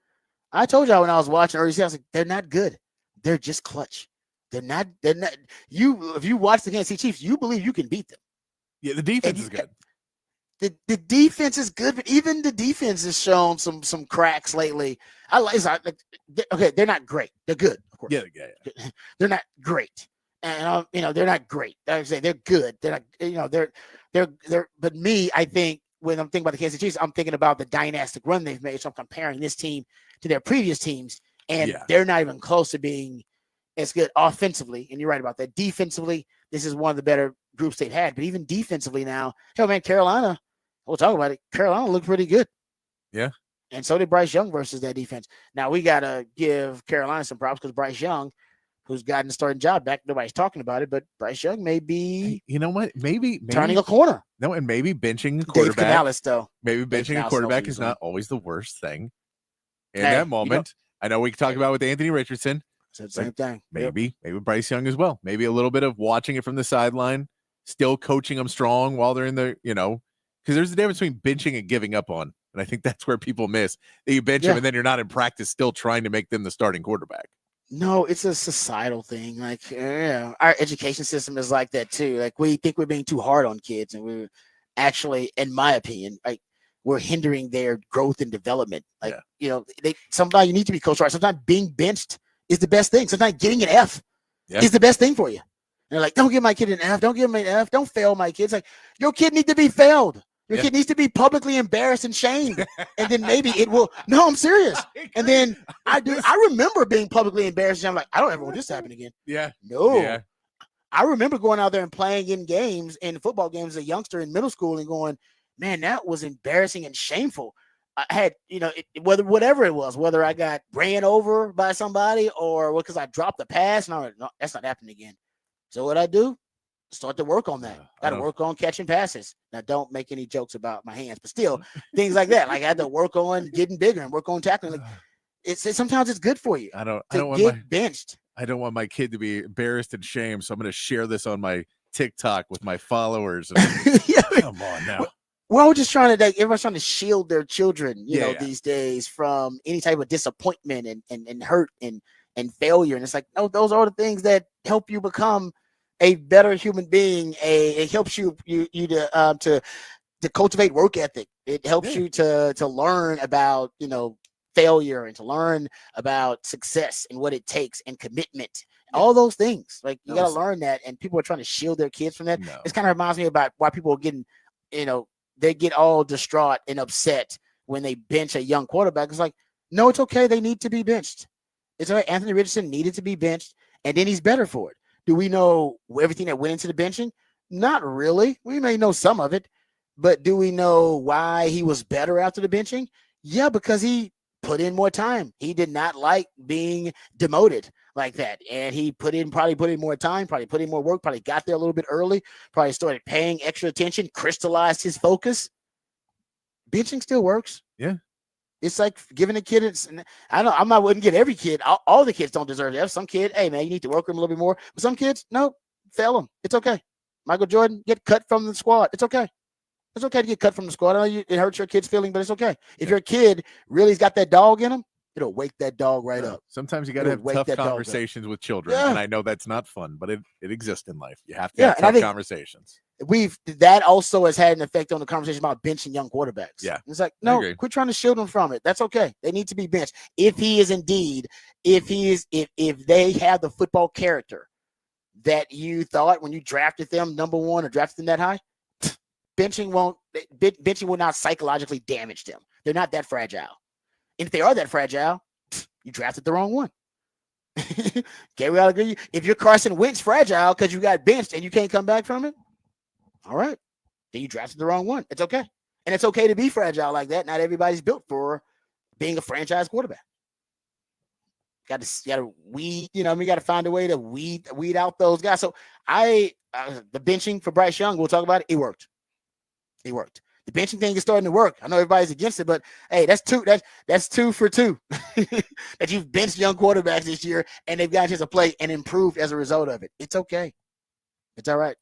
A: I told y'all when I was watching early season, I was like, they're not good. They're just clutch. They're not. If you watch the Kansas City Chiefs, you believe you can beat them.
B: Yeah, the defense is good.
A: The defense is good, but even the defense has shown some cracks lately. Okay, they're not great. They're good, of course.
B: Yeah.
A: They're not great, and they're not great. I say they're good. They're not. They're. But me, I think when I'm thinking about the Kansas City Chiefs, I'm thinking about the dynastic run they've made. So I'm comparing this team to their previous teams, and they're not even close to being as good offensively. And you're right about that. Defensively, this is one of the better groups they've had. But even defensively now, hell, man, Carolina. We'll talk about it. Carolina looked pretty good.
B: Yeah.
A: And so did Bryce Young versus that defense. Now, we got to give Carolina some props because Bryce Young, who's gotten the starting job back, nobody's talking about it, but Bryce Young may be
B: you know what? Maybe
A: turning a corner.
B: No, and maybe benching a quarterback.
A: Dave Canales, though.
B: Maybe benching a quarterback is not always the worst thing. In that moment, I know we can talk about with Anthony Richardson.
A: It's the same thing.
B: Maybe Bryce Young as well. Maybe a little bit of watching it from the sideline, still coaching them strong while they're in the, because there's a difference between benching and giving up on. And I think that's where people miss. That you bench them and then you're not in practice still trying to make them the starting quarterback.
A: No, it's a societal thing. Like, our education system is like that too. Like, we think we're being too hard on kids, and we're actually, in my opinion, like, we're hindering their growth and development. Like, sometimes you need to be coached right. Sometimes being benched is the best thing. Sometimes getting an F is the best thing for you. And they're like, don't give my kid an F. Don't give him an F. Don't fail my kids. Like, your kid needs to be failed. Your kid needs to be publicly embarrassed and shamed. And then maybe it will. No, I'm serious. And then I remember being publicly embarrassed. And I'm like, I don't ever want this to happen again.
B: Yeah.
A: No.
B: Yeah.
A: I remember going out there and playing in games, in football games, as a youngster in middle school, and going, man, that was embarrassing and shameful. I had, whatever it was, whether I got ran over by somebody or because I dropped the pass. No, that's not happening again. So what I do? Start to work on that. Got to work on catching passes. Now, don't make any jokes about my hands, but still, things like that. Like, I had to work on getting bigger and work on tackling. Like, sometimes it's good for you.
B: I don't want
A: get benched.
B: I don't want my kid to be embarrassed and shamed, so I'm going to share this on my TikTok with my followers. Come on now.
A: We're all just trying to, everyone's trying to shield their children, these days from any type of disappointment and hurt and failure. And it's like, no, those are the things that help you become a better human being. It helps you to cultivate work ethic. It helps you to learn about, failure, and to learn about success and what it takes and commitment. All those things. Like, you got to learn that, and people are trying to shield their kids from that.
B: No.
A: It kind of reminds me about why people are getting, they get all distraught and upset when they bench a young quarterback. It's like, no, it's okay. They need to be benched. It's all right. Anthony Richardson needed to be benched, and then he's better for it. Do we know everything that went into the benching? Not really. We may know some of it, but do we know why he was better after the benching? Yeah, because he put in more time. He did not like being demoted like that. And he probably put in more time, probably put in more work, probably got there a little bit early, probably started paying extra attention, crystallized his focus. Benching still works.
B: Yeah.
A: It's like giving a kid, wouldn't get every kid. All the kids don't deserve that. Some kid, hey, man, you need to work them a little bit more. But some kids, no, fail them. It's okay. Michael Jordan, get cut from the squad. It's okay. It's okay to get cut from the squad. I know it hurts your kid's feeling, but it's okay. If your kid really's got that dog in him, it'll wake that dog right up.
B: Sometimes you got to have tough conversations with children. And I know that's not fun, but it exists in life. You have to have tough conversations.
A: That also has had an effect on the conversation about benching young quarterbacks.
B: Yeah.
A: It's like, no, quit trying to shield them from it. That's okay. They need to be benched. If they have the football character that you thought when you drafted them number one or drafted them that high, benching will not psychologically damage them. They're not that fragile. And if they are that fragile, you drafted the wrong one. Okay, we all agree. If you're Carson Wentz fragile because you got benched and you can't come back from it, all right, then you drafted the wrong one. It's okay. And it's okay to be fragile like that. Not everybody's built for being a franchise quarterback. Got to weed, we got to find a way to weed out those guys. So the benching for Bryce Young, we'll talk about it. It worked. The benching thing is starting to work. I know everybody's against it, but hey, that's 2 for 2 that you've benched young quarterbacks this year and they've got a chance to play and improved as a result of it. It's okay. It's all right.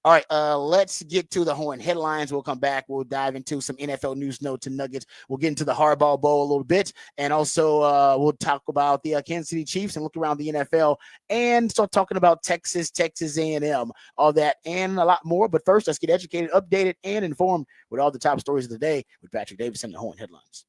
A: All right, let's get to the Horn headlines. We'll come back. We'll dive into some NFL news, notes, and nuggets. We'll get into the Harbaugh Bowl a little bit, and also we'll talk about the Kansas City Chiefs and look around the NFL and start talking about Texas A&M, all that and a lot more. But first, let's get educated, updated, and informed with all the top stories of the day with Patrick Davis and the Horn headlines.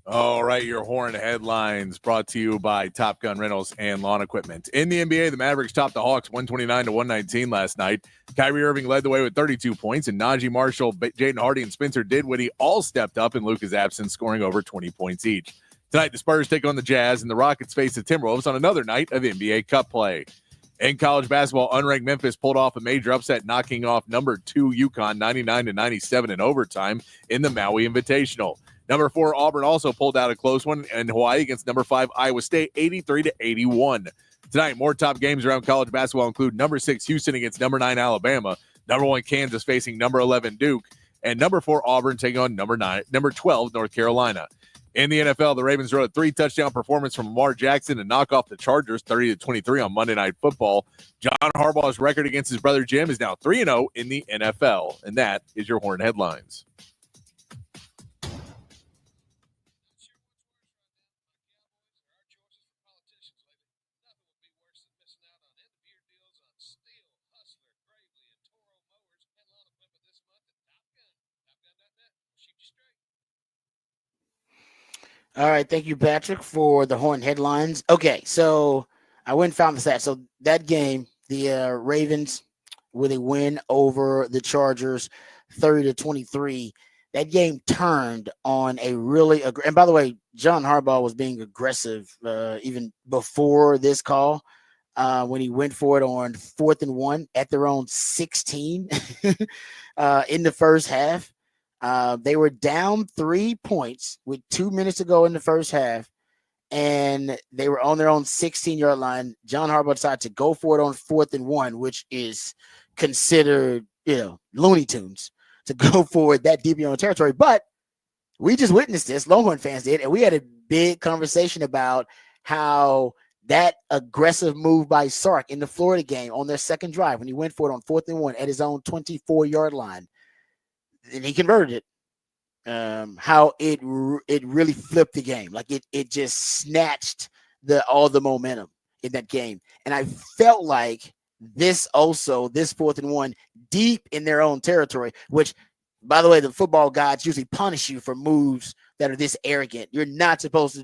B: All right, your Horn headlines brought to you by Top Gun Rentals and Lawn Equipment. In the NBA, the Mavericks topped the Hawks 129-119 last night. Kyrie Irving led the way with 32 points, and Najee Marshall, Jaden Hardy, and Spencer Dinwiddie all stepped up in Luka's absence, scoring over 20 points each. Tonight, the Spurs take on the Jazz, and the Rockets face the Timberwolves on another night of NBA Cup play. In college basketball, unranked Memphis pulled off a major upset, knocking off number 2 UConn 99-97 in overtime in the Maui Invitational. Number 4, Auburn also pulled out a close one in Hawaii against number 5, Iowa State, 83-81. Tonight, more top games around college basketball include number 6, Houston against number 9, Alabama, number 1, Kansas facing number 11, Duke, and number 4, Auburn taking on number 12, North Carolina. In the NFL, the Ravens wrote a 3-touchdown performance from Lamar Jackson to knock off the Chargers 30-23 on Monday Night Football. John Harbaugh's record against his brother Jim is now 3-0 in the NFL. And that is your Horn headlines.
A: All right, thank you, Patrick, for the horn headlines. Okay, so I went and found the stat. So that game, the Ravens with a win over the Chargers, 30-23. That game turned on a really and by the way, John Harbaugh was being aggressive even before this call when he went for it on 4th and 1 at their own 16 in the first half. They were down 3 points with 2 minutes to go in the first half, and they were on their own 16-yard line. John Harbaugh decided to go for it on 4th and 1, which is considered, Looney Tunes to go for it that deep in your own territory. But we just witnessed this, Longhorn fans did, and we had a big conversation about how that aggressive move by Sark in the Florida game on their second drive when he went for it on 4th and 1 at his own 24-yard line, and he converted it. How it really flipped the game, like it just snatched all the momentum in that game, and I felt like this 4th and 1 deep in their own territory, which, by the way, the football gods usually punish you for moves that are this arrogant. You're not supposed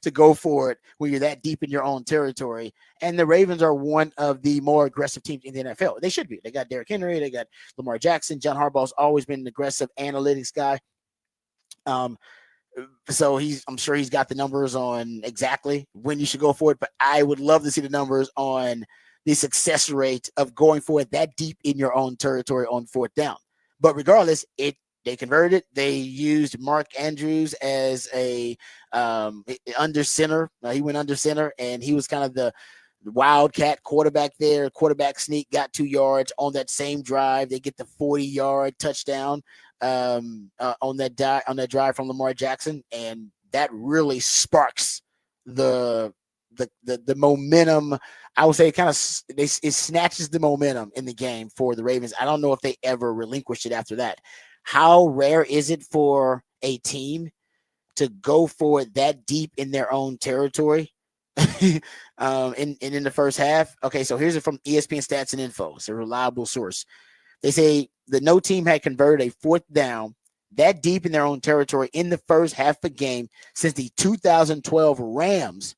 A: to go for it when you're that deep in your own territory. And the Ravens are one of the more aggressive teams in the NFL. They should be. They got Derrick Henry. They got Lamar Jackson. John Harbaugh's always been an aggressive analytics guy. So I'm sure he's got the numbers on exactly when you should go for it, but I would love to see the numbers on the success rate of going for it that deep in your own territory on 4th down. But regardless, they converted it. They used Mark Andrews as a under center. He went under center, and he was kind of the wildcat quarterback there. Quarterback sneak, got 2 yards on that same drive. They get the 40-yard touchdown on that drive from Lamar Jackson, and that really sparks the momentum. I would say it snatches the momentum in the game for the Ravens. I don't know if they ever relinquished it after that. How rare is it for a team to go for it that deep in their own territory in the first half? Okay, so here's it from ESPN Stats and Info. It's a reliable source. They say that no team had converted a 4th down that deep in their own territory in the first half of a game since the 2012 Rams,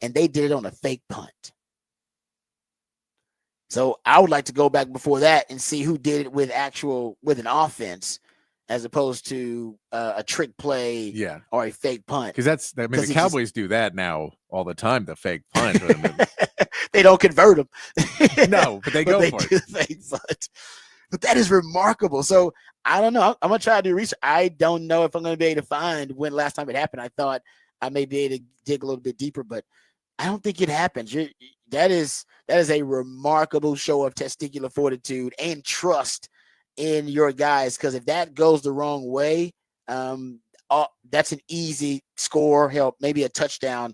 A: and they did it on a fake punt. So I would like to go back before that and see who did it with an offense as opposed to a trick play or a fake punt.
B: Because the Cowboys do that now all the time, the fake punt.
A: They don't convert them.
B: No, but they go for it.
A: The fake punt. But that is remarkable. So I don't know. I'm going to try to do research. I don't know if I'm going to be able to find when last time it happened. I thought I may be able to dig a little bit deeper, but I don't think it happens. That is a remarkable show of testicular fortitude and trust in your guys, because if that goes the wrong way, that's an easy score, help maybe a touchdown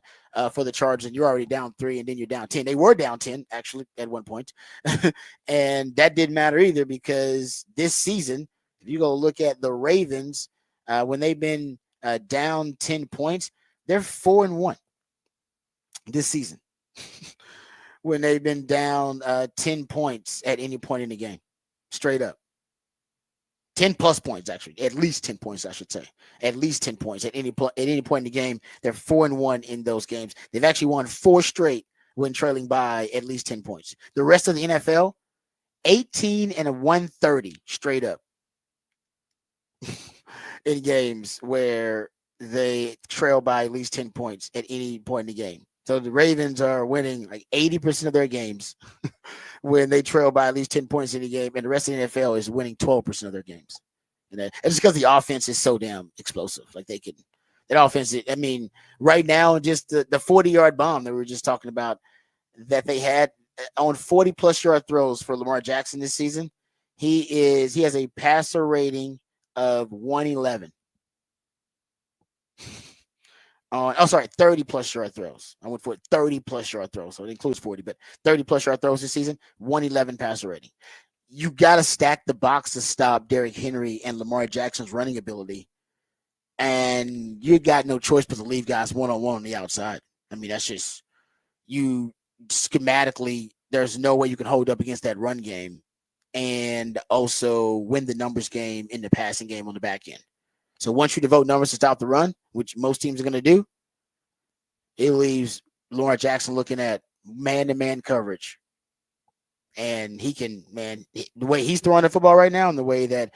A: for the Chargers, and you're already down 3, and then you're down 10. They were down 10 actually at one point, and that didn't matter either, because this season, if you go look at the Ravens, when they've been down 10 points, they're 4-1 this season. When they've been down 10 points at any point in the game, straight up. 10 plus points, actually, at least 10 points, I should say, at least 10 points at any point in the game. They're 4-1 in those games. They've actually won 4 straight when trailing by at least 10 points. The rest of the NFL, 18-130 straight up in games where they trail by at least 10 points at any point in the game. So the Ravens are winning like 80% of their games when they trail by at least 10 points in the game, and the rest of the NFL is winning 12% of their games. And it's because the offense is so damn explosive. Like that offense, I mean, right now, just the 40-yard bomb that we were just talking about that they had on 40-plus yard throws for Lamar Jackson this season, he has a passer rating of 111. 30-plus yard throws. I went for 30-plus yard throws, so it includes 40, but 30-plus yard throws this season, 111 passer rating. You got to stack the box to stop Derrick Henry and Lamar Jackson's running ability, and you got no choice but to leave guys one-on-one on the outside. I mean, that's just you schematically. There's no way you can hold up against that run game and also win the numbers game in the passing game on the back end. So once you devote numbers to stop the run, which most teams are going to do, it leaves Lamar Jackson looking at man-to-man coverage. And he can, man, the way he's throwing the football right now and the way that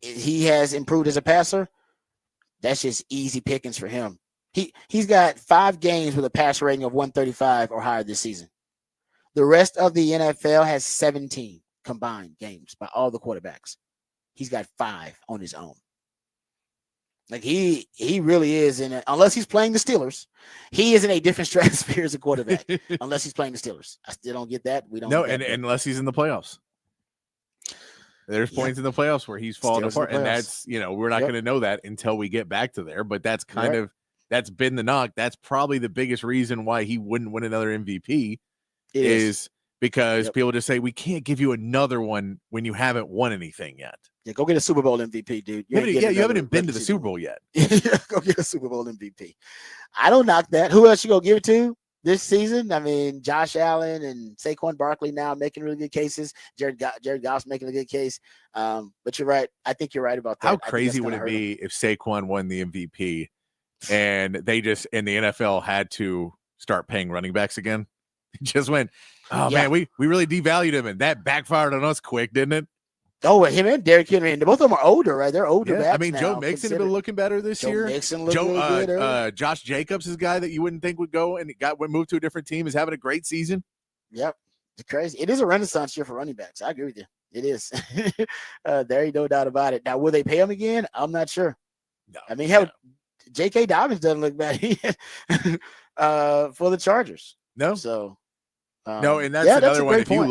A: he has improved as a passer, that's just easy pickings for him. He's got 5 games with a passer rating of 135 or higher this season. The rest of the NFL has 17 combined games by all the quarterbacks. He's got 5 on his own. Like he really is unless he's playing the Steelers, he is in a different stratosphere as a quarterback. Unless he's playing the Steelers, I still don't get that. We don't.
B: No, and unless he's in the playoffs, there's points in the playoffs where he's falling apart, and that's we're not going to know that until we get back to there. But that's that's been the knock. That's probably the biggest reason why he wouldn't win another MVP is because people just say we can't give you another one when you haven't won anything yet.
A: Yeah, go get a Super Bowl MVP, dude.
B: You haven't been to the Super Bowl yet.
A: Go get a Super Bowl MVP. I don't knock that. Who else you gonna give it to this season? I mean, Josh Allen and Saquon Barkley now making really good cases. Jared Goff's making a good case. But you're right. I think you're right about that.
B: How crazy would it be if Saquon won the MVP and the NFL had to start paying running backs again? It just went, man, we really devalued him, and that backfired on us quick, didn't it?
A: Oh, him and Derrick Henry, and both of them are older, right? They're older backs.
B: I mean,
A: now,
B: Joe Mixon has been looking better this year.
A: Mixon looked really good.
B: Josh Jacobs is a guy that you wouldn't think would go and moved to a different team, is having a great season.
A: Yep, it's crazy. It is a renaissance year for running backs. I agree with you. It is. There ain't no doubt about it. Now, will they pay him again? I'm not sure. No, I mean, J.K. Dobbins doesn't look bad for the Chargers.
B: No,
A: so
B: no, and that's another one. If you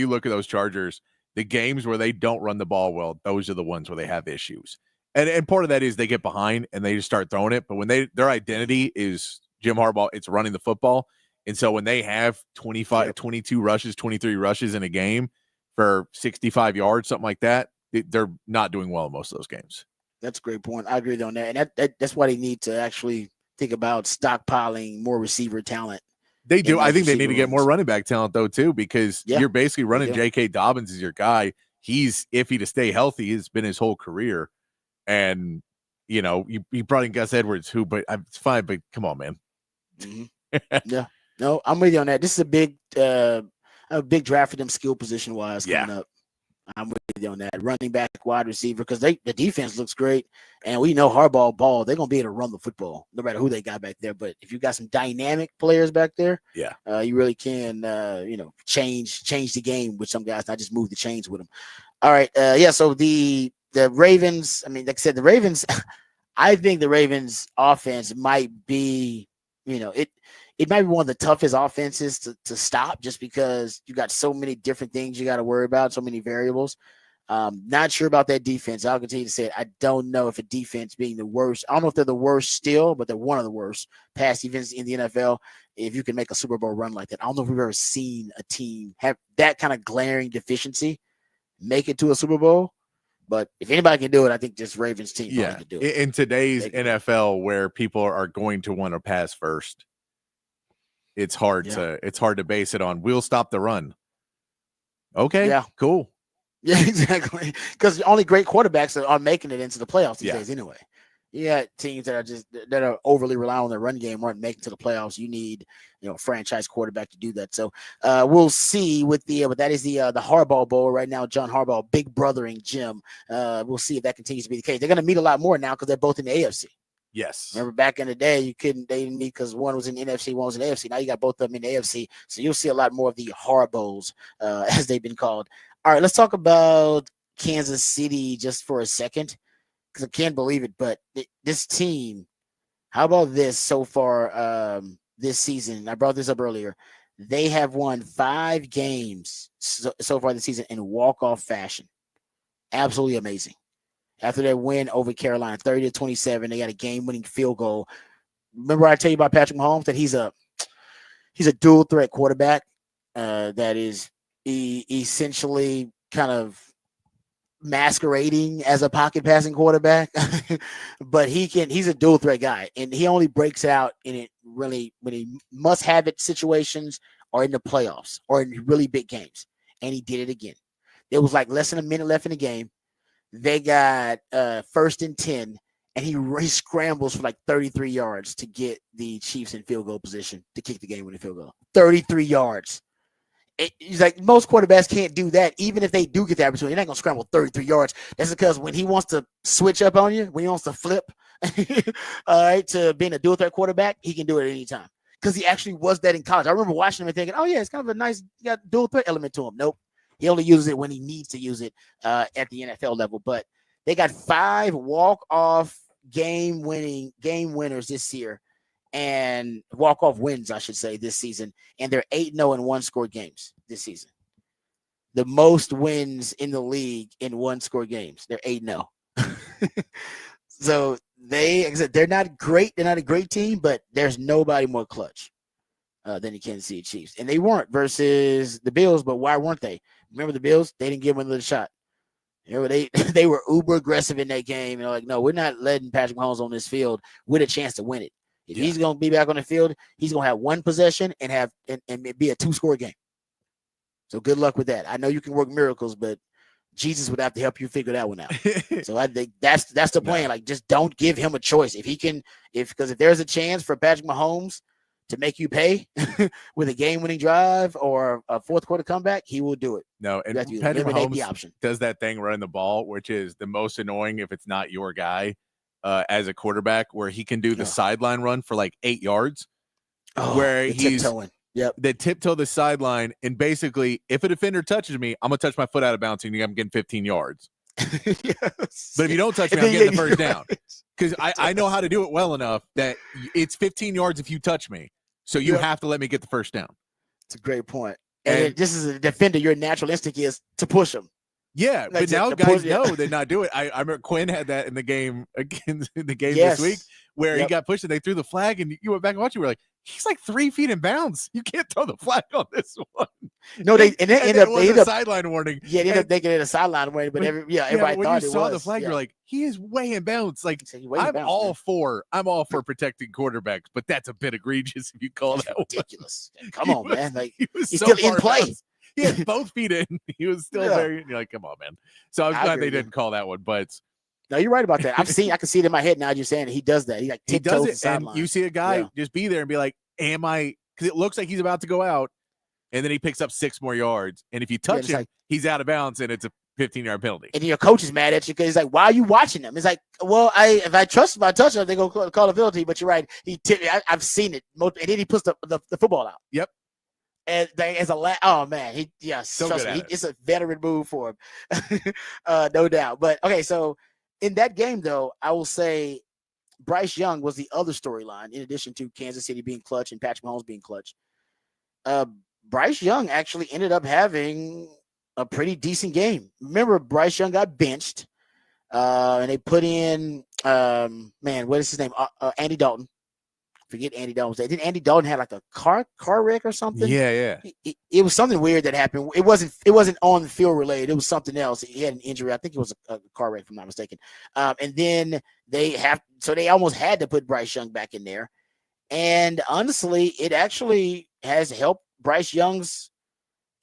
B: look at those Chargers, the games where they don't run the ball well, those are the ones where they have issues. And part of that is they get behind and they just start throwing it. But when their identity is Jim Harbaugh, it's running the football. And so when they have 25, 22 rushes, 23 rushes in a game for 65 yards, something like that, they're not doing well in most of those games.
A: That's a great point. I agree on that. And that's why they need to actually think about stockpiling more receiver talent.
B: They do. I think they need to get more running back talent, though, too, because you're basically running J.K. Dobbins as your guy. He's iffy to stay healthy. It's been his whole career. And, you brought in Gus Edwards, but it's fine, but come on, man.
A: Mm-hmm. Yeah. No, I'm with you on that. This is a big draft for them skill position-wise coming up. I'm with you on that. Running back, wide receiver, because the defense looks great, and we know Harbaugh ball. They're gonna be able to run the football, no matter who they got back there. But if you got some dynamic players back there, you really can, change the game with some guys, not just move the chains with them. All right, So the Ravens. I mean, like I said, the Ravens. I think the Ravens offense might be, it might be one of the toughest offenses to stop, just because you got so many different things you got to worry about, so many variables. Not sure about that defense. I'll continue to say it. I don't know if a defense being the worst. I don't know if they're the worst still, but they're one of the worst pass defenses in the NFL. If you can make a Super Bowl run like that, I don't know if we've ever seen a team have that kind of glaring deficiency make it to a Super Bowl. But if anybody can do it, I think this Ravens team can do it.
B: In today's NFL, where people are going to want to pass first, it's hard to base it on. We'll stop the run. Okay, cool.
A: Yeah, exactly. Because only great quarterbacks are making it into the playoffs these days anyway. You got teams that are overly relying on their run game aren't making to the playoffs. You need, a franchise quarterback to do that. So we'll see with but that is the Harbaugh Bowl right now. John Harbaugh, big brothering Jim. We'll see if that continues to be the case. They're going to meet a lot more now because they're both in the AFC.
B: Yes.
A: Remember back in the day, they didn't meet because one was in the NFC, one was in the AFC. Now you got both of them in the AFC. So you'll see a lot more of the Harbaughs, as they've been called. All right, let's talk about Kansas City just for a second, because I can't believe it. But this team, how about this so far this season? I brought this up earlier. They have won 5 games so far this season in walk-off fashion. Absolutely amazing. After their win over Carolina, 30-27, they got a game-winning field goal. Remember I tell you about Patrick Mahomes, that he's a dual-threat quarterback that is essentially kind of masquerading as a pocket passing quarterback, but he's a dual-threat guy, and he only breaks out in it really when he must-have-it situations or in the playoffs or in really big games, and he did it again. There was like less than a minute left in the game. They got 1st and 10, and he scrambles for like 33 yards to get the Chiefs in field goal position to kick the game-winning field goal. 33 yards. He's like, most quarterbacks can't do that. Even if they do get the opportunity, they're not going to scramble 33 yards. That's because when he wants to switch up on you, when he wants to flip all right, to being a dual threat quarterback, he can do it at any time. Because he actually was that in college. I remember watching him and thinking, oh, yeah, it's kind of a nice dual threat element to him. Nope. He only uses it when he needs to use it at the NFL level. But they got 5 walk-off game winners this year. And walk-off wins, I should say, this season. And they're 8-0 in one-score games this season. The most wins in the league in one-score games. They're 8-0. So they're not great. They're not a great team, but there's nobody more clutch than the Kansas City Chiefs. And they weren't versus the Bills, but why weren't they? Remember the Bills? They didn't give them another shot. You know, they were uber aggressive in that game. And they're like, no, we're not letting Patrick Mahomes on this field with a chance to win it. If he's going to be back on the field, he's going to have one possession and be a 2-score game. So good luck with that. I know you can work miracles, but Jesus would have to help you figure that one out. So I think that's the plan. No. Like, just don't give him a choice. Because if there's a chance for Patrick Mahomes to make you pay with a game-winning drive or a fourth quarter comeback, he will do it.
B: No, and Patrick Mahomes does that thing running the ball, which is the most annoying if it's not your guy. As a quarterback, where he can do the sideline run for like 8 yards, where he's
A: tiptoeing.
B: They tiptoe the sideline, and basically, if a defender touches me, I'm gonna touch my foot out of bounds, and I'm getting 15 yards. Yes. But if you don't touch me, I'm getting the first down because I know how to do it well enough that it's 15 yards if you touch me, so you have to let me get the first down.
A: It's a great point. And this is a defender. Your natural instinct is to push him.
B: Yeah, like but now guys know they not do it. I remember Quinn had that in the game this week where he got pushed and they threw the flag and you went back and watched it. We're like, he's like 3 feet in bounds. You can't throw the flag on this one.
A: No, they ended up
B: sideline warning.
A: Yeah, they ended up making it a sideline warning, but everybody
B: when
A: thought
B: you
A: it
B: saw
A: was.
B: the flag, you're like, he is way in bounds. Like
A: I'm
B: all for protecting quarterbacks, but that's a bit egregious if you call that
A: ridiculous. Come on, man. Like he's
B: so
A: still in play.
B: He had both feet in. He was still there. You're like, come on, man. So I was glad they didn't call that one. But
A: no, you're right about that. I can see it in my head now. You're saying he does that. He
B: does it, and you see a guy just be there and be like, "Am I?" Because it looks like he's about to go out, and then he picks up 6 more yards. And if you touch him, he's out of bounds, and it's a 15-yard penalty.
A: And your coach is mad at you because he's like, "Why are you watching him?" It's like, "Well, if I trust my touchdown, they go call a penalty." But you're right. I've seen it, and then he puts the football out.
B: Yep.
A: And as oh man, trust me, it's a veteran move for him, no doubt. But okay, so in that game though, I will say Bryce Young was the other storyline in addition to Kansas City being clutch and Patrick Mahomes being clutch. Bryce Young actually ended up having a pretty decent game. Remember, Bryce Young got benched, and they put in what is his name? Andy Dalton. Forget Andy Dalton was there. Didn't Andy Dalton have like a car wreck or something?
B: Yeah.
A: It was something weird that happened. It wasn't on the field related. It was something else. He had an injury. I think it was a car wreck, if I'm not mistaken. And then they almost had to put Bryce Young back in there. And honestly, it actually has helped Bryce Young's.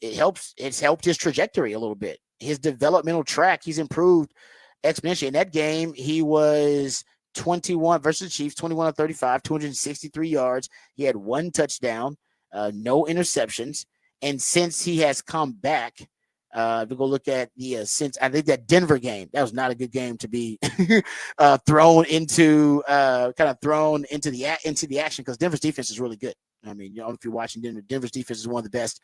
A: It's helped his trajectory a little bit. His developmental track. He's improved exponentially. In that game, he was 21 versus the Chiefs, 21 of 35, 263 yards. He had 1 touchdown, no interceptions. And since he has come back, if we go look at since I think that Denver game, that was not a good game to be thrown into the action because Denver's defense is really good. I mean, if you're watching Denver's defense is one of the best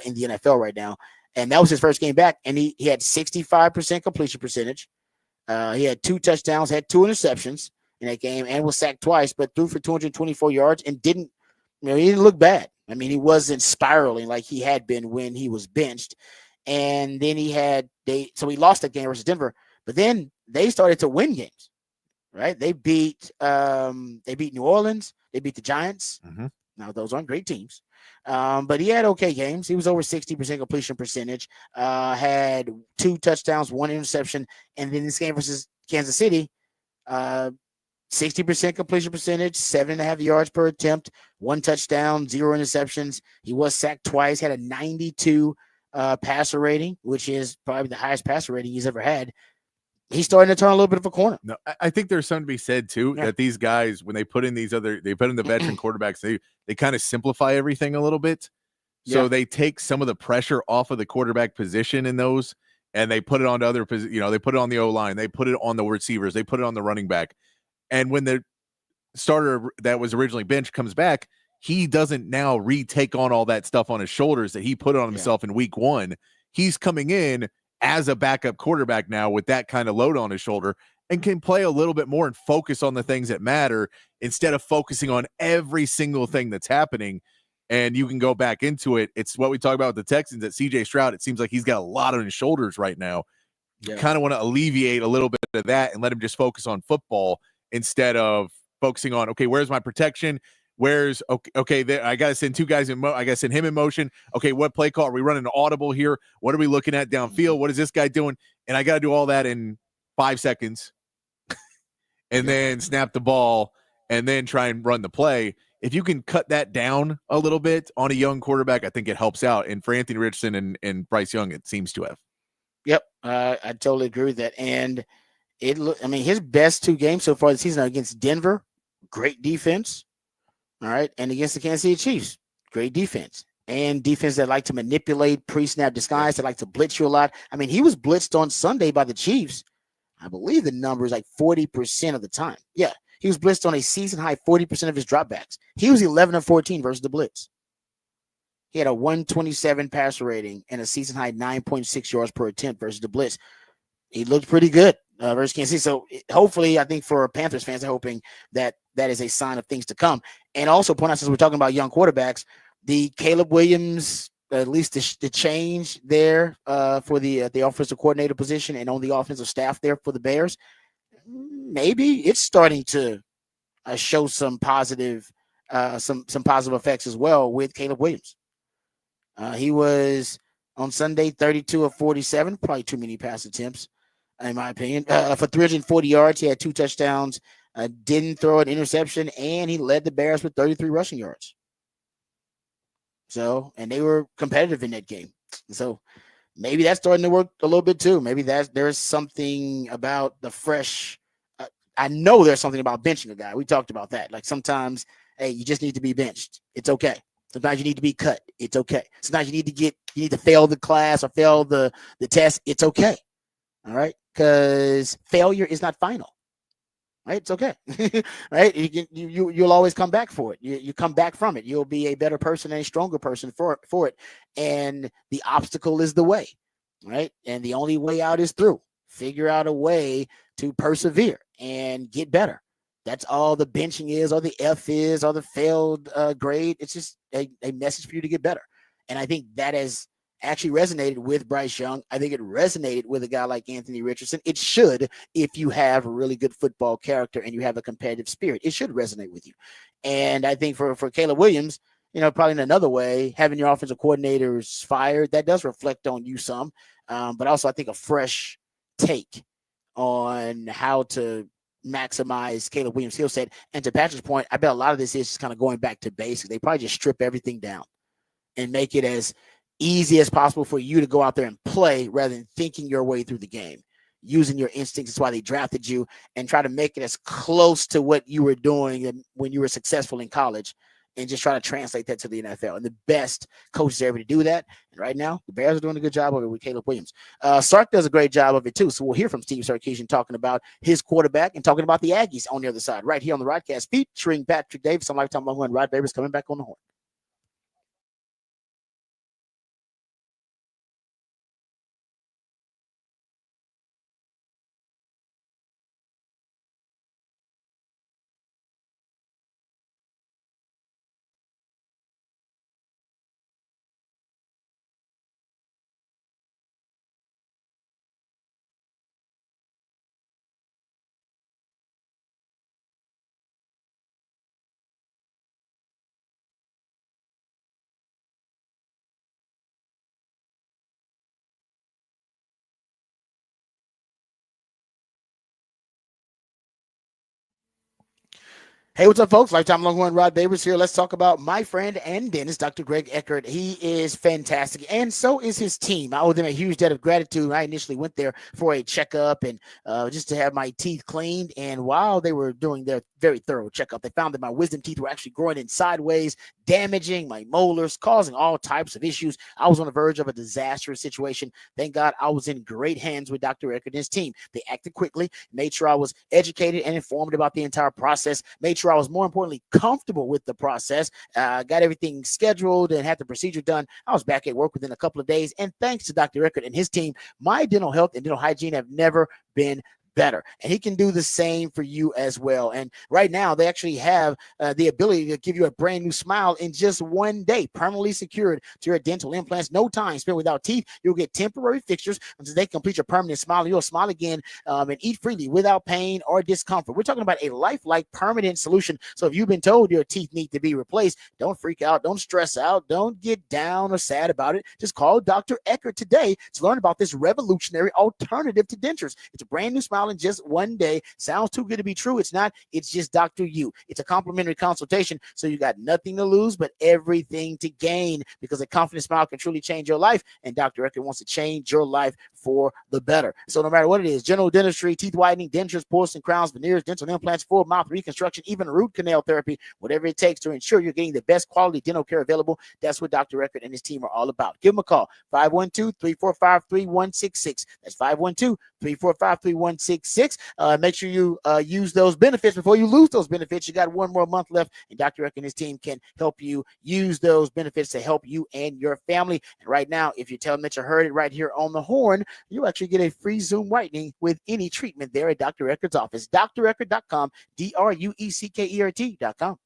A: in the NFL right now. And that was his first game back, and he had 65% completion percentage. He had 2 touchdowns, had 2 interceptions in that game, and was sacked twice, but threw for 224 yards and he didn't look bad. I mean, he wasn't spiraling like he had been when he was benched. And then he lost that game versus Denver, but then they started to win games, right? They beat New Orleans. They beat the Giants.
B: Mm-hmm.
A: Now, those aren't great teams. But he had okay games. He was over 60% completion percentage, had 2 touchdowns, 1 interception. And then this game versus Kansas City, 60% completion percentage, 7.5 yards per attempt, 1 touchdown, 0 interceptions. He was sacked twice, had a 92 passer rating, which is probably the highest passer rating he's ever had. he's starting to turn a little bit of a corner.
B: No, I think there's something to be said too, that these guys, when they put in they put in the veteran quarterbacks, they kind of simplify everything a little bit. So they take some of the pressure off of the quarterback position in those, and they put it onto other positions. They put it on the O-line, they put it on the receivers, they put it on the running back. And when the starter that was originally benched comes back, he doesn't now retake on all that stuff on his shoulders that he put on himself in week 1. He's coming in as a backup quarterback now with that kind of load on his shoulder and can play a little bit more and focus on the things that matter instead of focusing on every single thing that's happening. And you can go back into it. It's what we talk about with the Texans at CJ Stroud. It seems like he's got a lot on his shoulders right now. You kind of want to alleviate a little bit of that and let him just focus on football instead of focusing on, okay, where's my protection? Where's okay? I got to send 2 guys in. I got to send him in motion. Okay, what play call are we running? An audible here? What are we looking at downfield? What is this guy doing? And I got to do all that in 5 seconds, and then snap the ball, and then try and run the play. If you can cut that down a little bit on a young quarterback, I think it helps out. And for Anthony Richardson and Bryce Young, it seems to have.
A: Yep, I totally agree with that. And his best 2 games so far this season are against Denver, great defense. All right. And against the Kansas City Chiefs, great defense. And defense that like to manipulate pre-snap disguise, that like to blitz you a lot. I mean, he was blitzed on Sunday by the Chiefs. I believe the number is like 40% of the time. Yeah. He was blitzed on a season high 40% of his dropbacks. He was 11 of 14 versus the blitz. He had a 127 passer rating and a season high 9.6 yards per attempt versus the blitz. He looked pretty good versus Kansas City. So hopefully, I think for Panthers fans, they're hoping that is a sign of things to come. And also point out, since we're talking about young quarterbacks, the Caleb Williams, at least the change there for the offensive coordinator position and on the offensive staff there for the Bears, maybe it's starting to show some positive effects as well with Caleb Williams. He was on Sunday 32 of 47, probably too many pass attempts, in my opinion. For 340 yards, he had 2 touchdowns, didn't throw an interception, and he led the Bears with 33 rushing yards. So, and they were competitive in that game. So maybe that's starting to work a little bit too. Maybe there's something about the fresh. I know there's something about benching a guy. We talked about that. Like sometimes, hey, you just need to be benched. It's okay. Sometimes you need to be cut. It's okay. Sometimes you need to fail the class or fail the test. It's okay. All right. Because failure is not final. Right? It's okay. Right? You'll always come back for it. You come back from it. You'll be a better person and a stronger person for it. And the obstacle is the way. Right? And the only way out is through. Figure out a way to persevere and get better. That's all the benching is, or the F is, or the failed grade. It's just a message for you to get better. And I think that has actually resonated with Bryce Young. I think it resonated with a guy like Anthony Richardson. It should, if you have a really good football character and you have a competitive spirit. It should resonate with you. And I think for Caleb Williams, probably in another way, having your offensive coordinators fired, that does reflect on you some. But also, I think a fresh take on how to maximize Caleb Williams' skill set. And to Patrick's point, I bet a lot of this is just kind of going back to basics. They probably just strip everything down and make it as easy as possible for you to go out there and play rather than thinking your way through the game, using your instincts. That's why they drafted you, and try to make it as close to what you were doing when you were successful in college, and just try to translate that to the NFL. And the best coaches are able to do that. And right now, the Bears are doing a good job of it with Caleb Williams. Sark does a great job of it too. So we'll hear from Steve Sarkisian talking about his quarterback and talking about the Aggies on the other side, right here on the Rodcast, featuring Patrick Davis on Lifetime Long Run. Rod Babers coming back on the horn. Hey, what's up, folks? Lifetime Longhorn Rod Babers here. Let's talk about my friend and dentist, Dr. Greg Eckert. He is fantastic, and so is his team. I owe them a huge debt of gratitude. I initially went there for a checkup and just to have my teeth cleaned. And while they were doing their very thorough checkup, they found that my wisdom teeth were actually growing in sideways, damaging my molars, causing all types of issues. I was on the verge of a disastrous situation. Thank God I was in great hands with Dr. Eckert and his team. They acted quickly, made sure I was educated and informed about the entire process, made sure I was more importantly comfortable with the process, got everything scheduled and had the procedure done. I was back at work within a couple of days. And thanks to Dr. Eckert and his team, my dental health and dental hygiene have never been better. And he can do the same for you as well. And right now, they actually have the ability to give you a brand new smile in just one day, permanently secured to your dental implants. No time spent without teeth. You'll get temporary fixtures until they complete your permanent smile. You'll smile again and eat freely without pain or discomfort. We're talking about a lifelike permanent solution. So if you've been told your teeth need to be replaced, don't freak out. Don't stress out. Don't get down or sad about it. Just call Dr. Eckert today to learn about this revolutionary alternative to dentures. It's a brand new smile in just one day. Sounds too good to be true. It's not. It's just Dr. U. It's a complimentary consultation, so you got nothing to lose but everything to gain, because a confident smile can truly change your life, and Dr. Eckert wants to change your life for the better. So no matter what it is, general dentistry, teeth whitening, dentures, porcelain crowns, veneers, dental implants, full mouth reconstruction, even root canal therapy, whatever it takes to ensure you're getting the best quality dental care available, that's what Dr. Eckert and his team are all about. Give them a call, 512-345-3166. That's 512-345-3166. Make sure you use those benefits before you lose those benefits. You got one more month left, and Dr. Eckert and his team can help you use those benefits to help you and your family. And right now, if you tell them that you heard it right here on the horn, you actually get a free Zoom whitening with any treatment there at Dr. Eckert's office. DrEckert.com, DrUeCKERT.com.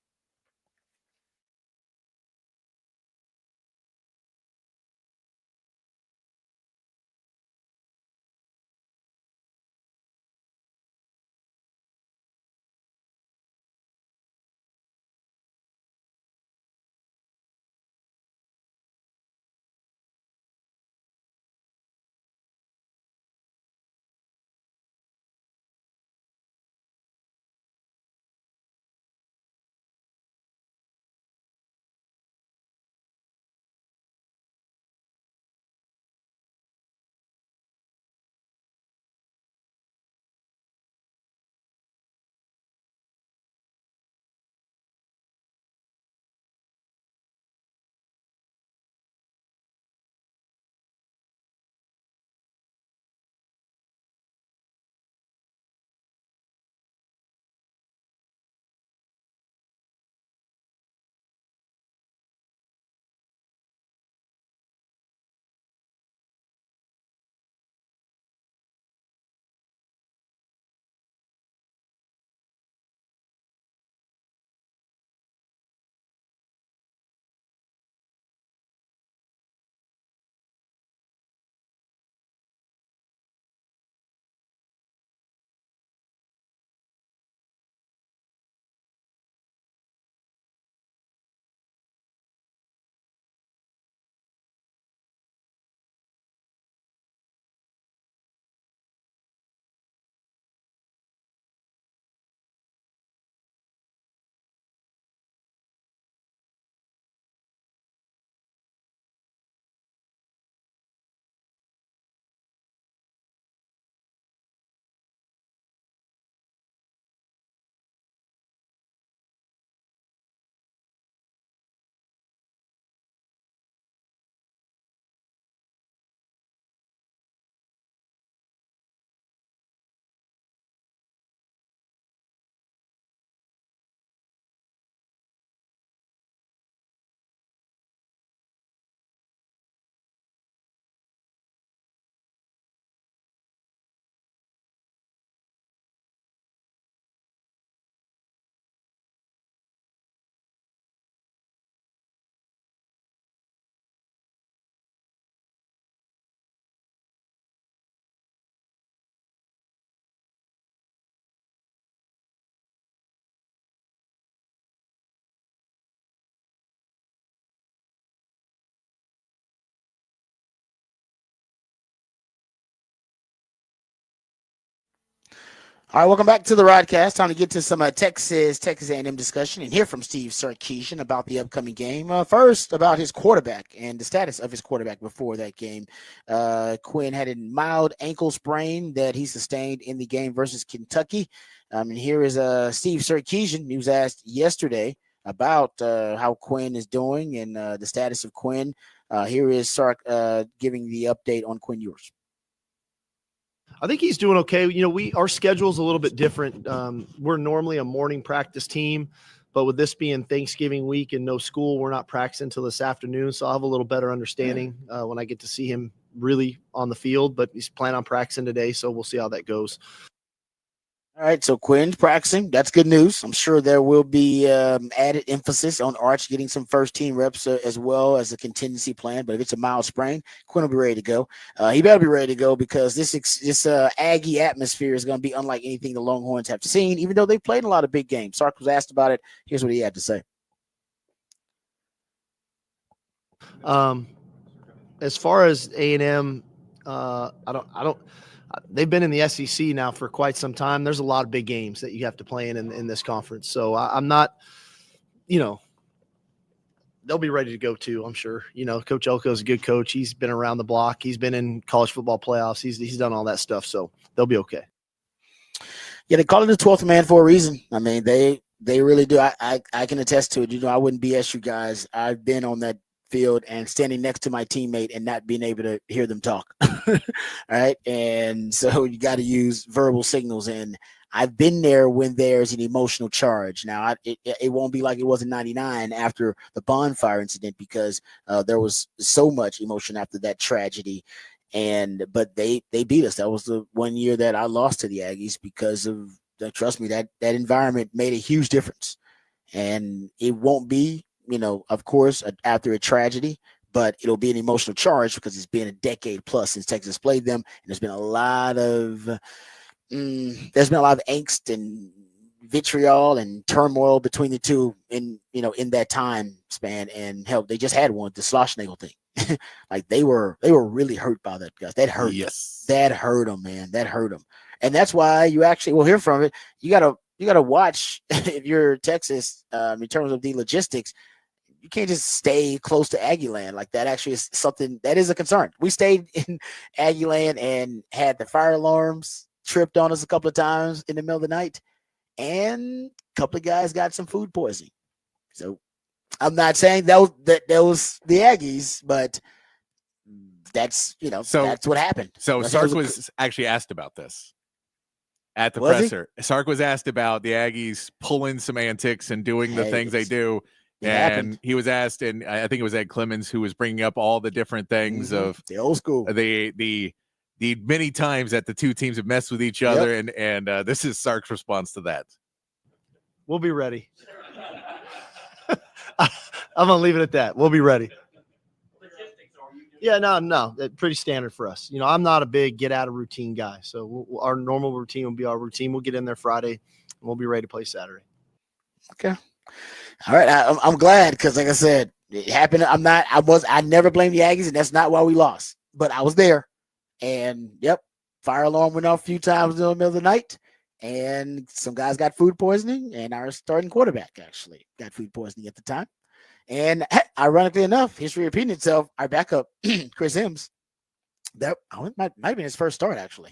A: All right, welcome back to the Rodcast. Time to get to some Texas A&M discussion and hear from Steve Sarkisian about the upcoming game. First, about his quarterback and the status of his quarterback before that game. Quinn had a mild ankle sprain that he sustained in the game versus Kentucky. And here is Steve Sarkisian. He was asked yesterday about how Quinn is doing and the status of Quinn. Here is Sark giving the update on Quinn Ewers.
D: I think he's doing okay. You know, our schedule is a little bit different. We're normally a morning practice team, but with this being Thanksgiving week and no school, we're not practicing until this afternoon. So I'll have a little better understanding when I get to see him really on the field, but he's planning on practicing today. So we'll see how that goes.
A: All right, so Quinn's practicing. That's good news. I'm sure there will be added emphasis on Arch getting some first-team reps as well as a contingency plan. But if it's a mild sprain, Quinn will be ready to go. He better be ready to go because this Aggie atmosphere is going to be unlike anything the Longhorns have seen, even though they've played a lot of big games. Sark was asked about it. Here's what he had to say.
D: As far as A&M, I don't. They've been in the SEC now for quite some time. There's a lot of big games that you have to play in this conference. So I'm not, they'll be ready to go too, I'm sure. Coach Elko is a good coach. He's been around the block. He's been in college football playoffs. He's done all that stuff. So they'll be okay.
A: Yeah, they call it the 12th man for a reason. I mean, they really do. I can attest to it. I wouldn't BS you guys. I've been on that field and standing next to my teammate and not being able to hear them talk. All right. And so you got to use verbal signals. And I've been there when there's an emotional charge. Now, it won't be like it was in 99 after the bonfire incident because there was so much emotion after that tragedy. But they beat us. That was the 1 year that I lost to the Aggies because of, trust me, that environment made a huge difference. And it won't be, of course, after a tragedy, but it'll be an emotional charge because it's been a decade plus since Texas played them. And there's been a lot of angst and vitriol and turmoil between the two in that time span. And hell, they just had one, the Schlossnagel thing. Like they were really hurt by that, guys. That hurt.
B: Yes.
A: That hurt them, man. That hurt them. And that's why you actually will hear from it. You gotta watch if you're Texas in terms of the logistics. You can't just stay close to Aggie Land. Like that actually is something that is a concern. We stayed in Aggie Land and had the fire alarms tripped on us a couple of times in the middle of the night. And a couple of guys got some food poisoning. So I'm not saying that was the Aggies, but that's, that's what happened.
B: So Sark was actually asked about this at the presser. Sark was asked about the Aggies pulling some antics and doing the things they do. And he was asked, and I think it was Ed Clemens who was bringing up all the different things of
A: the old school,
B: the many times that the two teams have messed with each other, and this is Sark's response to that.
D: We'll be ready. I'm gonna leave it at that. We'll be ready. Yeah, no, pretty standard for us. I'm not a big get out of routine guy, so our normal routine will be our routine. We'll get in there Friday, and we'll be ready to play Saturday.
A: Okay. All right, I'm glad because, like I said, it happened. I never blamed the Aggies, and that's not why we lost. But I was there, and fire alarm went off a few times in the middle of the night, and some guys got food poisoning, and our starting quarterback actually got food poisoning at the time. And ironically enough, history repeating itself. Our backup, Chris Sims, that might have been his first start actually,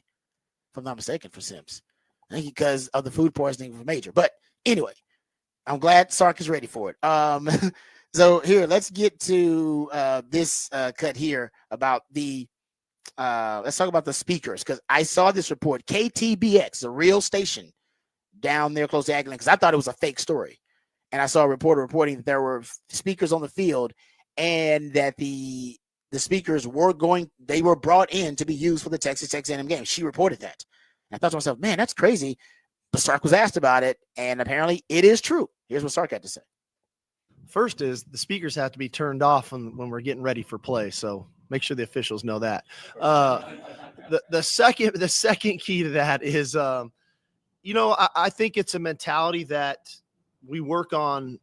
A: if I'm not mistaken, for Sims. I think because of the food poisoning from Major. But anyway. I'm glad Sark is ready for it. So here, let's get to this cut here about let's talk about the speakers, because I saw this report. KTBX, a real station down there close to Agland, because I thought it was a fake story. And I saw a reporter reporting that there were speakers on the field and that the speakers were brought in to be used for the Texas A&M game. She reported that. And I thought to myself, man, that's crazy. But Sark was asked about it, and apparently it is true. Here's what Sark had to say.
D: First is the speakers have to be turned off when we're getting ready for play. So make sure the officials know that. The second key to that is, I think it's a mentality that we work on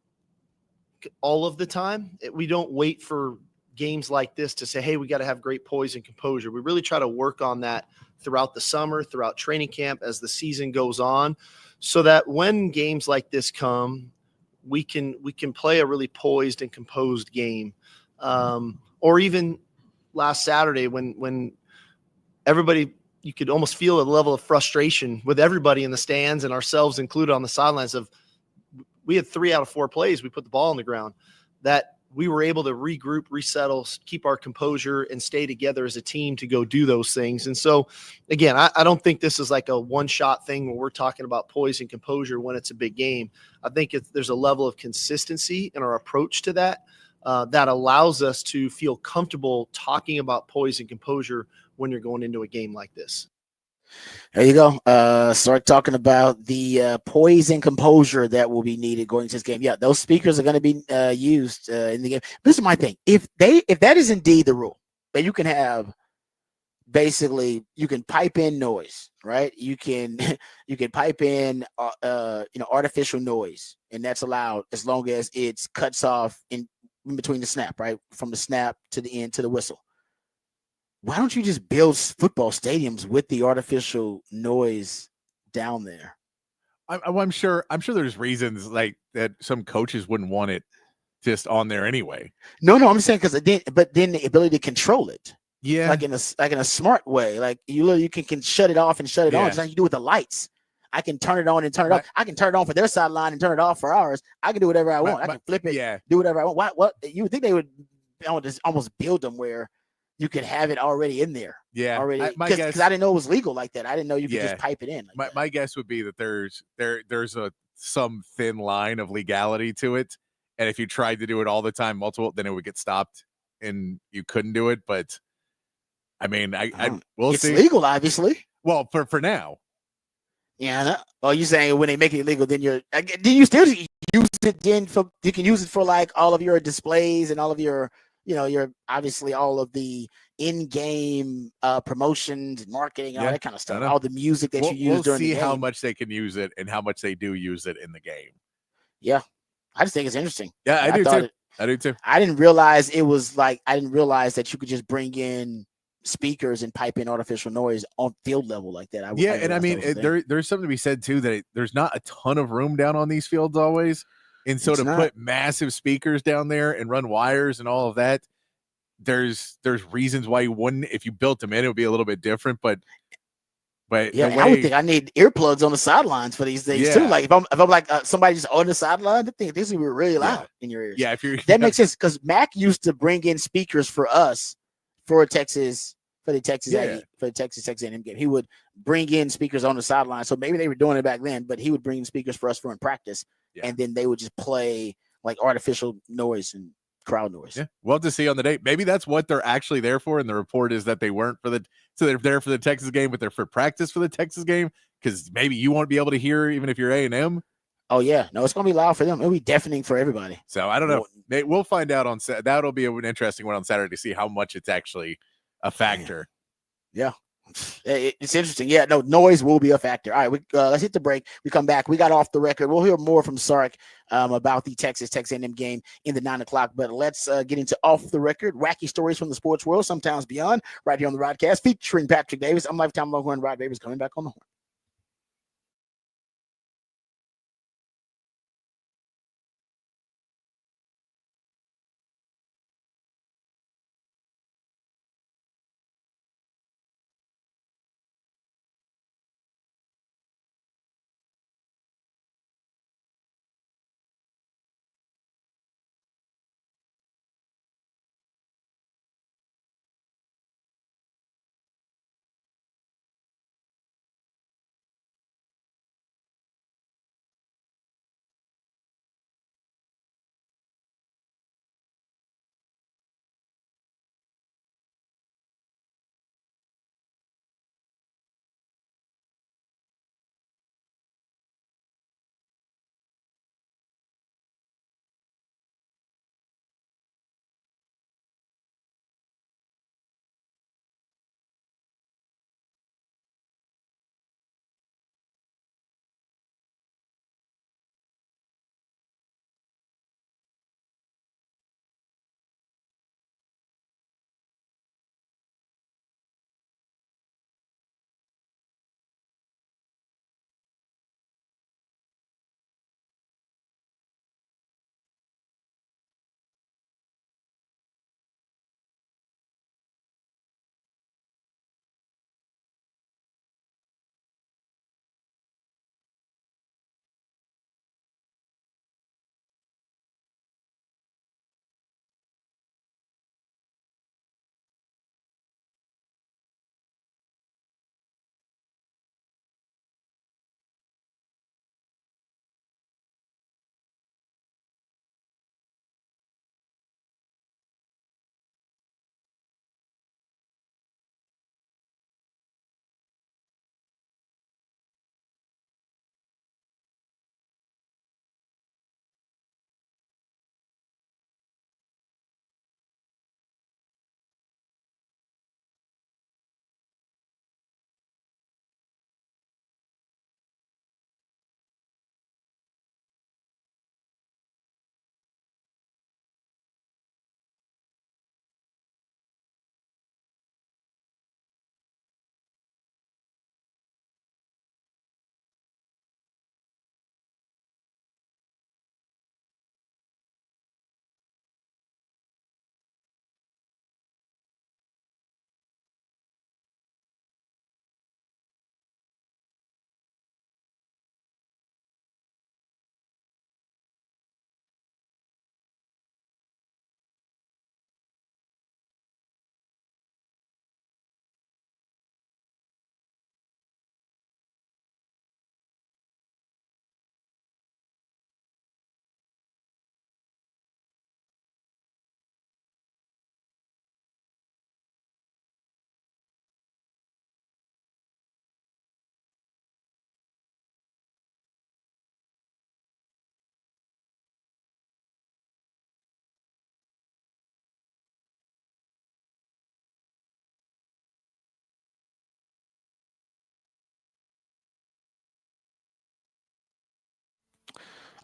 D: all of the time. We don't wait for games like this to say, hey, we got to have great poise and composure. We really try to work on that throughout the summer, throughout training camp, as the season goes on, so that when games like this come, we can play a really poised and composed game. Or even last Saturday when everybody, you could almost feel a level of frustration with everybody in the stands and ourselves included on the sidelines of, we had 3 out of 4 plays, we put the ball on the ground, that we were able to regroup, resettle, keep our composure, and stay together as a team to go do those things. And so, again, I don't think this is like a one-shot thing where we're talking about poise and composure when it's a big game. I think there's a level of consistency in our approach to that that allows us to feel comfortable talking about poise and composure when you're going into a game like this.
A: There you go. Start talking about the poise and composure that will be needed going into this game. Yeah, those speakers are going to be used in the game. This is my thing. If that is indeed the rule, that you can have, basically, you can pipe in noise, right? You can pipe in artificial noise, and that's allowed as long as it cuts off in between the snap, right? From the snap to the end to the whistle. Why don't you just build football stadiums with the artificial noise down there?
B: I'm sure there's reasons like that some coaches wouldn't want it just on there anyway.
A: No, I'm saying because then the ability to control it,
B: yeah,
A: like in a smart way, like you can shut it off and shut it on, just like you do with the lights. I can turn it on and turn it off. I can turn it on for their sideline and turn it off for ours. I can do whatever I want. I can flip it, do whatever I want. What you would think they would almost build them where you could have it already in there.
B: Yeah,
A: already. Because I didn't know it was legal like that. I didn't know you could just pipe it in.
B: My guess would be that there's some thin line of legality to it, and if you tried to do it all the time, multiple, then it would get stopped, and you couldn't do it. But I mean, we'll see.
A: It's legal, obviously.
B: Well, for now.
A: Yeah. Oh, you saying when they make it illegal, then you still use it? Then you can use it for like all of your displays and all of your. You're obviously all of the in-game promotions, marketing, all that kind of stuff. All the music that you use during the game.
B: We'll see how much they can use it and how much they do use it in the game.
A: Yeah, I just think it's interesting.
B: Yeah, I do too. I do too.
A: I didn't realize that you could just bring in speakers and pipe in artificial noise on field level like that.
B: I mean, there's something to be said too that there's not a ton of room down on these fields always. And so put massive speakers down there and run wires and all of that, there's reasons why you wouldn't. If you built them in, it would be a little bit different. But
A: yeah, I would think I need earplugs on the sidelines for these things too. Like if I'm like somebody just on the sideline, I think this would be really loud in your ears.
B: Yeah,
A: that makes sense because Mac used to bring in speakers for us for the Texas A&M game. He would bring in speakers on the sideline. So maybe they were doing it back then, but he would bring in speakers for us for in practice. And then they would just play like artificial noise and crowd noise.
B: Yeah, we'll have to see on the day. Maybe that's what they're actually there for. And the report is that they weren't so they're there for the Texas game, but they're for practice for the Texas game because maybe you won't be able to hear even if you're A&M.
A: Oh yeah, no, it's gonna be loud for them. It'll be deafening for everybody.
B: So I don't know. We'll find out on that'll be an interesting one on Saturday to see how much it's actually a factor.
A: Yeah. It's interesting. Yeah, no, noise will be a factor. All right, let's hit the break. We come back. We got off the record. We'll hear more from Sark about the Texas A&M game in the 9 o'clock. But let's get into off the record, wacky stories from the sports world, sometimes beyond, right here on the Rodcast, featuring Patrick Davis. I'm Lifetime Longhorn Rod Davis coming back on the horn.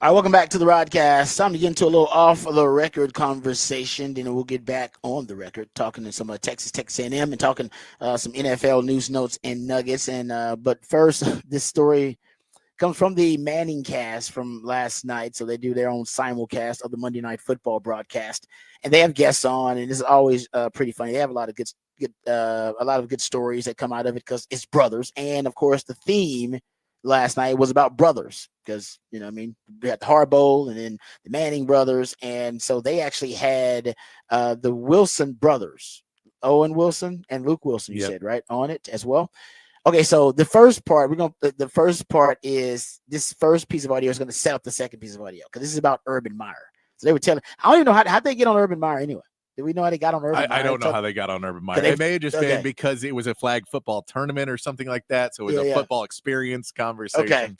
A: All right, welcome back to the Rodcast. Time to get into a little off the record conversation. Then we'll get back on the record, talking to some Texas A&M and talking some NFL news notes and nuggets. And but first, this story comes from the Manning cast from last night. So they do their own simulcast of the Monday Night Football broadcast, and they have guests on, and it's always pretty funny. They have a lot of good stories that come out of it because it's brothers, and of course the theme last night was about brothers because, we had the Harbaugh and then the Manning brothers. And so they actually had the Wilson brothers, Owen Wilson and Luke Wilson, you said, right, on it as well. Okay, so the first part, the first part is this first piece of audio is going to set up the second piece of audio because this is about Urban Meyer. So they were telling, I don't even know how they get on Urban Meyer anyway. Do we know how they got on Urban Meyer?
B: I don't know how they got on Urban Meyer. It may have just been because it was a flag football tournament or something like that. So it was a football experience conversation.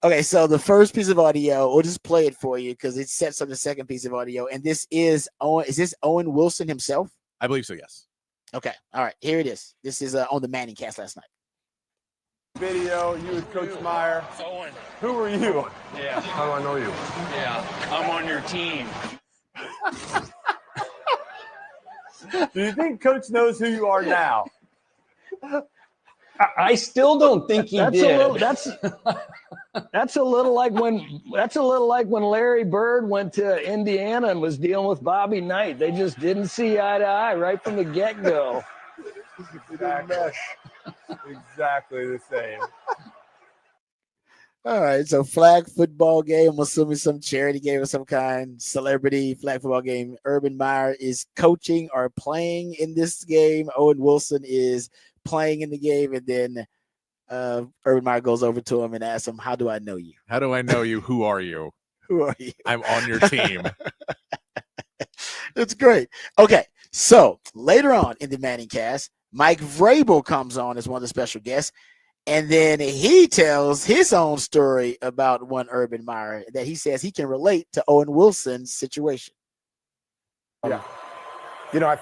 A: Okay, so the first piece of audio, we'll just play it for you because it sets up the second piece of audio. And this is Owen. Is this Owen Wilson himself?
B: I believe so, yes.
A: Okay, all right, here it is. This is on the Manning cast last night.
C: Video, you with Coach Meyer.
G: Owen.
C: Who are you?
G: Yeah.
C: How do I know you?
G: Yeah. I'm on your team.
C: Do you think Coach knows who you are now?
G: I still don't think he did.
H: That's a little like when Larry Bird went to Indiana and was dealing with Bobby Knight. They just didn't see eye to eye right from the get-go.
C: Exactly the same.
A: All right, so flag football game. I'm assuming some charity game of some kind, celebrity flag football game. Urban Meyer is coaching or playing in this game. Owen Wilson is playing in the game, and then Urban Meyer goes over to him and asks him, "How do I know you?
B: How do I know you? Who are you?
A: Who are you?
B: I'm on your team."
A: It's great. Okay, so later on in the Manning cast, Mike Vrabel comes on as one of the special guests. And then he tells his own story about one Urban Meyer that he says he can relate to Owen Wilson's situation.
C: Yeah. I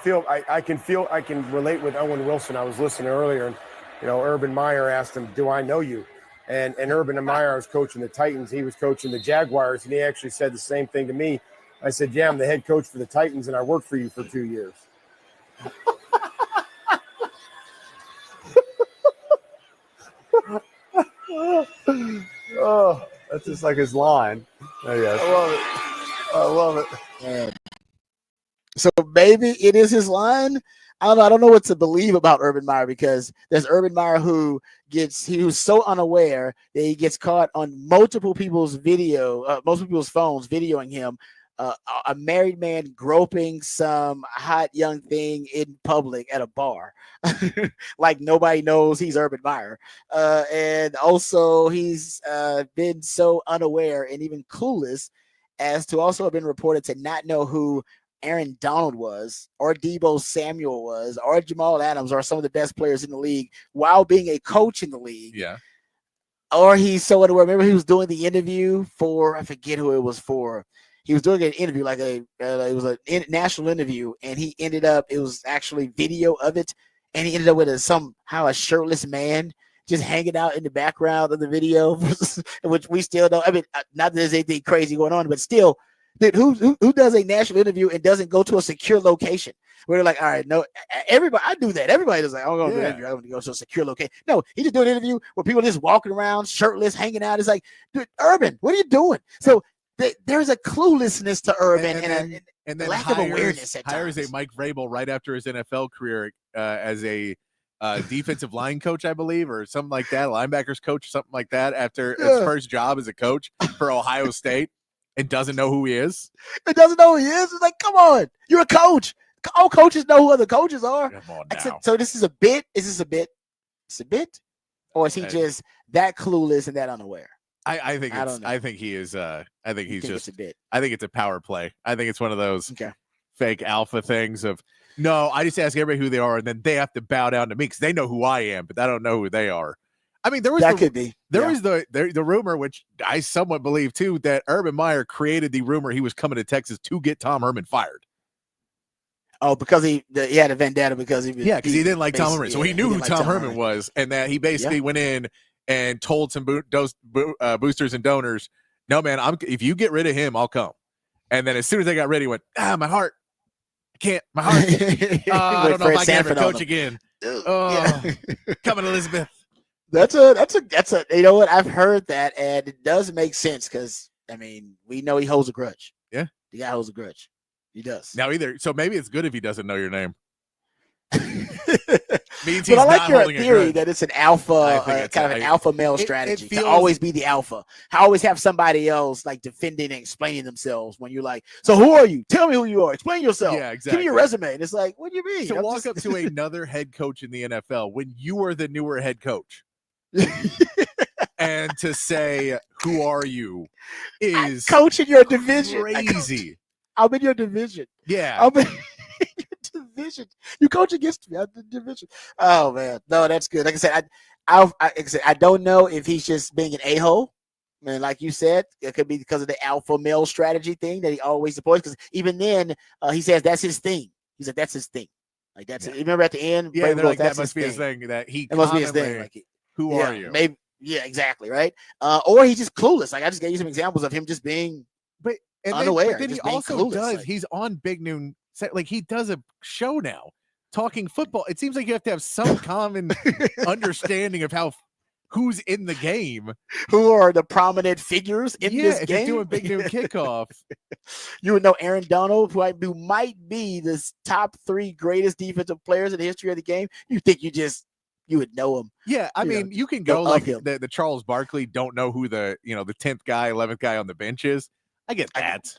C: can relate with Owen Wilson. I was listening earlier and, Urban Meyer asked him, "Do I know you?" And Urban Meyer was coaching the Titans. He was coaching the Jaguars. And he actually said the same thing to me. I said, "Yeah, I'm the head coach for the Titans and I worked for you for 2 years." Oh, that's just like his line. Oh, yes. I love it.
A: So maybe it is his line. I don't know what to believe about Urban Meyer because there's Urban Meyer he was so unaware that he gets caught on multiple people's phones videoing him. A married man groping some hot young thing in public at a bar, like nobody knows he's Urban Meyer. And also he's been so unaware and even clueless as to also have been reported to not know who Aaron Donald was, or Deebo Samuel was, or Jamal Adams, or some of the best players in the league while being a coach in the league.
B: Yeah.
A: Or he's so unaware. Remember, he was doing the interview for, I forget who it was for. He was doing an interview, like it was a national interview, and he ended up, it was actually video of it, and he ended up with somehow a shirtless man just hanging out in the background of the video, which we still don't. I mean, not that there's anything crazy going on, but still, dude, who does a national interview and doesn't go to a secure location? Where they're like, all right, no, everybody, I do that. Everybody does like, I'm going to do an interview. I'm going to go to a secure location. No, he just doing an interview where people just walking around shirtless, hanging out. It's like, dude, Urban, what are you doing? So there's a cluelessness to Urban and then lack of awareness at
B: hires
A: times.
B: a Mike Vrabel right after his NFL career as a defensive line coach, I believe, or something like that, linebackers coach, something like that, after his first job as a coach for Ohio State, and doesn't know who he is.
A: It doesn't know who he is. It's like, come on, you're a coach. All coaches know who other coaches are.
B: Come on now.
A: So this is a bit. Is this a bit? It's a bit, or is he just that clueless and that unaware?
B: I think he is. I think he's just
A: a bit.
B: I think it's a power play. I think it's one of those fake alpha things of, no, I just ask everybody who they are, and then they have to bow down to me because they know who I am, but I don't know who they are. I mean, there was the rumor, which I somewhat believe too, that Urban Meyer created the rumor he was coming to Texas to get Tom Herman fired.
A: Oh, because he had a vendetta because he
B: he didn't like Tom Herman, so he knew who Tom Herman was, and that he basically went in and told some boosters and donors, No, man. If you get rid of him, I'll come. And then as soon as I got ready, he went, my heart. I can't. My heart. I don't know if I can ever coach again. Oh, coming, Elizabeth.
A: That's a. You know what? I've heard that, and it does make sense because I mean we know he holds a grudge.
B: Yeah,
A: the guy holds a grudge. He does.
B: Now so maybe it's good if he doesn't know your name.
A: Means but I like your theory that it's an alpha, kind of an alpha male strategy to always be the alpha. I always have somebody else like defending and explaining themselves when you're like, so who are you? Tell me who you are. Explain yourself.
B: Yeah, exactly.
A: Give me your resume. And it's like, what do you mean?
B: To walk up to another head coach in the NFL when you are the newer head coach and to say, who are you is
A: coach in your division.
B: Crazy.
A: I'm in your division.
B: Yeah.
A: I'm in your division. You coach against me. I'm in the division. Oh man. No, that's good. Like I said, I don't know if he's just being an a-hole. And like you said, it could be because of the alpha male strategy thing that he always supports. Because even then, he says that's his thing. He said that's his thing. Like that's it. Remember at the end?
B: Yeah, they're like, that must be his thing. That he
A: must be his thing. Like,
B: who are you?
A: Maybe. Yeah, exactly. Right. Or he's just clueless. Like I just gave you some examples of him just being unaware.
B: But then he also does. Like, he's on Big Noon. Like he does a show now talking football. It seems like you have to have some common understanding of who's in the game,
A: who are the prominent figures in this game.
B: If you're doing Big Noon kickoff,
A: you would know Aaron Donald, who might be the top 3 greatest defensive players in the history of the game. You think you would know him?
B: Yeah, I mean, you can go like the Charles Barkley. Don't know who the 10th guy, 11th guy on the bench is. I get that.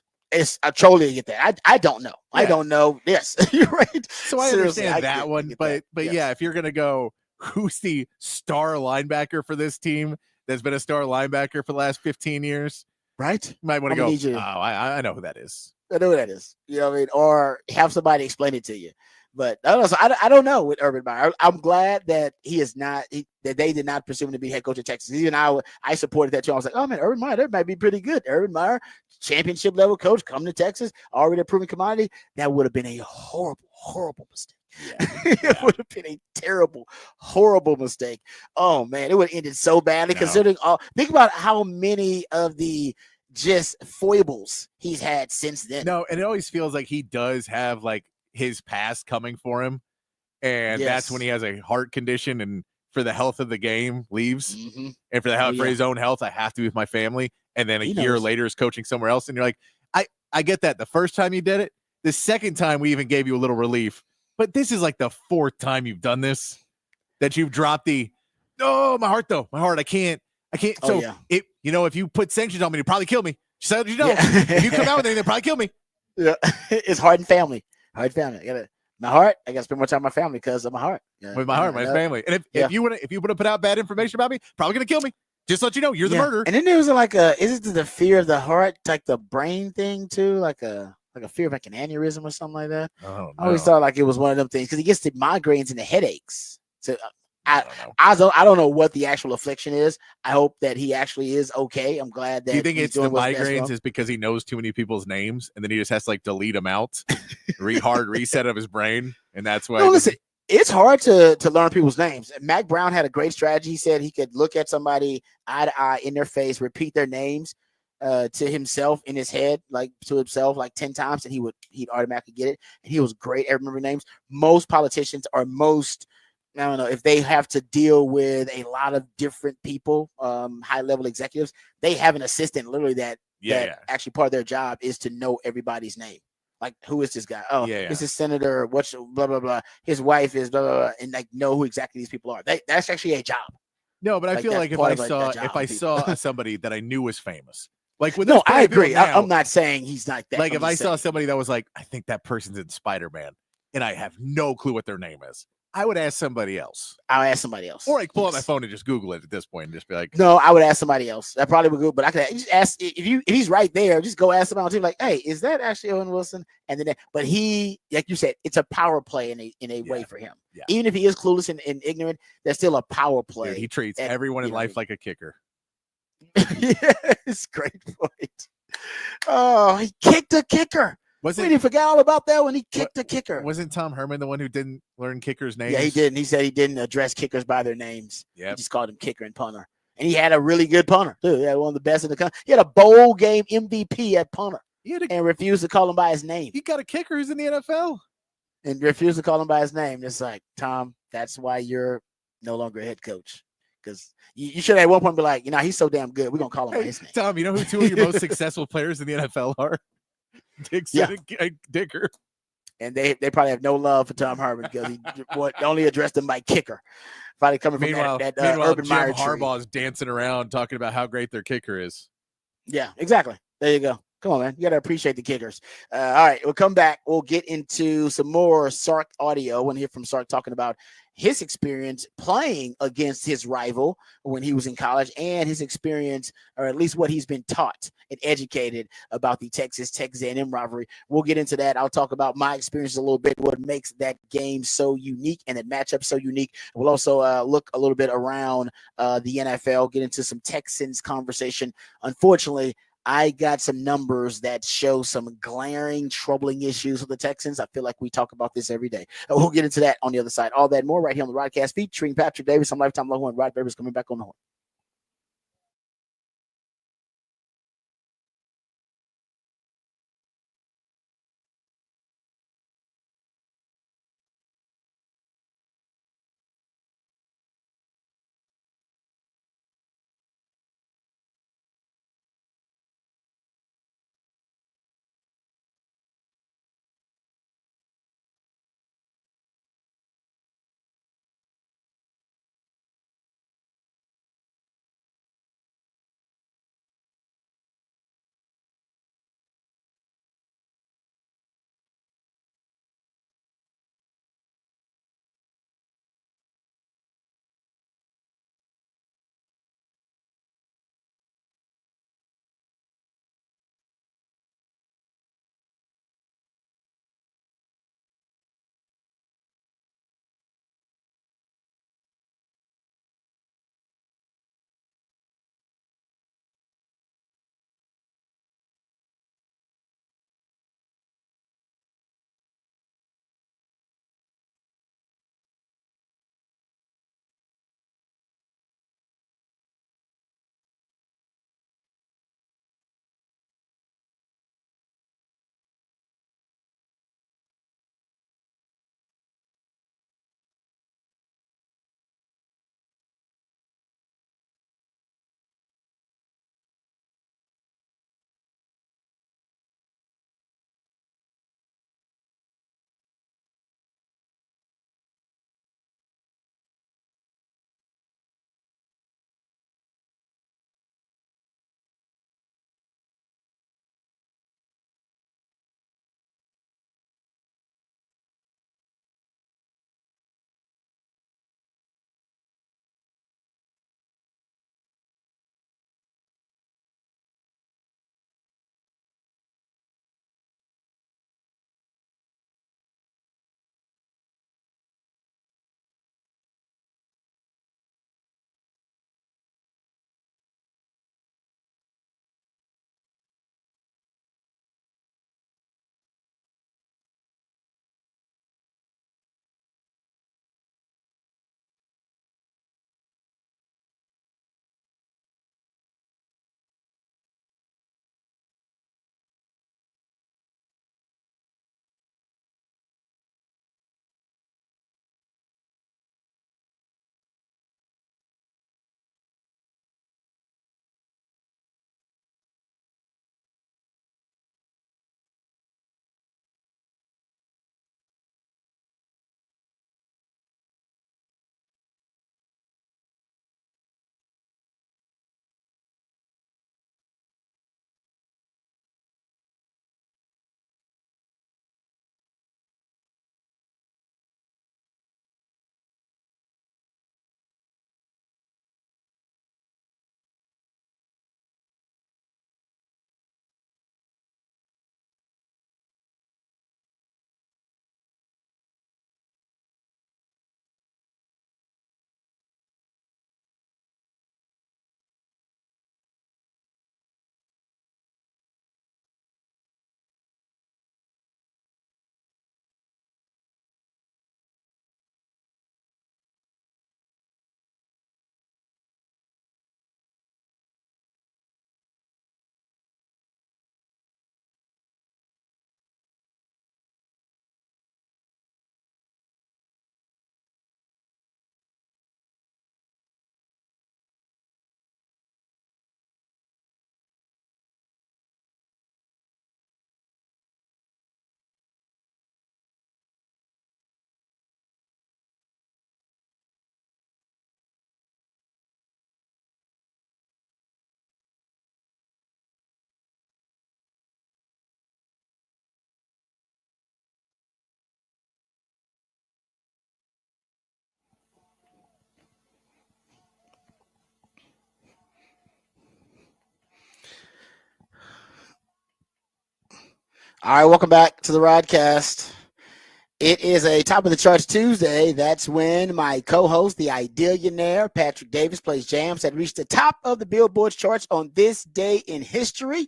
A: I totally get that. I don't know. Yeah. I don't know. Yes, you're right.
B: So I understand that one, but yes. Yeah, if you're gonna go, who's the star linebacker for this team that's been a star linebacker for the last 15 years?
A: Right.
B: You might want to go. I know who that is.
A: I know who that is. You know what I mean? Or have somebody explain it to you. But I don't know. So I don't know with Urban Meyer. I'm glad that he is not that they did not pursue him to be head coach of Texas. Even I supported that too. I was like, oh man, Urban Meyer, that might be pretty good. Urban Meyer, championship level coach, come to Texas, already a proven commodity. That would have been a horrible mistake. Yeah. It would have been a terrible, horrible mistake. Oh man, it would have ended so badly. Considering think about how many of the just foibles he's had since then.
B: No, and it always feels like he does have like his past coming for him, and that's when he has a heart condition, and for the health of the game leaves, and for for his own health, I have to be with my family. And then a year later is coaching somewhere else, and you're like, I get that. The first time you did it, the second time we even gave you a little relief, but this is like the 4th time you've done this that you've dropped my heart though, I can't. If you put sanctions on me, you'd probably kill me. So if you come out with anything, they'll probably kill me.
A: Yeah, it's heart and family. Hard family. My heart. I got to spend more time with my family because of my heart.
B: With my heart, my family. And if you want to put out bad information about me, probably gonna kill me. Just to let you know, you're the murderer.
A: And then there was is it the fear of the heart, like the brain thing too, like a fear of like an aneurysm or something like that. I always thought like it was one of them things because he gets the migraines and the headaches. So I don't know what the actual affliction is. I hope that he actually is okay. I'm glad that.
B: Do you think it's the migraines is because he knows too many people's names and then he just has to like delete them out, hard reset of his brain, and that's why.
A: No, listen, it's hard to learn people's names. Mac Brown had a great strategy. He said he could look at somebody eye to eye in their face, repeat their names to himself in his head, like to himself, like 10 times, and he'd automatically get it. And he was great at remembering names. Most politicians are I don't know if they have to deal with a lot of different people, high level executives. They have an assistant literally that actually part of their job is to know everybody's name. Like, who is this guy? Oh, this is Senator. What's blah blah blah. His wife is blah blah blah, and like know who exactly these people are. That's actually a job.
B: No, but I feel like if I saw somebody that I knew was famous, like with
A: I agree. Now, I'm not saying he's not that.
B: Like if I saw somebody that was like, I think that person's in Spider-Man, and I have no clue what their name is, I would ask somebody else.
A: I'll ask somebody else.
B: Or I pull out my phone and just Google it at this point and just be like,
A: no, I would ask somebody else. That probably would go, but I could just ask if he's right there, just go ask somebody on team, like, hey, is that actually Owen Wilson? And then, but he, like you said, it's a power play in a way for him. Yeah. Even if he is clueless and ignorant, there's still a power play.
B: Dude, he treats everyone in life like a kicker.
A: Yes, great point. Oh, he kicked a kicker. He forgot all about that when he kicked the kicker.
B: Wasn't Tom Herman the one who didn't learn kickers' names?
A: Yeah, he didn't. He said he didn't address kickers by their names. Yeah, he just called him kicker and punter. And he had a really good punter, too. He had one of the best in the country. He had a bowl game MVP at punter and refused to call him by his name.
B: He got a kicker who's in the NFL.
A: And refused to call him by his name. It's like, Tom, that's why you're no longer a head coach. Because you should at one point be like, he's so damn good. We're going to call him by his name.
B: Tom, you know who two of your most successful players in the NFL are? Dixon and Dicker.
A: And they probably have no love for Tom Herman because he only addressed him by kicker. Probably coming from that Urban Meyer tree.
B: Harbaugh's dancing around talking about how great their kicker is.
A: Yeah, exactly. There you go. Come on, man. You got to appreciate the kickers. All right, we'll come back. We'll get into some more Sark audio. We'll hear from Sark talking about his experience playing against his rival when he was in college and his experience, or at least what he's been taught and educated about the Texas A&M rivalry. We'll get into that. I'll talk about my experience a little bit, what makes that game so unique and that matchup so unique. We'll also look a little bit around the NFL, get into some Texans conversation. Unfortunately, I got some numbers that show some glaring, troubling issues with the Texans. I feel like we talk about this every day. We'll get into that on the other side. All that and more right here on the Rodcast featuring Patrick Davis. I'm Lifetime Low and Rod Babers coming back on the horn. All right, welcome back to the Rodcast. It is a top of the charts Tuesday. That's when my co-host, the Idealionaire, Patrick Davis, plays jams that reached the top of the Billboard charts on this day in history.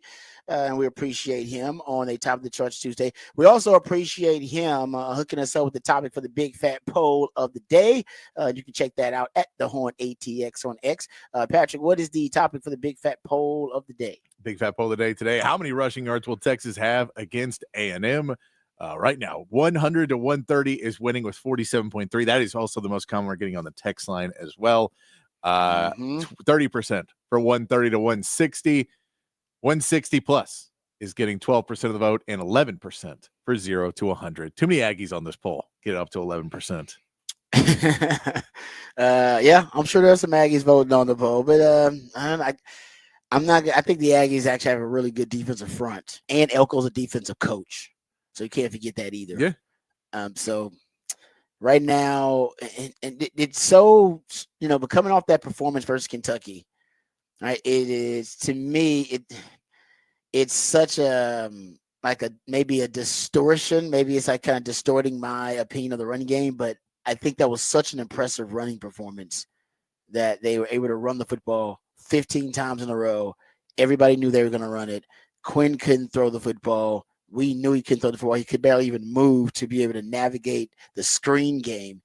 A: And we appreciate him on a top of the charts Tuesday. We also appreciate him hooking us up with the topic for the big fat poll of the day. You can check that out at the Horn ATX on X. Patrick, what is the topic for the big fat poll of the day?
B: Big fat poll of the day today. How many rushing yards will Texas have against A&M? Right now, 100 to 130 is winning with 47.3. That is also the most common we're getting on the text line as well. 30% for 130 to 160. 160 plus is getting 12% of the vote and 11% for 0 to 100. Too many Aggies on this poll. Get it up to 11%.
A: Yeah, I'm sure there's some Aggies voting on the poll, but I'm not. I think the Aggies actually have a really good defensive front, and Elko's a defensive coach, so you can't forget that either.
B: Yeah.
A: So right now, and it's so, but coming off that performance versus Kentucky, right? It is, to me, it's such a maybe a distortion. Maybe it's like kind of distorting my opinion of the running game, but I think that was such an impressive running performance that they were able to run the football 15 times in a row. Everybody knew they were going to run it. Quinn couldn't throw the football. We knew he couldn't throw the football. He could barely even move to be able to navigate the screen game.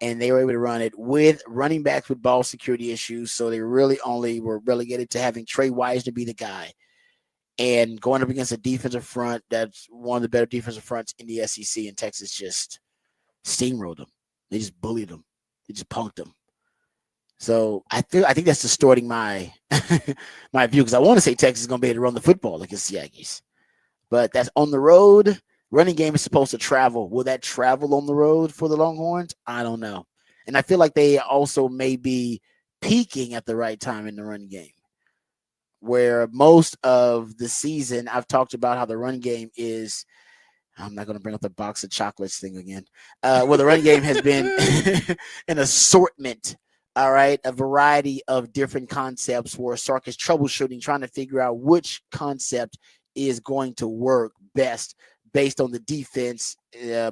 A: And they were able to run it with running backs with ball security issues. So they really only were relegated to having Trey Wise to be the guy. And going up against a defensive front that's one of the better defensive fronts in the SEC, and Texas just steamrolled them. They just bullied them. They just punked them. So I think that's distorting my my view, because I want to say Texas is going to be able to run the football against the Aggies. But that's on the road. Running game is supposed to travel. Will that travel on the road for the Longhorns? I don't know. And I feel like they also may be peaking at the right time in the run game, where most of the season I've talked about how the run game is. I'm not going to bring up the box of chocolates thing again. Where the run game has been an assortment, all right, a variety of different concepts where Sark is troubleshooting, trying to figure out which concept is going to work best based on the defense,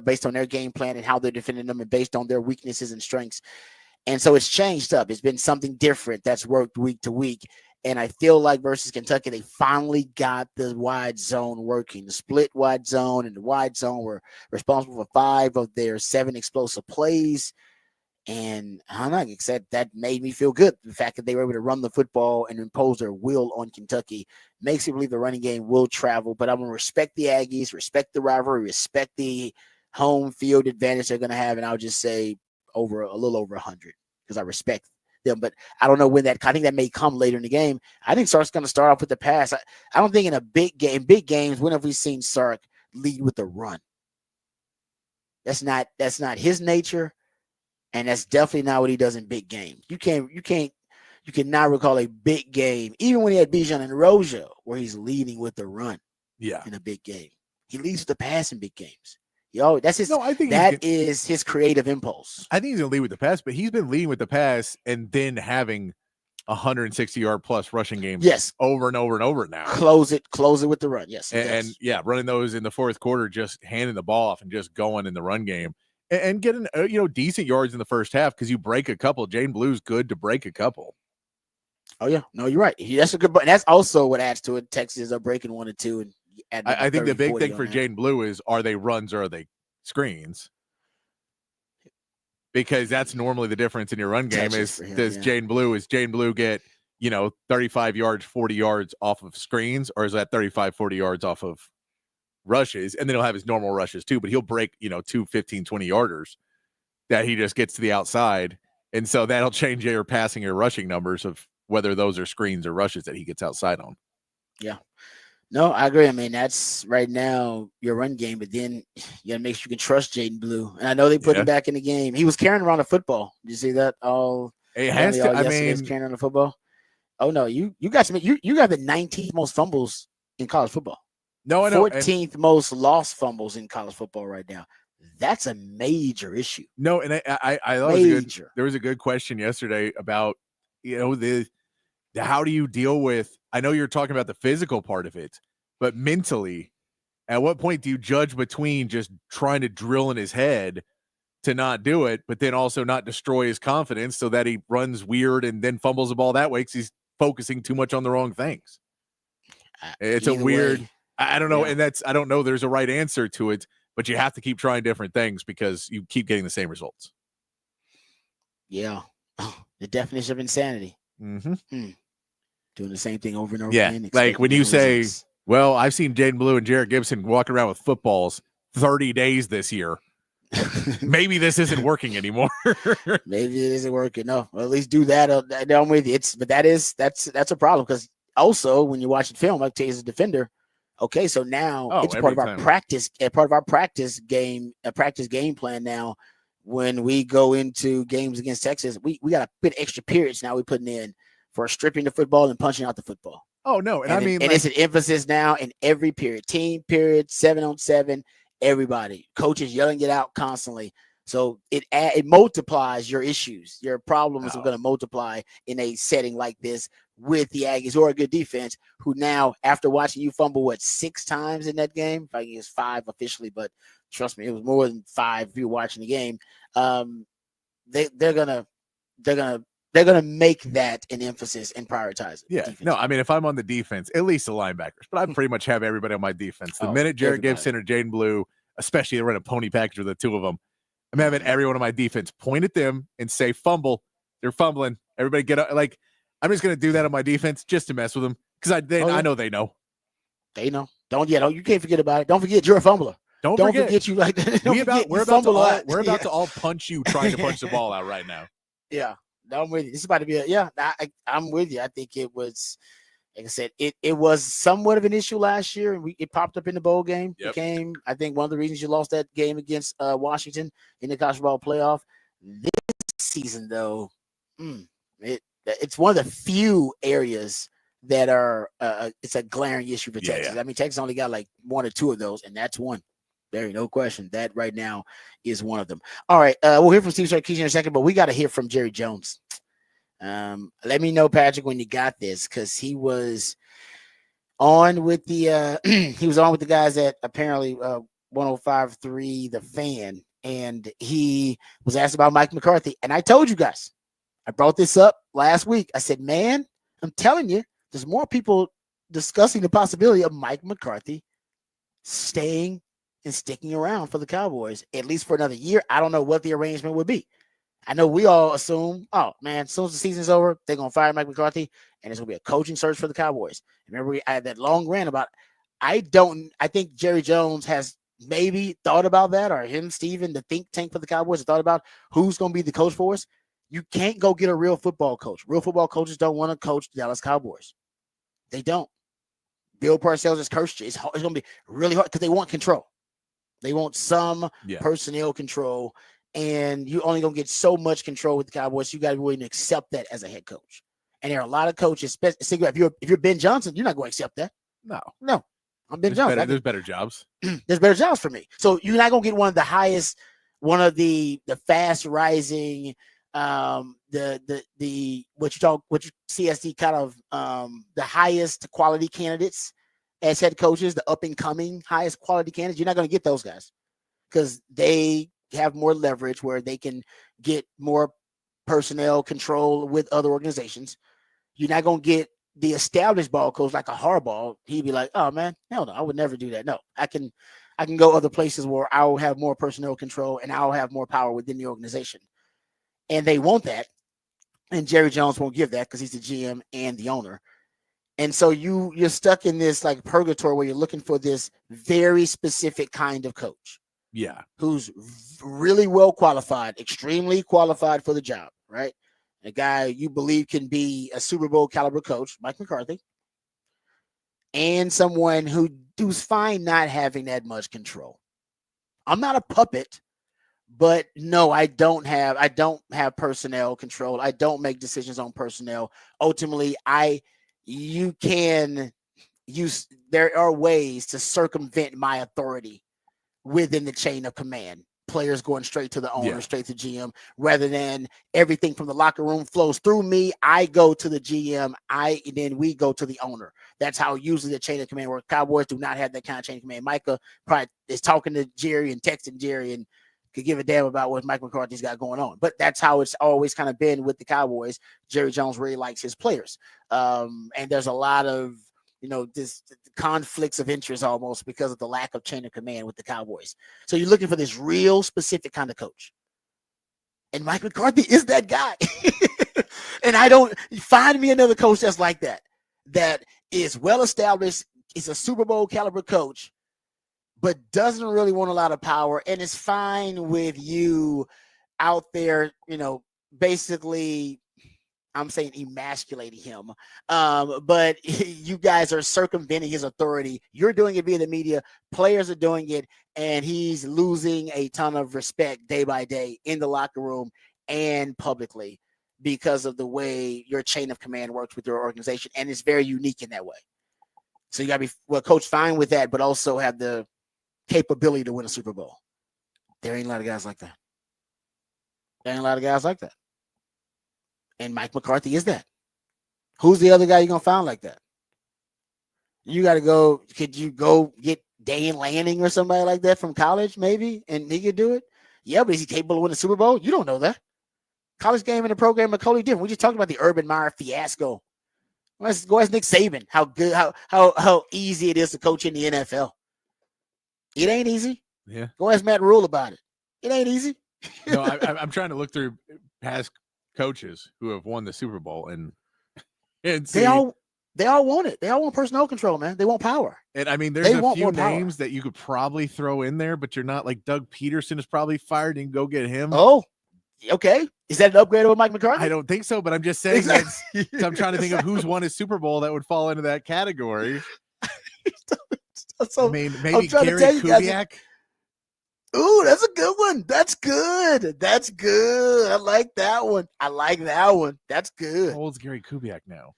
A: based on their game plan and how they're defending them, and based on their weaknesses and strengths. And so it's changed up. It's been something different that's worked week to week. And I feel like versus Kentucky, they finally got the wide zone working. The split wide zone and the wide zone were responsible for 5 of their 7 explosive plays. And I'm not excited. That made me feel good. The fact that they were able to run the football and impose their will on Kentucky makes me believe the running game will travel. But I'm going to respect the Aggies, respect the rivalry, respect the home field advantage they're going to have. And I'll just say a little over 100, because I respect them. But I don't know when I think that may come later in the game. I think Sark's going to start off with the pass. I don't think in a big games, when have we seen Sark lead with the run? That's not his nature. And that's definitely not what he does in big games. You cannot recall a big game, even when he had Bijan and Rojo, where he's leading with the run.
B: Yeah.
A: In a big game. He leads with the pass in big games. That's his.
B: No, I think
A: that is his creative impulse.
B: I think he's going to lead with the pass, but he's been leading with the pass and then having 160-yard plus rushing games.
A: Yes.
B: Over and over and over now.
A: Close it with the run. Yes.
B: And yeah, running those in the fourth quarter, just handing the ball off and just going in the run game. And getting decent yards in the first half, because you break a couple. Jane Blue's good to break a couple.
A: Oh yeah, no, you're right. That's a good, but that's also what adds to it. Texas are breaking 1 and 2, and
B: I think the big thing for Jane Blue is, are they runs or are they screens? Because that's normally the difference in your run game. Jane Blue get 35 yards, 40 yards off of screens, or is that 35, 40 yards off of rushes? And then he'll have his normal rushes too, but he'll break 2 15, 20 yarders that he just gets to the outside, and so that'll change your passing or rushing numbers of whether those are screens or rushes that he gets outside on.
A: Yeah, no, I agree. I mean, that's right now your run game, but then you gotta make sure you can trust Jaden Blue. And I know they put him back in the game. He was carrying around a football. Did you see that?
B: It has to.
A: Carrying around a football. Oh no, you got you got the 19th most fumbles in college football.
B: No, I know.
A: 14th most lost fumbles in college football right now. That's a major issue.
B: No, and I there was a good question yesterday about how do you deal with, I know you're talking about the physical part of it, but mentally, At what point do you judge between just trying to drill in his head to not do it, but then also not destroy his confidence so that he runs weird and then fumbles the ball that way because he's focusing too much on the wrong things? It's
A: Either
B: a weird,
A: way,
B: I don't know.
A: yeah.
B: And I don't know there's a right answer to it, but you have to keep trying different things because you keep getting the same results.
A: Yeah. The definition of insanity.
B: Mm-hmm.
A: Doing the same thing over and over
B: Yeah.
A: again.
B: Like when you say,
A: results.
B: well, I've seen Jaden Blue and Jarrett Gibson walking around with footballs 30 days this year. Maybe this isn't working anymore.
A: Maybe it isn't working. No, well, at least do that. I'm with you. That's a problem because also when you're watching film, I tell you as a defender, okay, so now it's part of our practice, game plan. Now, when we go into games against Texas, we got to put extra periods now we're putting in for stripping the football and punching out the football.
B: Oh no, and I mean,
A: it's an emphasis now in every period, team period, 7-on-7. Everybody, coaches yelling it out constantly. So it multiplies your issues. Your problems are going to multiply in a setting like this with the Aggies, who are a good defense, who now, after watching you fumble, 6 times in that game? I think it's 5 officially, but trust me, it was more than 5 if you're watching the game. They're gonna make that an emphasis and prioritize it.
B: Yeah.
A: Defense.
B: No, I mean, if I'm on the defense, at least the linebackers, but I pretty much have everybody on my defense. The minute Jarrett Gibson or Jaden Blue, especially they run a pony package with the two of them, I'm having everyone on my defense point at them and say fumble. They're fumbling. Everybody get up. Like, I'm just gonna do that on my defense just to mess with them because I know they know.
A: They know. You can't forget about it. Don't forget you're a fumbler. Don't forget you like that.
B: We're about to all punch you trying to punch the ball out right now.
A: Yeah. No, I'm with you. This is about to be I'm with you. I think it was, like I said, it was somewhat of an issue last year, and it popped up in the bowl game.
B: Yep.
A: Became, I think, one of the reasons you lost that game against Washington in the college football playoff. This season, though, it's one of the few areas that are it's a glaring issue for Texas.
B: Yeah.
A: I mean, Texas only got like 1 or 2 of those, and that's one. There ain't no question. That right now is one of them. All right. We'll hear from Steve Sarkisian in a second, but we got to hear from Jerry Jones. Let me know, Patrick, when you got this, because he was on with the he was on with the guys at apparently 105.3 The Fan, and he was asked about Mike McCarthy. And I told you guys, I brought this up last week. I said, man, I'm telling you, there's more people discussing the possibility of Mike McCarthy staying and sticking around for the Cowboys, at least for another year. I don't know what the arrangement would be. I know we all assume, oh, man, as soon as the season's over, they're going to fire Mike McCarthy, and it's going to be a coaching search for the Cowboys. Remember, I had that long rant about, I think Jerry Jones has maybe thought about that, or him, Steven, the think tank for the Cowboys, have thought about who's going to be the coach for us. You can't go get a real football coach. Real football coaches don't want to coach the Dallas Cowboys. They don't. Bill Parcells has cursed you. It's going to be really hard because they want control. They want some personnel control, and you're only going to get so much control with the Cowboys. You got to be willing to accept that as a head coach. And there are a lot of coaches, if you're Ben Johnson, you're not going to accept that.
B: No.
A: I'm Ben Johnson.
B: There's better jobs.
A: There's better jobs for me. So you're not going to get one of the fast rising, what you see as the kind of the highest quality candidates as head coaches, the up and coming highest quality candidates. You're not going to get those guys because they have more leverage where they can get more personnel control with other organizations. You're not going to get the established ball coach like a Harbaugh. He'd be like, oh man, hell no, I would never do that. No, I can go other places where I'll have more personnel control and I'll have more power within the organization. And they want that. And Jerry Jones won't give that because he's the GM and the owner. And so you're stuck in this like purgatory where you're looking for this very specific kind of coach.
B: Yeah.
A: Who's really well qualified, extremely qualified for the job, right? A guy you believe can be a Super Bowl caliber coach, Mike McCarthy, and someone who's fine not having that much control. I'm not a puppet, but no, I don't have personnel control. I don't make decisions on personnel. Ultimately, there are ways to circumvent my authority within the chain of command players going straight to the owner,
B: Yeah.
A: straight to GM, rather than everything from the locker room flows through me. I go to the GM, and then we go to the owner. That's how usually the chain of command works. Cowboys do not have that kind of chain of command. Micah probably is talking to Jerry and texting Jerry and could give a damn about what Mike McCarthy's got going on. But that's how it's always kind of been with the Cowboys. Jerry Jones really likes his players. And there's a lot of, this conflicts of interest almost because of the lack of chain of command with the Cowboys. So you're looking for this real specific kind of coach. And Mike McCarthy is that guy. And find me another coach that's like that is well-established, is a Super Bowl caliber coach, but doesn't really want a lot of power and is fine with you out there, basically, I'm saying emasculating him. But you guys are circumventing his authority. You're doing it via the media. Players are doing it, and he's losing a ton of respect day by day in the locker room and publicly because of the way your chain of command works with your organization. And it's very unique in that way. So you got to be, coach, fine with that, but also have the capability to win a Super Bowl. There ain't a lot of guys like that. And Mike McCarthy is that. Who's the other guy you're going to find like that? You got to go. Could you go get Dan Lanning or somebody like that from college maybe, and he could do it? Yeah, but is he capable of winning a Super Bowl? You don't know that. College game and the program are totally different. We just talked about the Urban Meyer fiasco. Let's go ask Nick Saban how good, how easy it is to coach in the NFL. It ain't easy.
B: Yeah.
A: Go ask Matt Rule about it. It ain't easy.
B: No, I'm trying to look through past coaches who have won the Super Bowl and see,
A: they all want it. They all want personnel control, man. They want power.
B: And I mean, there's a few names that you could probably throw in there, but you're not like Doug Peterson is probably fired and go get him.
A: Oh, okay. Is that an upgrade over Mike McCarthy?
B: I don't think so, but I'm just saying exactly. I'm trying to think of who's won a Super Bowl that would fall into that category.
A: So,
B: I mean, maybe Gary Kubiak.
A: Ooh, that's a good one. That's good. I like that one. That's good.
B: How old's Gary Kubiak now?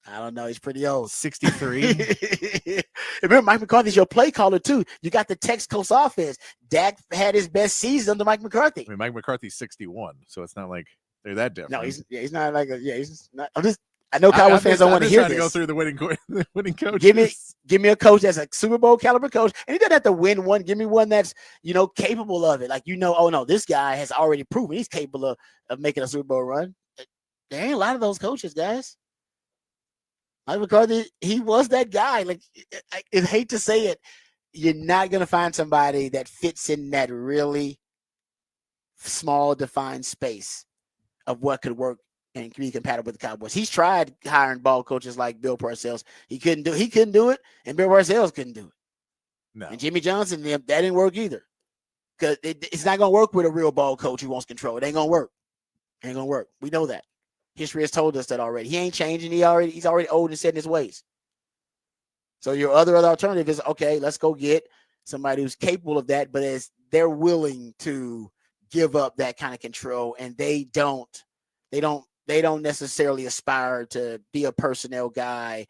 A: I don't know. He's pretty old.
B: 63.
A: Remember, Mike McCarthy's your play caller, too. You got the Tex Coast offense. Dak had his best season under Mike McCarthy.
B: I mean, Mike McCarthy's 61, so it's not like they're that different.
A: No, he's not like he's not. I know Cowboys fans don't want to hear this.
B: To go through the winning coaches.
A: Give me a coach that's a Super Bowl caliber coach, and he doesn't have to win one. Give me one that's capable of it. Like oh no, this guy has already proven he's capable of making a Super Bowl run. There ain't a lot of those coaches, guys. Mike McCarthy, he was that guy. Like I hate to say it, you're not gonna find somebody that fits in that really small defined space of what could work and can be compatible with the Cowboys. He's tried hiring ball coaches like Bill Parcells. He couldn't do it, and Bill Parcells couldn't do it.
B: No.
A: And Jimmy Johnson, that didn't work either. Because it's not going to work with a real ball coach who wants control. It ain't going to work. We know that. History has told us that already. He ain't changing. He's already old and set in his ways. So your other alternative is, okay, let's go get somebody who's capable of that, but as they're willing to give up that kind of control, and they don't necessarily aspire to be a personnel guy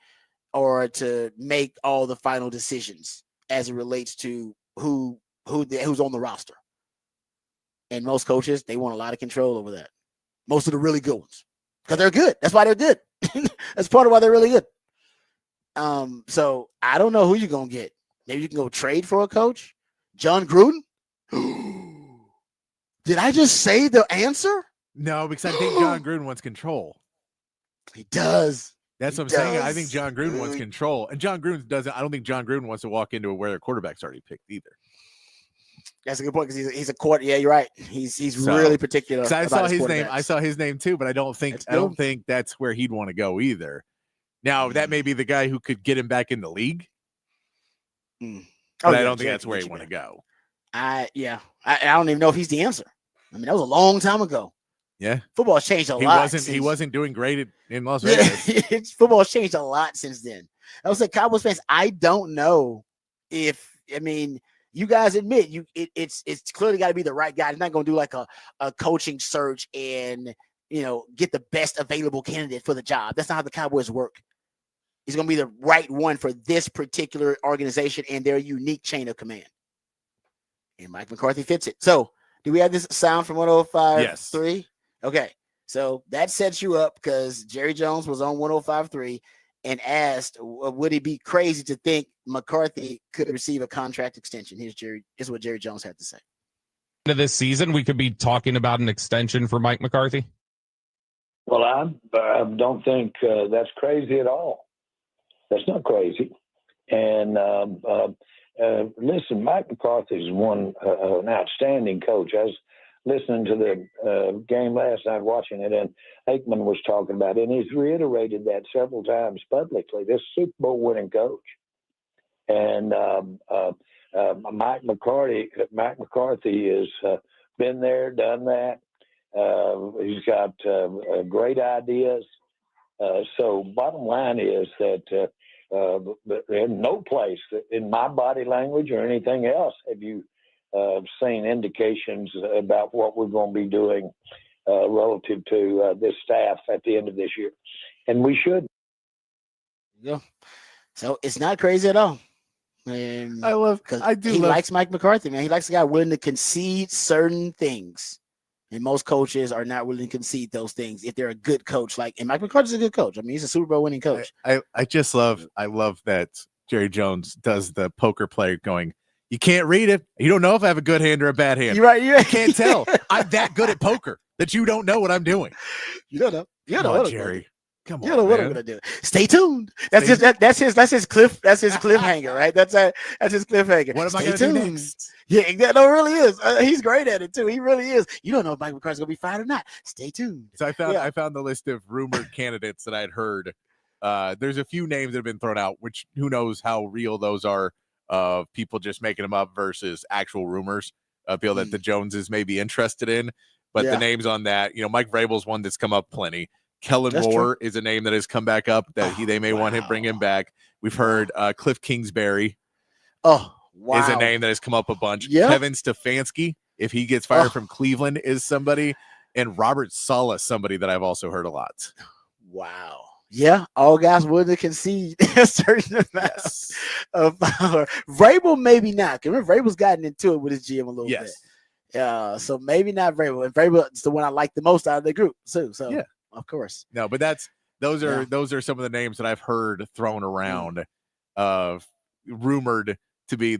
A: or to make all the final decisions as it relates to who's on the roster. And most coaches, they want a lot of control over that. Most of the really good ones, because they're good. That's why they're good. That's part of why they're really good. So I don't know who you're gonna get. Maybe you can go trade for a coach. John Gruden. Did I just say the answer?
B: No, because I think John Gruden wants control.
A: He does.
B: That's what I'm saying. I think John Gruden wants control. And John Gruden doesn't. I don't think John Gruden wants to walk into where their quarterback's already picked either.
A: That's a good point, because he's a quarter. Yeah, you're right. He's really particular.
B: I saw his name. I saw his name too, but I don't think that's where he'd want to go either. Now that may be the guy who could get him back in the league. But I don't think that's where he want to go.
A: I don't even know if he's the answer. I mean, that was a long time ago.
B: Yeah,
A: football's changed a lot.
B: He wasn't doing great in Las Vegas.
A: Football's changed a lot since then. I was like, Cowboys fans, I don't know if you guys admit it's clearly got to be the right guy. He's not going to do like a coaching search and get the best available candidate for the job. That's not how the Cowboys work. He's going to be the right one for this particular organization and their unique chain of command. And Mike McCarthy fits it. So do we have this sound from 105.3?
B: Yes.
A: Okay. So that sets you up because Jerry Jones was on 105.3 and asked, would it be crazy to think McCarthy could receive a contract extension? Here's what Jerry Jones had to say.
I: End of this season, we could be talking about an extension for Mike McCarthy.
H: Well, I don't think that's crazy at all. That's not crazy. And listen, Mike McCarthy is an outstanding coach. I was listening to the game last night, watching it, and Aikman was talking about it, and he's reiterated that several times publicly. This Super Bowl winning coach. And Mike McCarthy has been there, done that. He's got great ideas. So bottom line is that in no place in my body language or anything else have you seen indications about what we're going to be doing relative to this staff at the end of this year. And we should.
A: Yeah. So it's not crazy at all. And he likes Mike McCarthy, man. He likes a guy willing to concede certain things. And most coaches are not willing to concede those things if they're a good coach. And Mike McCarthy's a good coach. I mean, he's a Super Bowl winning coach.
B: I love that Jerry Jones does the poker player going, you can't read it. You don't know if I have a good hand or a bad hand.
A: You're right.
B: You can't tell. I'm that good at poker that you don't know what I'm doing.
A: You don't know.
B: Come on, Jerry. Come on,
A: you know what I'm gonna do. Stay tuned. That's his cliffhanger, right? That's his cliffhanger.
B: What am I gonna do next?
A: Yeah, no, it really is. He's great at it too. He really is. You don't know if Mike McCarthy's gonna be fired or not. Stay tuned.
B: So I found the list of rumored candidates that I'd heard. There's a few names that have been thrown out, which who knows how real those are, of people just making them up versus actual rumors of people that the Joneses may be interested in. But the names on that, Mike Vrabel's one that's come up plenty. Kellen Moore is a name that has come back up that they may want to bring him back. We've heard Cliff Kingsbury. Is a name that has come up a bunch.
A: Yeah.
B: Kevin Stefanski, if he gets fired from Cleveland, is somebody. And Robert Saleh, somebody that I've also heard a lot.
A: Wow. Yeah, all guys willing to concede a certain amount of power. Vrabel, maybe not. Remember, Vrabel's gotten into it with his GM a little bit. So maybe not Vrabel. And Vrabel is the one I like the most out of the group, too. So, of course.
B: No, but those are some of the names that I've heard thrown around, rumored to be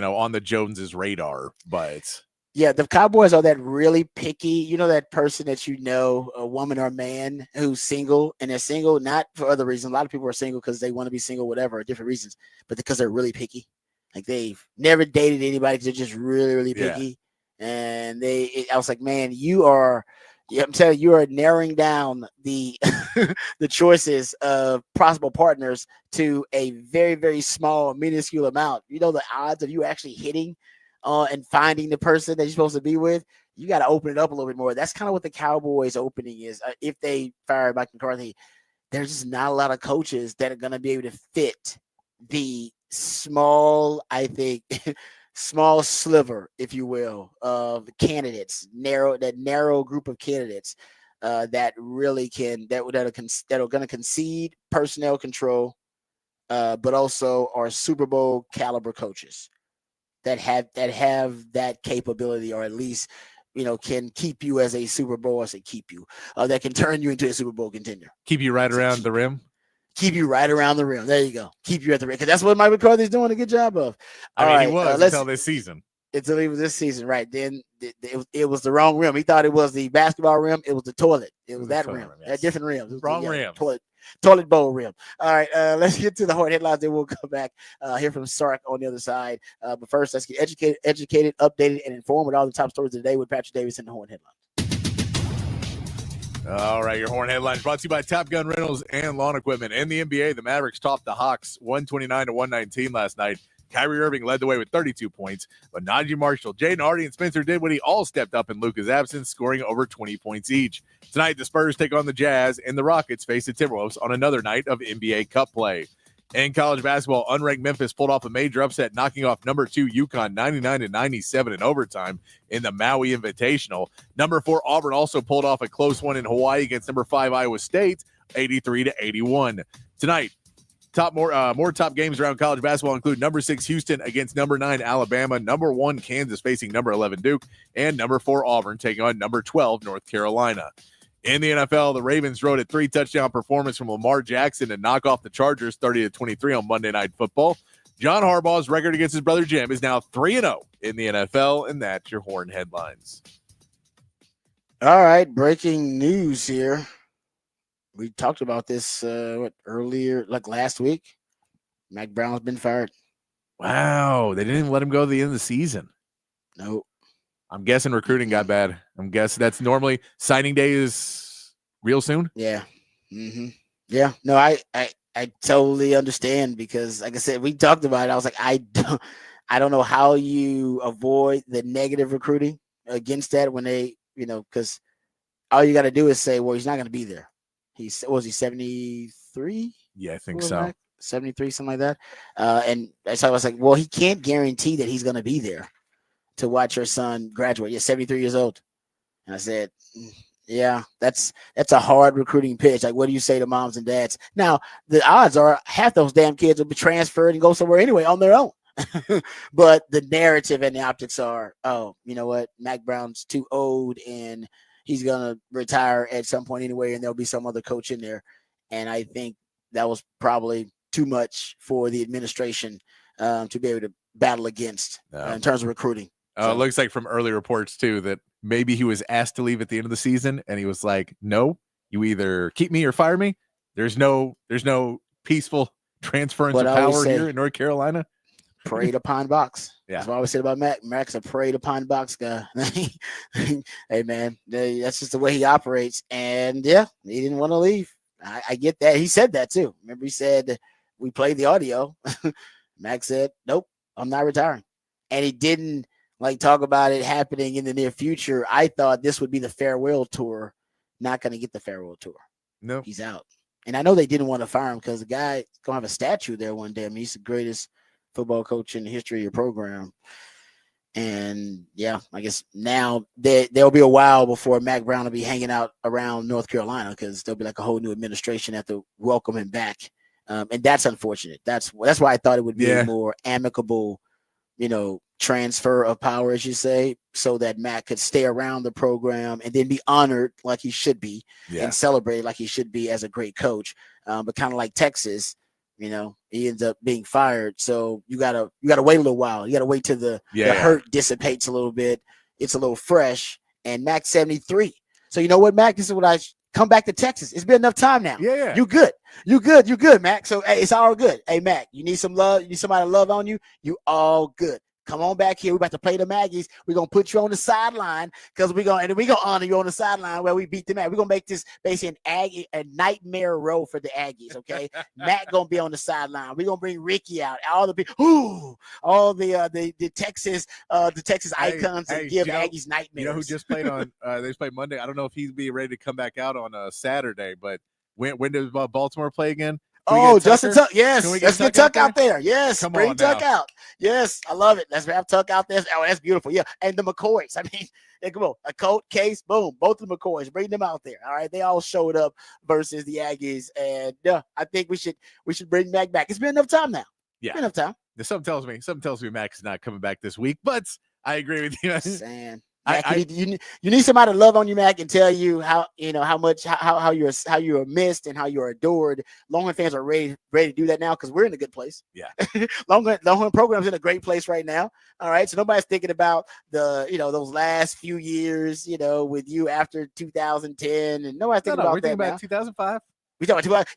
B: on the Joneses' radar. But
A: yeah, the Cowboys are that really picky, that person that a woman or man who's single, and they're single not for other reasons. A lot of people are single because they want to be single, whatever, different reasons, but because they're really picky. Like they've never dated anybody because they're just really, really picky. And I was like, man, I'm telling you, are narrowing down the the choices of possible partners to a very, very small, minuscule amount. The odds of you actually hitting and finding the person that you're supposed to be with, you got to open it up a little bit more. That's kind of what the Cowboys opening is. If they fire Mike McCarthy, there's just not a lot of coaches that are going to be able to fit the small, I think, small sliver, if you will, of candidates, narrow group of candidates that really that are going to concede personnel control, but also are Super Bowl caliber coaches that have that capability, or at least can keep you as a Super Bowl. That can turn you into a Super Bowl contender.
B: Keep you right around the rim.
A: Keep you right around the rim. There you go. Keep you at the rim, because that's what Mike McCarthy's doing a good job of.
B: He was until this season.
A: Until he was this season, right? Then it was the wrong rim. He thought it was the basketball rim. It was the toilet. It was that rim. That different rim.
B: Wrong rim.
A: Toilet bowl rim. All right, let's get to the Horn headlines. Then we'll come back, hear from Sark on the other side. But first, let's get educated, updated, and informed with all the top stories of the day with Patrick Davis and the Horn headlines.
B: All right, your Horn headlines brought to you by Top Gun Rentals and Lawn Equipment. In the NBA, the Mavericks topped the Hawks 129-119 last night. Kyrie Irving led the way with 32 points, but Najee Marshall, Jaden Hardy, and Spencer Dinwiddie all stepped up in Luka's absence, scoring over 20 points each. Tonight, the Spurs take on the Jazz, and the Rockets face the Timberwolves on another night of NBA Cup play. In college basketball, unranked Memphis pulled off a major upset, knocking off number 2 UConn 99-97 in overtime in the Maui Invitational. Number 4 Auburn also pulled off a close one in Hawaii against number 5 Iowa State, 83-81. Tonight, More top games around college basketball include number 6 Houston against number 9 Alabama, number 1 Kansas facing number 11 Duke, and number 4 Auburn taking on number 12 North Carolina. In the NFL, the Ravens rode a 3-touchdown performance from Lamar Jackson to knock off the Chargers 30-23 on Monday Night Football. John Harbaugh's record against his brother Jim is now 3-0 in the NFL, and that's your Horn headlines.
A: All right, breaking news here. We talked about this earlier, like last week. Mac Brown's been fired.
B: Wow, they didn't even let him go to the end of the season.
A: Nope.
B: I'm guessing recruiting got bad. I'm guessing that's normally signing day is real soon.
A: Yeah. Mm-hmm. Yeah. No, I totally understand because, like I said, we talked about it. I was like, I don't know how you avoid the negative recruiting against that when they, because all you got to do is say, well, he's not going to be there. Was he 73?
B: Yeah, I think so.
A: 73, something like that. And so I was like, well, he can't guarantee that he's going to be there to watch your son graduate. You're 73 years old. And I said, yeah, that's a hard recruiting pitch. Like, what do you say to moms and dads? Now, the odds are half those damn kids will be transferred and go somewhere anyway on their own. But the narrative and the optics are, oh, you know what? Mac Brown's too old and he's going to retire at some point anyway, and there'll be some other coach in there. And I think that was probably too much for the administration to be able to battle against in terms of recruiting.
B: It looks like from early reports, too, that maybe he was asked to leave at the end of the season, and he was like, no, you either keep me or fire me. There's no peaceful transference of power here in North Carolina.
A: Preyed upon box.
B: Yeah.
A: That's what I always said about Mac. Mac's a preyed upon box guy. Hey, man, that's just the way he operates. And, yeah, he didn't want to leave. I get that. He said that, too. Remember, he said, we played the audio. Mac said, nope, I'm not retiring. And he didn't, talk about it happening in the near future. I thought this would be the farewell tour. Not going to get the farewell tour.
B: No.
A: He's out. And I know they didn't want to fire him because the guy going to have a statue there one day. I mean, he's the greatest football coach in the history of your program. And yeah, I guess now there'll be a while before Mac Brown will be hanging out around North Carolina because there'll be like a whole new administration have to welcome him back. And that's unfortunate. That's why I thought it would be a more amicable, transfer of power, as you say, so that Mac could stay around the program and then be honored like he should be and celebrated like he should be as a great coach. But kind of like Texas, he ends up being fired. So you gotta wait a little while. You gotta wait till the hurt dissipates a little bit. It's a little fresh. And Mac's 73. So you know what, Mac? This is what I come back to Texas. It's been enough time now.
B: Yeah.
A: You good, Mac. So hey, it's all good. Hey, Mac, you need some love. You need somebody to love on you. You all good. Come on back here. We're about to play the Maggies. We're going to put you on the sideline because we're going to honor you on the sideline where we beat the Mag. We're going to make this basically a nightmare row for the Aggies, okay? Matt going to be on the sideline. We're going to bring Ricky out. All the Texas icons and give Aggies nightmares.
B: You know who just played on they just played Monday? I don't know if he'd be ready to come back out on a Saturday, but when does Baltimore play again?
A: Justin Tuck. Yes. Let's get Tuck out there. Yes. Bring Tuck out. Yes. I love it. Let's have Tuck out there. Oh, that's beautiful. Yeah. And the McCoys. I mean, come on. A Colt, Case, boom. Both of the McCoys. Bring them out there. All right. They all showed up versus the Aggies. And I think we should bring Mac back. It's been enough time now.
B: Yeah.
A: Enough time.
B: Something tells me Mac is not coming back this week, but I agree with you.
A: Saying. Mac, you need somebody to love on you, Mac, and tell you how you're missed and how you're adored. Longhorn fans are ready to do that now because we're in a good place.
B: Yeah,
A: Longhorn program's in a great place right now. All right, so nobody's thinking about those last few years, with you after 2010, and nobody's thinking about
B: we're
A: that.
B: Thinking about 2005.
A: We talking about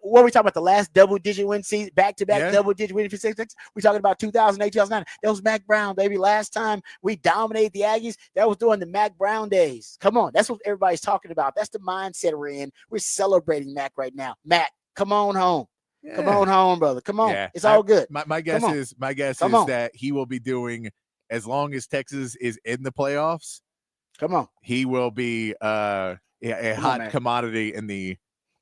A: what are we talking about? The last double-digit win season, back-to-back double-digit win for 6. We talking about 2008, 2009. That was Mac Brown, baby. Last time we dominated the Aggies, that was during the Mac Brown days. Come on, that's what everybody's talking about. That's the mindset we're in. We're celebrating Mac right now. Mac, come on home. Yeah. Come on home, brother. Come on. Yeah. It's all good.
B: My guess is that he will be doing, as long as Texas is in the playoffs.
A: Come on,
B: he will be a hot commodity in the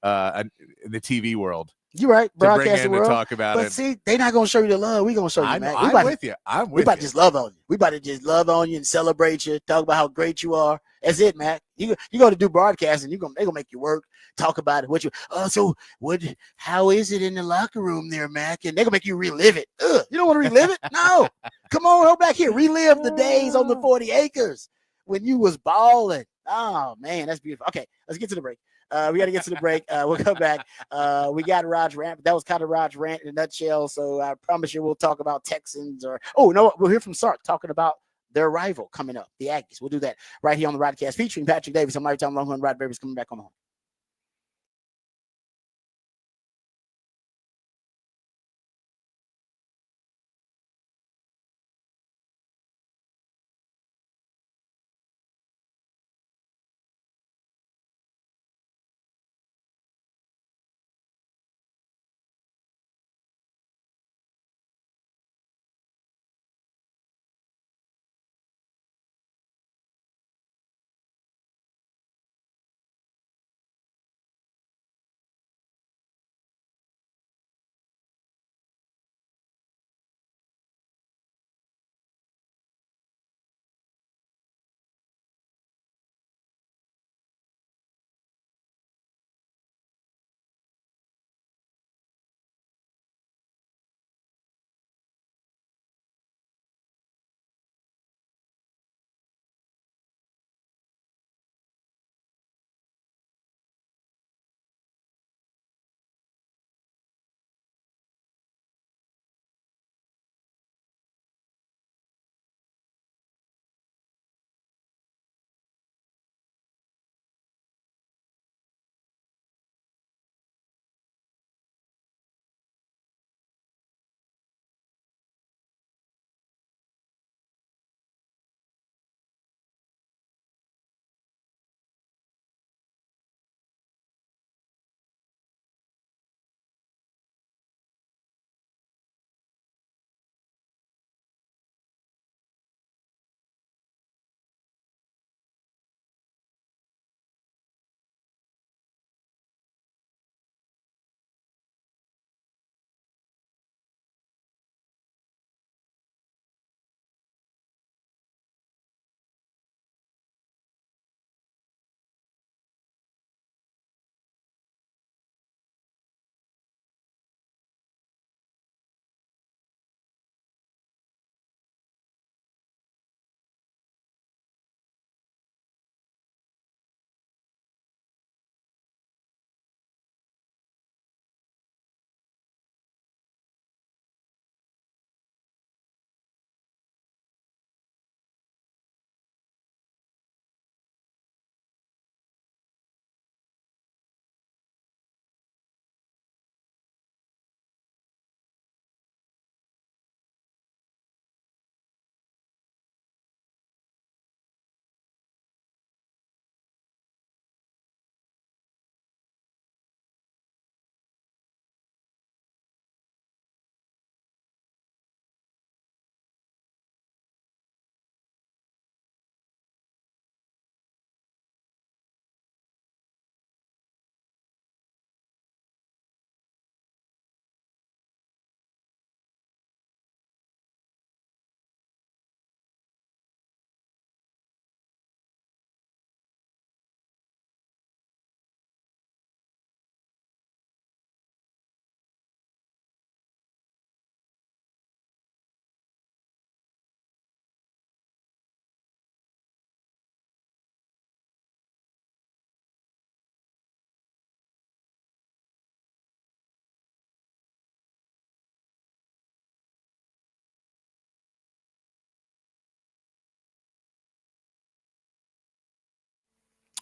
B: TV world.
A: You're right. Broadcasting world.
B: To talk about
A: but see, they're not going to show you the love. We're going to show you, man.
B: I'm with you.
A: We about to just love on you. We about to just love on you and celebrate you. Talk about how great you are. That's it, man. You go to do broadcasting. They're going to make you work. talk about it. How is it in the locker room there, Mac? And they're gonna make you relive it. Ugh, you don't want to relive it? No. Come on, go back here. Relive the days on the 40 acres when you was balling. Oh man, that's beautiful. Okay, let's get to the break. We got to get to the break. We'll come back. We got Rod's rant. That was kind of Rod's rant in a nutshell. So I promise you we'll talk about Texans we'll hear from Sark talking about their rival coming up, the Aggies. We'll do that right here on the Rodcast featuring Patrick Davis. I'm Lifetime Longhorn. Rod Babers coming back on the horn.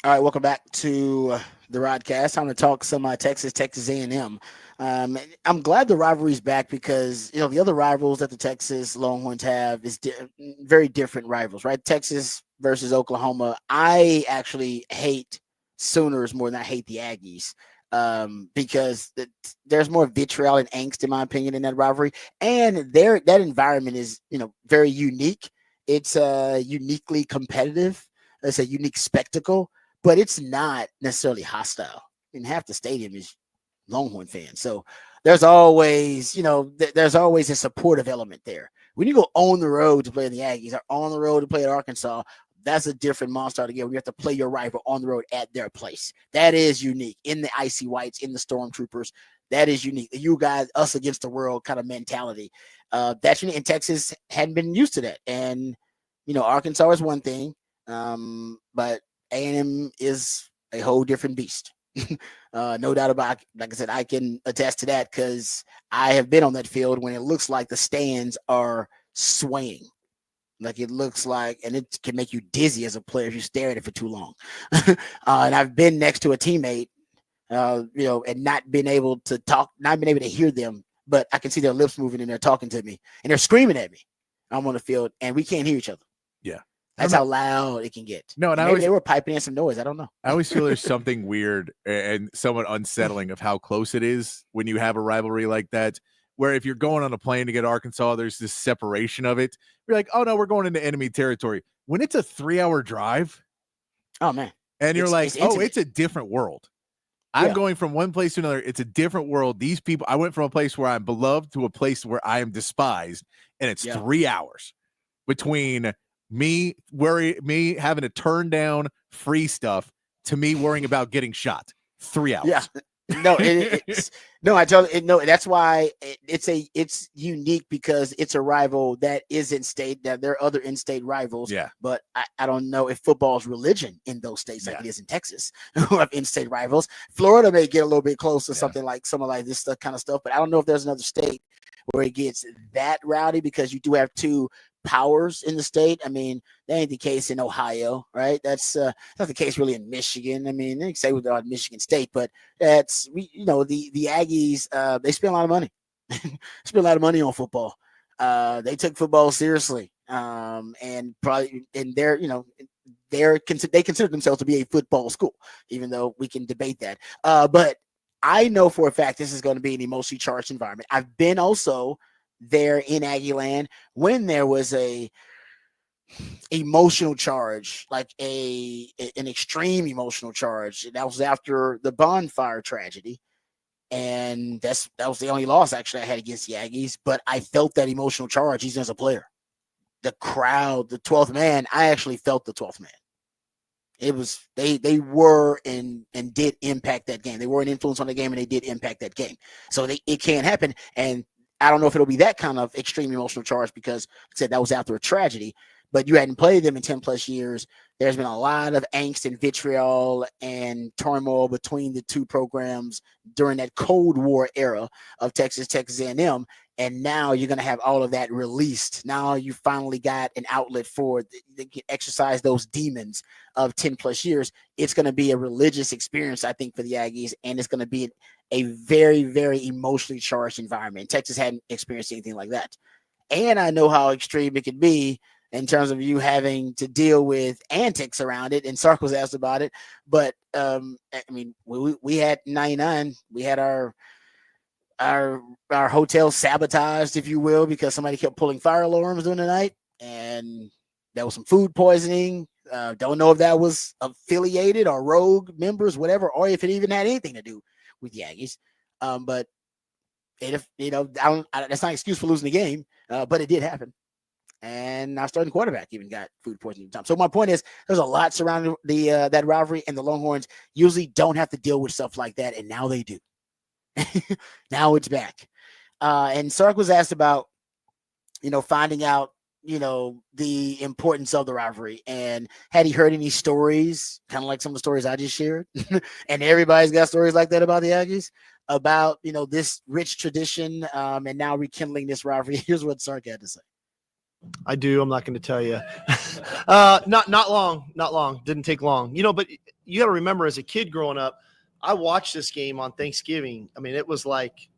A: All right, welcome back to the Rodcast. I'm going to talk some Texas A&M. I'm glad the rivalry's back because the other rivals that the Texas Longhorns have is very different rivals, right? Texas versus Oklahoma. I actually hate Sooners more than I hate the Aggies because there's more vitriol and angst, in my opinion, in that rivalry, and that environment is very unique. It's uniquely competitive. It's a unique spectacle. But it's not necessarily hostile. And half the stadium is Longhorn fans. So there's always, there's always a supportive element there. When you go on the road to play the Aggies or on the road to play at Arkansas, That's a different monster again. You have to play your rival on the road at their place. That is unique. In the Icy Whites, in the Stormtroopers, that is unique. You guys, us against the world kind of mentality. That's unique. And Texas hadn't been used to that. And, Arkansas is one thing, but A&M is a whole different beast. No doubt about it. Like I said, I can attest to that because I have been on that field when it looks like the stands are swaying. Like it looks like, and it can make you dizzy as a player if you stare at it for too long. And I've been next to a teammate, and not been able to talk, not been able to hear them, but I can see their lips moving and they're talking to me and they're screaming at me. I'm on the field and we can't hear each other.
B: Yeah.
A: That's how loud it can get.
B: No, and
A: maybe they were piping in some noise. I don't know.
B: I always feel there's something weird and somewhat unsettling of how close it is when you have a rivalry like that. Where if you're going on a plane to get Arkansas, there's this separation of it. You're like, oh no, we're going into enemy territory. When it's a 3-hour drive,
A: oh man,
B: and you're it's a different world. I'm going from one place to another. It's a different world. These people, I went from a place where I'm beloved to a place where I am despised, and it's 3 hours between me having to turn down free stuff to me worrying about getting shot. 3 hours.
A: Yeah. No, I tell you, no, that's why it's unique because it's a rival that is in state. That there are other in-state rivals.
B: Yeah.
A: But I don't know if football is religion in those states like it is in Texas, who have in-state rivals. Florida may get a little bit close to something like this kind of stuff, but I don't know if there's another state where it gets that rowdy because you do have two powers in the state. I mean, that ain't the case in Ohio, right? That's not the case really in Michigan. I mean, they can say we're Michigan State, but that's the Aggies. They spend a lot of money. Spend a lot of money on football. They took football seriously, and probably they consider themselves to be a football school, even though we can debate that. But I know for a fact this is going to be an emotionally charged environment. I've been also there in Aggie land when there was a emotional charge, like an extreme emotional charge. That was after the bonfire tragedy. And that was the only loss actually I had against the Aggies, but I felt that emotional charge even as a player. The crowd, the 12th man, I actually felt the 12th man. It was they were and did impact that game. They were an influence on the game and they did impact that game. So it can happen. And I don't know if it'll be that kind of extreme emotional charge because, like I said, that was after a tragedy, but you hadn't played them in 10 plus years. There's been a lot of angst and vitriol and turmoil between the two programs during that Cold War era of Texas A&M. And now you're going to have all of that released. Now you finally got an outlet for they can exercise those demons of 10 plus years. It's going to be a religious experience, I think, for the Aggies, and it's going to be a very, very emotionally charged environment. Texas hadn't experienced anything like that. And I know how extreme it can be in terms of you having to deal with antics around it. And Sark was asked about it. But, I mean, we had 99. We had our hotel sabotaged, if you will, because somebody kept pulling fire alarms during the night. And there was some food poisoning. Don't know if that was affiliated or rogue members, whatever, or if it even had anything to do with the Aggies. But that's not an excuse for losing the game, but it did happen. And our starting quarterback even got food poisoning at the time. So my point is, there's a lot surrounding that rivalry, and the Longhorns usually don't have to deal with stuff like that, and now they do. Now it's back. And Sark was asked about, finding out, the importance of the rivalry, and had he heard any stories, kind of like some of the stories I just shared, and everybody's got stories like that about the Aggies, about this rich tradition, and now rekindling this rivalry. Here's what Sark had to say.
D: I do. I'm not going to tell you. Not long. Didn't take long. But you got to remember, as a kid growing up, I watched this game on Thanksgiving. I mean, it was like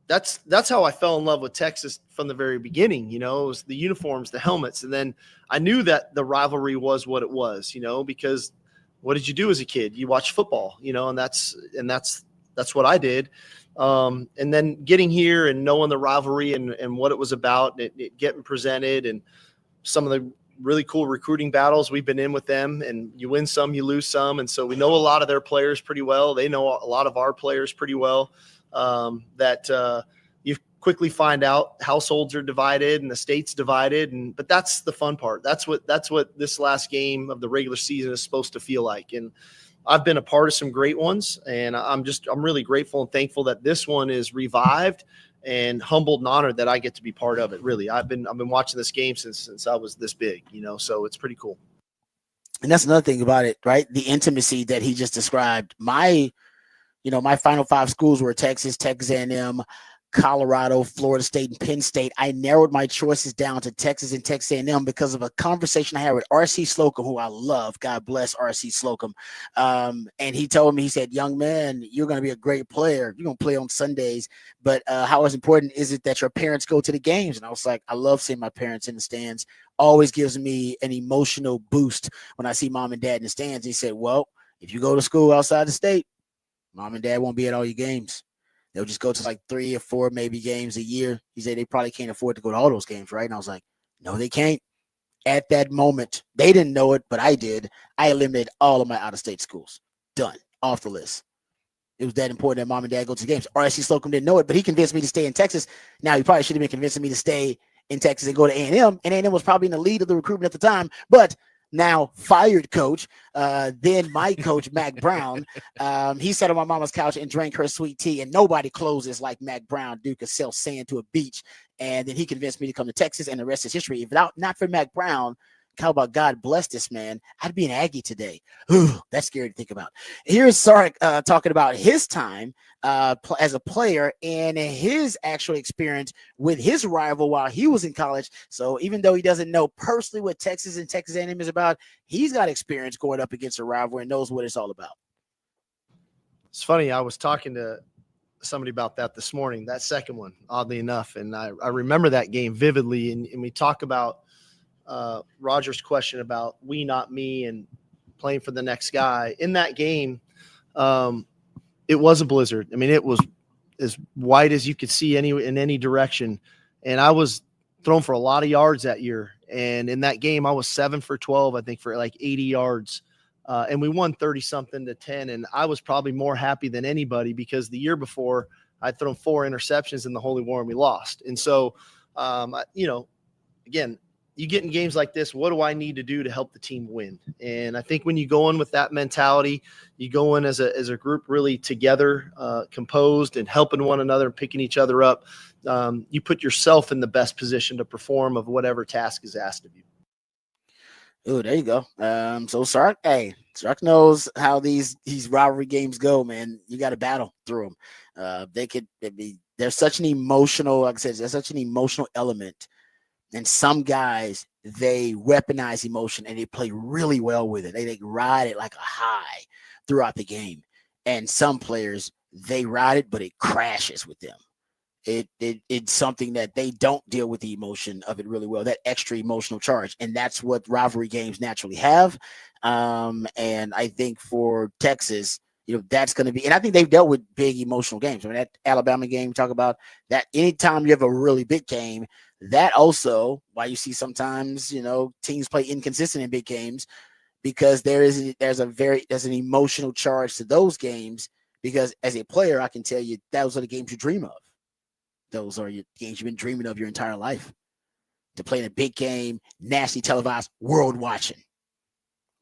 D: that's how I fell in love with Texas from the very beginning. It was the uniforms, the helmets, and then I knew that the rivalry was what it was. Because what did you do as a kid? You watch football. And that's what I did. And then getting here and knowing the rivalry and what it was about, it getting presented, and some of the really cool recruiting battles we've been in with them, and you win some, you lose some. And so we know a lot of their players pretty well. They know a lot of our players pretty well, that quickly find out households are divided and the state's divided. But that's the fun part. That's what this last game of the regular season is supposed to feel like. And I've been a part of some great ones, and I'm really grateful and thankful that this one is revived, and humbled and honored that I get to be part of it. Really, I've been watching this game since I was this big, so it's pretty cool.
A: And that's another thing about it, right? The intimacy that he just described. My Final Five schools were Texas A&M, Colorado, Florida State, and Penn State. I narrowed my choices down to Texas and Texas A&M because of a conversation I had with R.C. Slocum, who I love. God bless R.C. Slocum. And he told me, he said, young man, you're going to be a great player. You're going to play on Sundays. But how important is it that your parents go to the games? And I was like, I love seeing my parents in the stands. Always gives me an emotional boost when I see mom and dad in the stands. And he said, well, if you go to school outside the state, mom and dad won't be at all your games. They'll just go to like 3 or 4 maybe games a year. He said they probably can't afford to go to all those games, right? And I was like, no, they can't. At that moment, they didn't know it, but I did. I eliminated all of my out-of-state schools. Done. Off the list. It was that important that mom and dad go to the games. R.C. Slocum didn't know it, but he convinced me to stay in Texas. Now, he probably should have been convincing me to stay in Texas and go to A&M. And A&M was probably in the lead of the recruitment at the time. But now fired coach, then my coach, Mac Brown, he sat on my mama's couch and drank her sweet tea, and nobody closes like Mac Brown. Dude could sell sand to a beach. And then he convinced me to come to Texas, and the rest is history. If not for Mac Brown, how about God bless this man, I'd be an Aggie today. Ooh, that's scary to think about. Here's Sark talking about his time as a player and his actual experience with his rival while he was in college. So even though he doesn't know personally what Texas and Texas A&M is about, he's got experience going up against a rival and knows what it's all about.
D: It's funny. I was talking to somebody about that this morning, that second one, oddly enough. And I remember that game vividly. And we talk about Roger's question about we, not me, and playing for the next guy. In that game, it was a blizzard. I mean, it was as white as you could see in any direction. And I was thrown for a lot of yards that year. And in that game, I was 7 for 12, I think, for like 80 yards. And we won 30-something to 10. And I was probably more happy than anybody because the year before I'd thrown 4 interceptions in the Holy War and we lost. And so, again, you get in games like this, what do I need to do to help the team win? And I think when you go in with that mentality, you go in as a group really together, composed and helping one another and picking each other up. You put yourself in the best position to perform of whatever task is asked of you.
A: Oh, there you go. So Sark knows how these rivalry games go, man. You got to battle through them. There's such an emotional, like I said, there's such an emotional element. And some guys, they weaponize emotion and they play really well with it. They ride it like a high throughout the game. And some players, they ride it, but it crashes with them. It's something that they don't deal with the emotion of it really well, that extra emotional charge. And that's what rivalry games naturally have. And I think for Texas, that's going to be, and I think they've dealt with big emotional games. I mean, that Alabama game, we talk about that anytime you have a really big game, that also why you see sometimes, teams play inconsistent in big games because there's an emotional charge to those games because as a player, I can tell you those are the games you dream of. Those are your games you've been dreaming of your entire life. To play in a big game, nationally televised, world watching.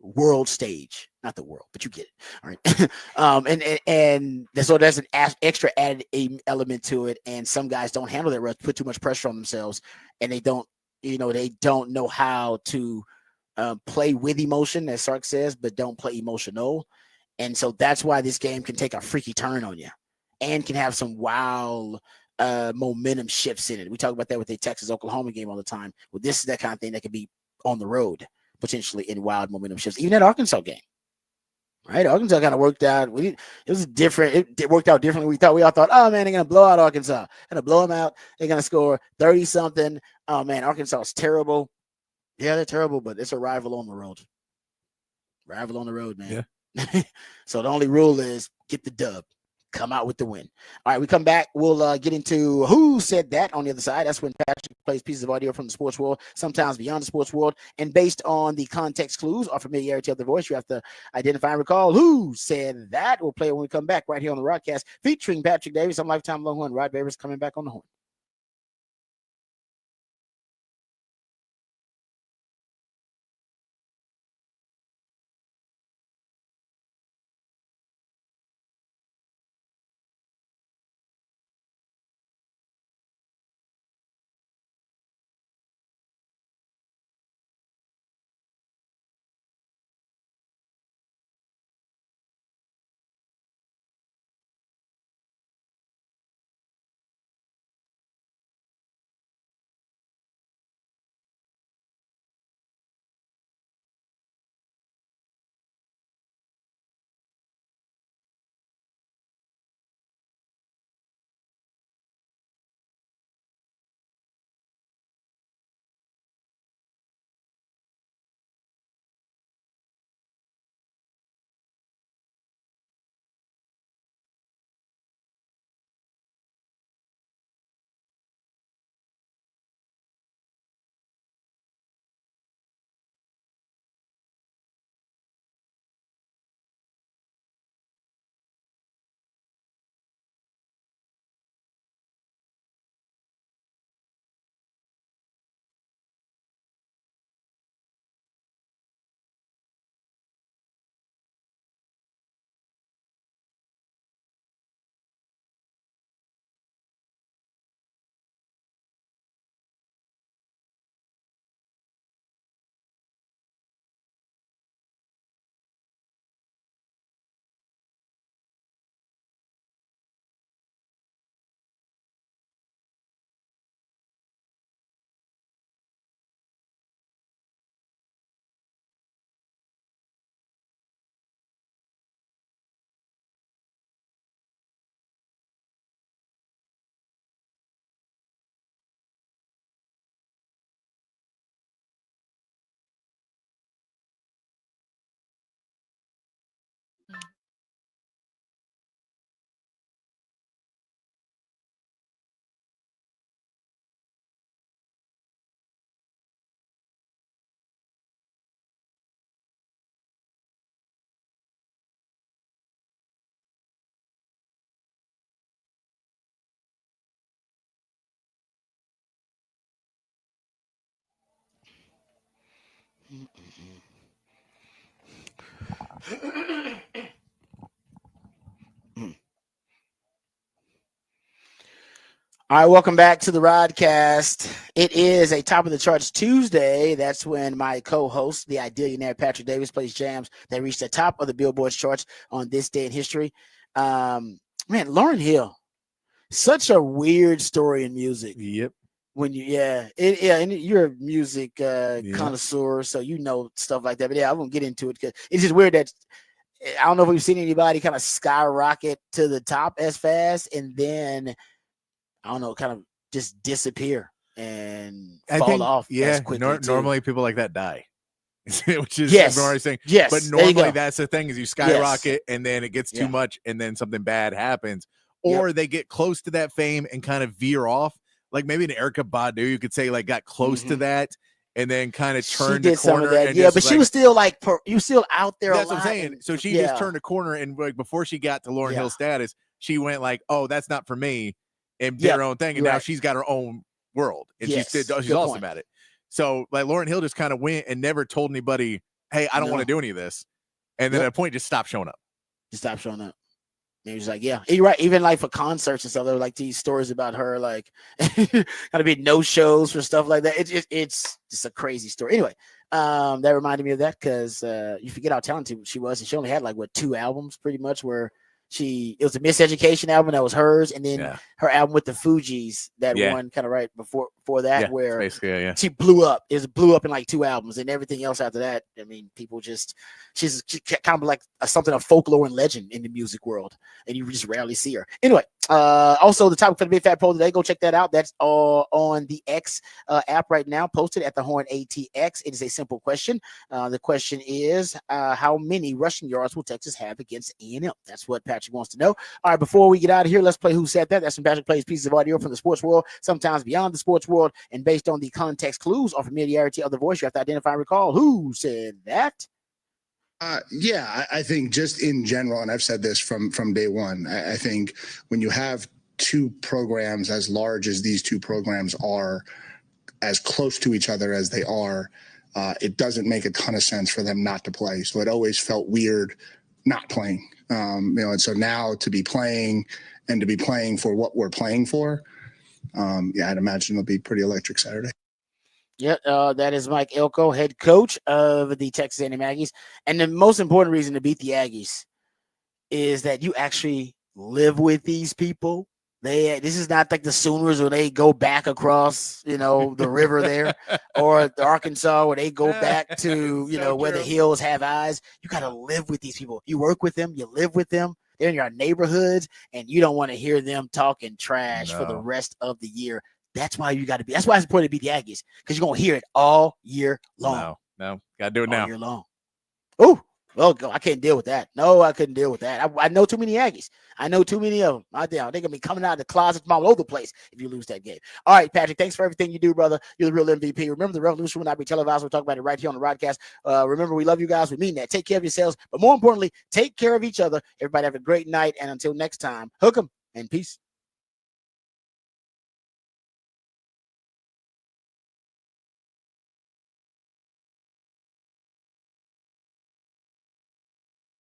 A: World stage, not the world, but you get it. All right. and so there's an extra added element to it. And some guys don't handle that rush, put too much pressure on themselves, and they don't know how to play with emotion, as Sark says, but don't play emotional. And so that's why this game can take a freaky turn on you and can have some wild momentum shifts in it. We talk about that with the Texas-Oklahoma game all the time. Well, this is that kind of thing that could be on the road, potentially in wild momentum shifts, even that Arkansas game, right? Arkansas kind of worked out. It was different. It worked out differently. We all thought, oh man, they're going to blow out Arkansas. They're going to blow them out. They're going to score 30 something. Oh man, Arkansas is terrible. Yeah, they're terrible, but it's a rival on the road. Rival on the road, man. Yeah. So the only rule is get the dub. Come out with the win. All right, we come back. We'll get into who said that on the other side. That's when Patrick plays pieces of audio from the sports world, sometimes beyond the sports world. And based on the context clues or familiarity of the voice, you have to identify and recall who said that. We'll play it when we come back right here on the Rodcast featuring Patrick Davis. I'm Lifetime Longhorn. Rod Babers coming back on the horn. All right, welcome back to the Rodcast. It is a top of the charts Tuesday. That's when my co-host, the Idealionaire Patrick Davis, plays jams that reach the top of the Billboard charts on this day in history. Man, Lauryn Hill, such a weird story in music.
B: Yep.
A: When and you're a music connoisseur, so you know stuff like that. But yeah, I won't get into it because it's just weird that I don't know if we've seen anybody kind of skyrocket to the top as fast and then I don't know, kind of just disappear and fall off.
B: Yeah,
A: quickly
B: normally people like that die, which is
A: yes,
B: what I'm saying.
A: Yes,
B: but normally that's the thing is you skyrocket and then it gets too much and then something bad happens, or they get close to that fame and kind of veer off. Like maybe an Erykah Badu, you could say like got close to that and then kind of turned the corner. And
A: but she was still like you still out there.
B: That's what I'm saying. So she just turned a corner and like before she got to Lauryn Hill status, she went like, "Oh, that's not for me." And did her own thing, and now she's got her own world, and she's awesome at it. So, like Lauryn Hill just kind of went and never told anybody, "Hey, I don't want to do any of this," and then at a point, just stopped showing up.
A: Just stopped showing up. And he was like, "Yeah, you're right." Even like for concerts and stuff, there were like these stories about her, like gotta be no shows for stuff like that. It's just a crazy story. Anyway, that reminded me of that because you forget how talented she was, and she only had like 2 albums, pretty much where. It was a Miseducation album that was hers, and then her album with the Fugees that one kind of right before that, where she blew up. It blew up in like 2 albums, and everything else after that. I mean, people she's kind of like something of folklore and legend in the music world, and you just rarely see her. Anyway, also the topic for the Big Fat Poll today, go check that out. That's all on the X app right now, posted at the Horn ATX. It is a simple question. The question is, how many rushing yards will Texas have against A&M? That's what Patrick wants to know. All right, before we get out of here, let's play Who Said That. That's when Patrick plays pieces of audio from the sports world, sometimes beyond the sports world, and based on the context clues or familiarity of the voice, you have to identify and recall who said that.
J: I think just in general, and I've said this from day one, I think when you have 2 programs as large as these 2 programs are, as close to each other as they are, it doesn't make a ton of sense for them not to play. So it always felt weird not playing. And so now to be playing and to be playing for what we're playing for, I'd imagine it'll be pretty electric Saturday.
A: Yeah, that is Mike Elko, head coach of the Texas A&M Aggies. And the most important reason to beat the Aggies is that you actually live with these people. This is not like the Sooners where they go back across, the river there, or the Arkansas where they go back to, where the hills have eyes. You got to live with these people. You work with them. You live with them. They're in your neighborhoods, and you don't want to hear them talking trash for the rest of the year. That's why that's why it's important to beat the Aggies, because you're going to hear it all year long.
B: No. Got to do it now.
A: All year long. Oh, well, I can't deal with that. No, I couldn't deal with that. I know too many Aggies. I know too many of them. They're going to be coming out of the closet from all over the place if you lose that game. All right, Patrick, thanks for everything you do, brother. You're the real MVP. Remember, the revolution will not be televised. We'll talk about it right here on the Rodcast. Remember, we love you guys. We mean that. Take care of yourselves. But more importantly, take care of each other. Everybody have a great night. And until next time, hook 'em and peace.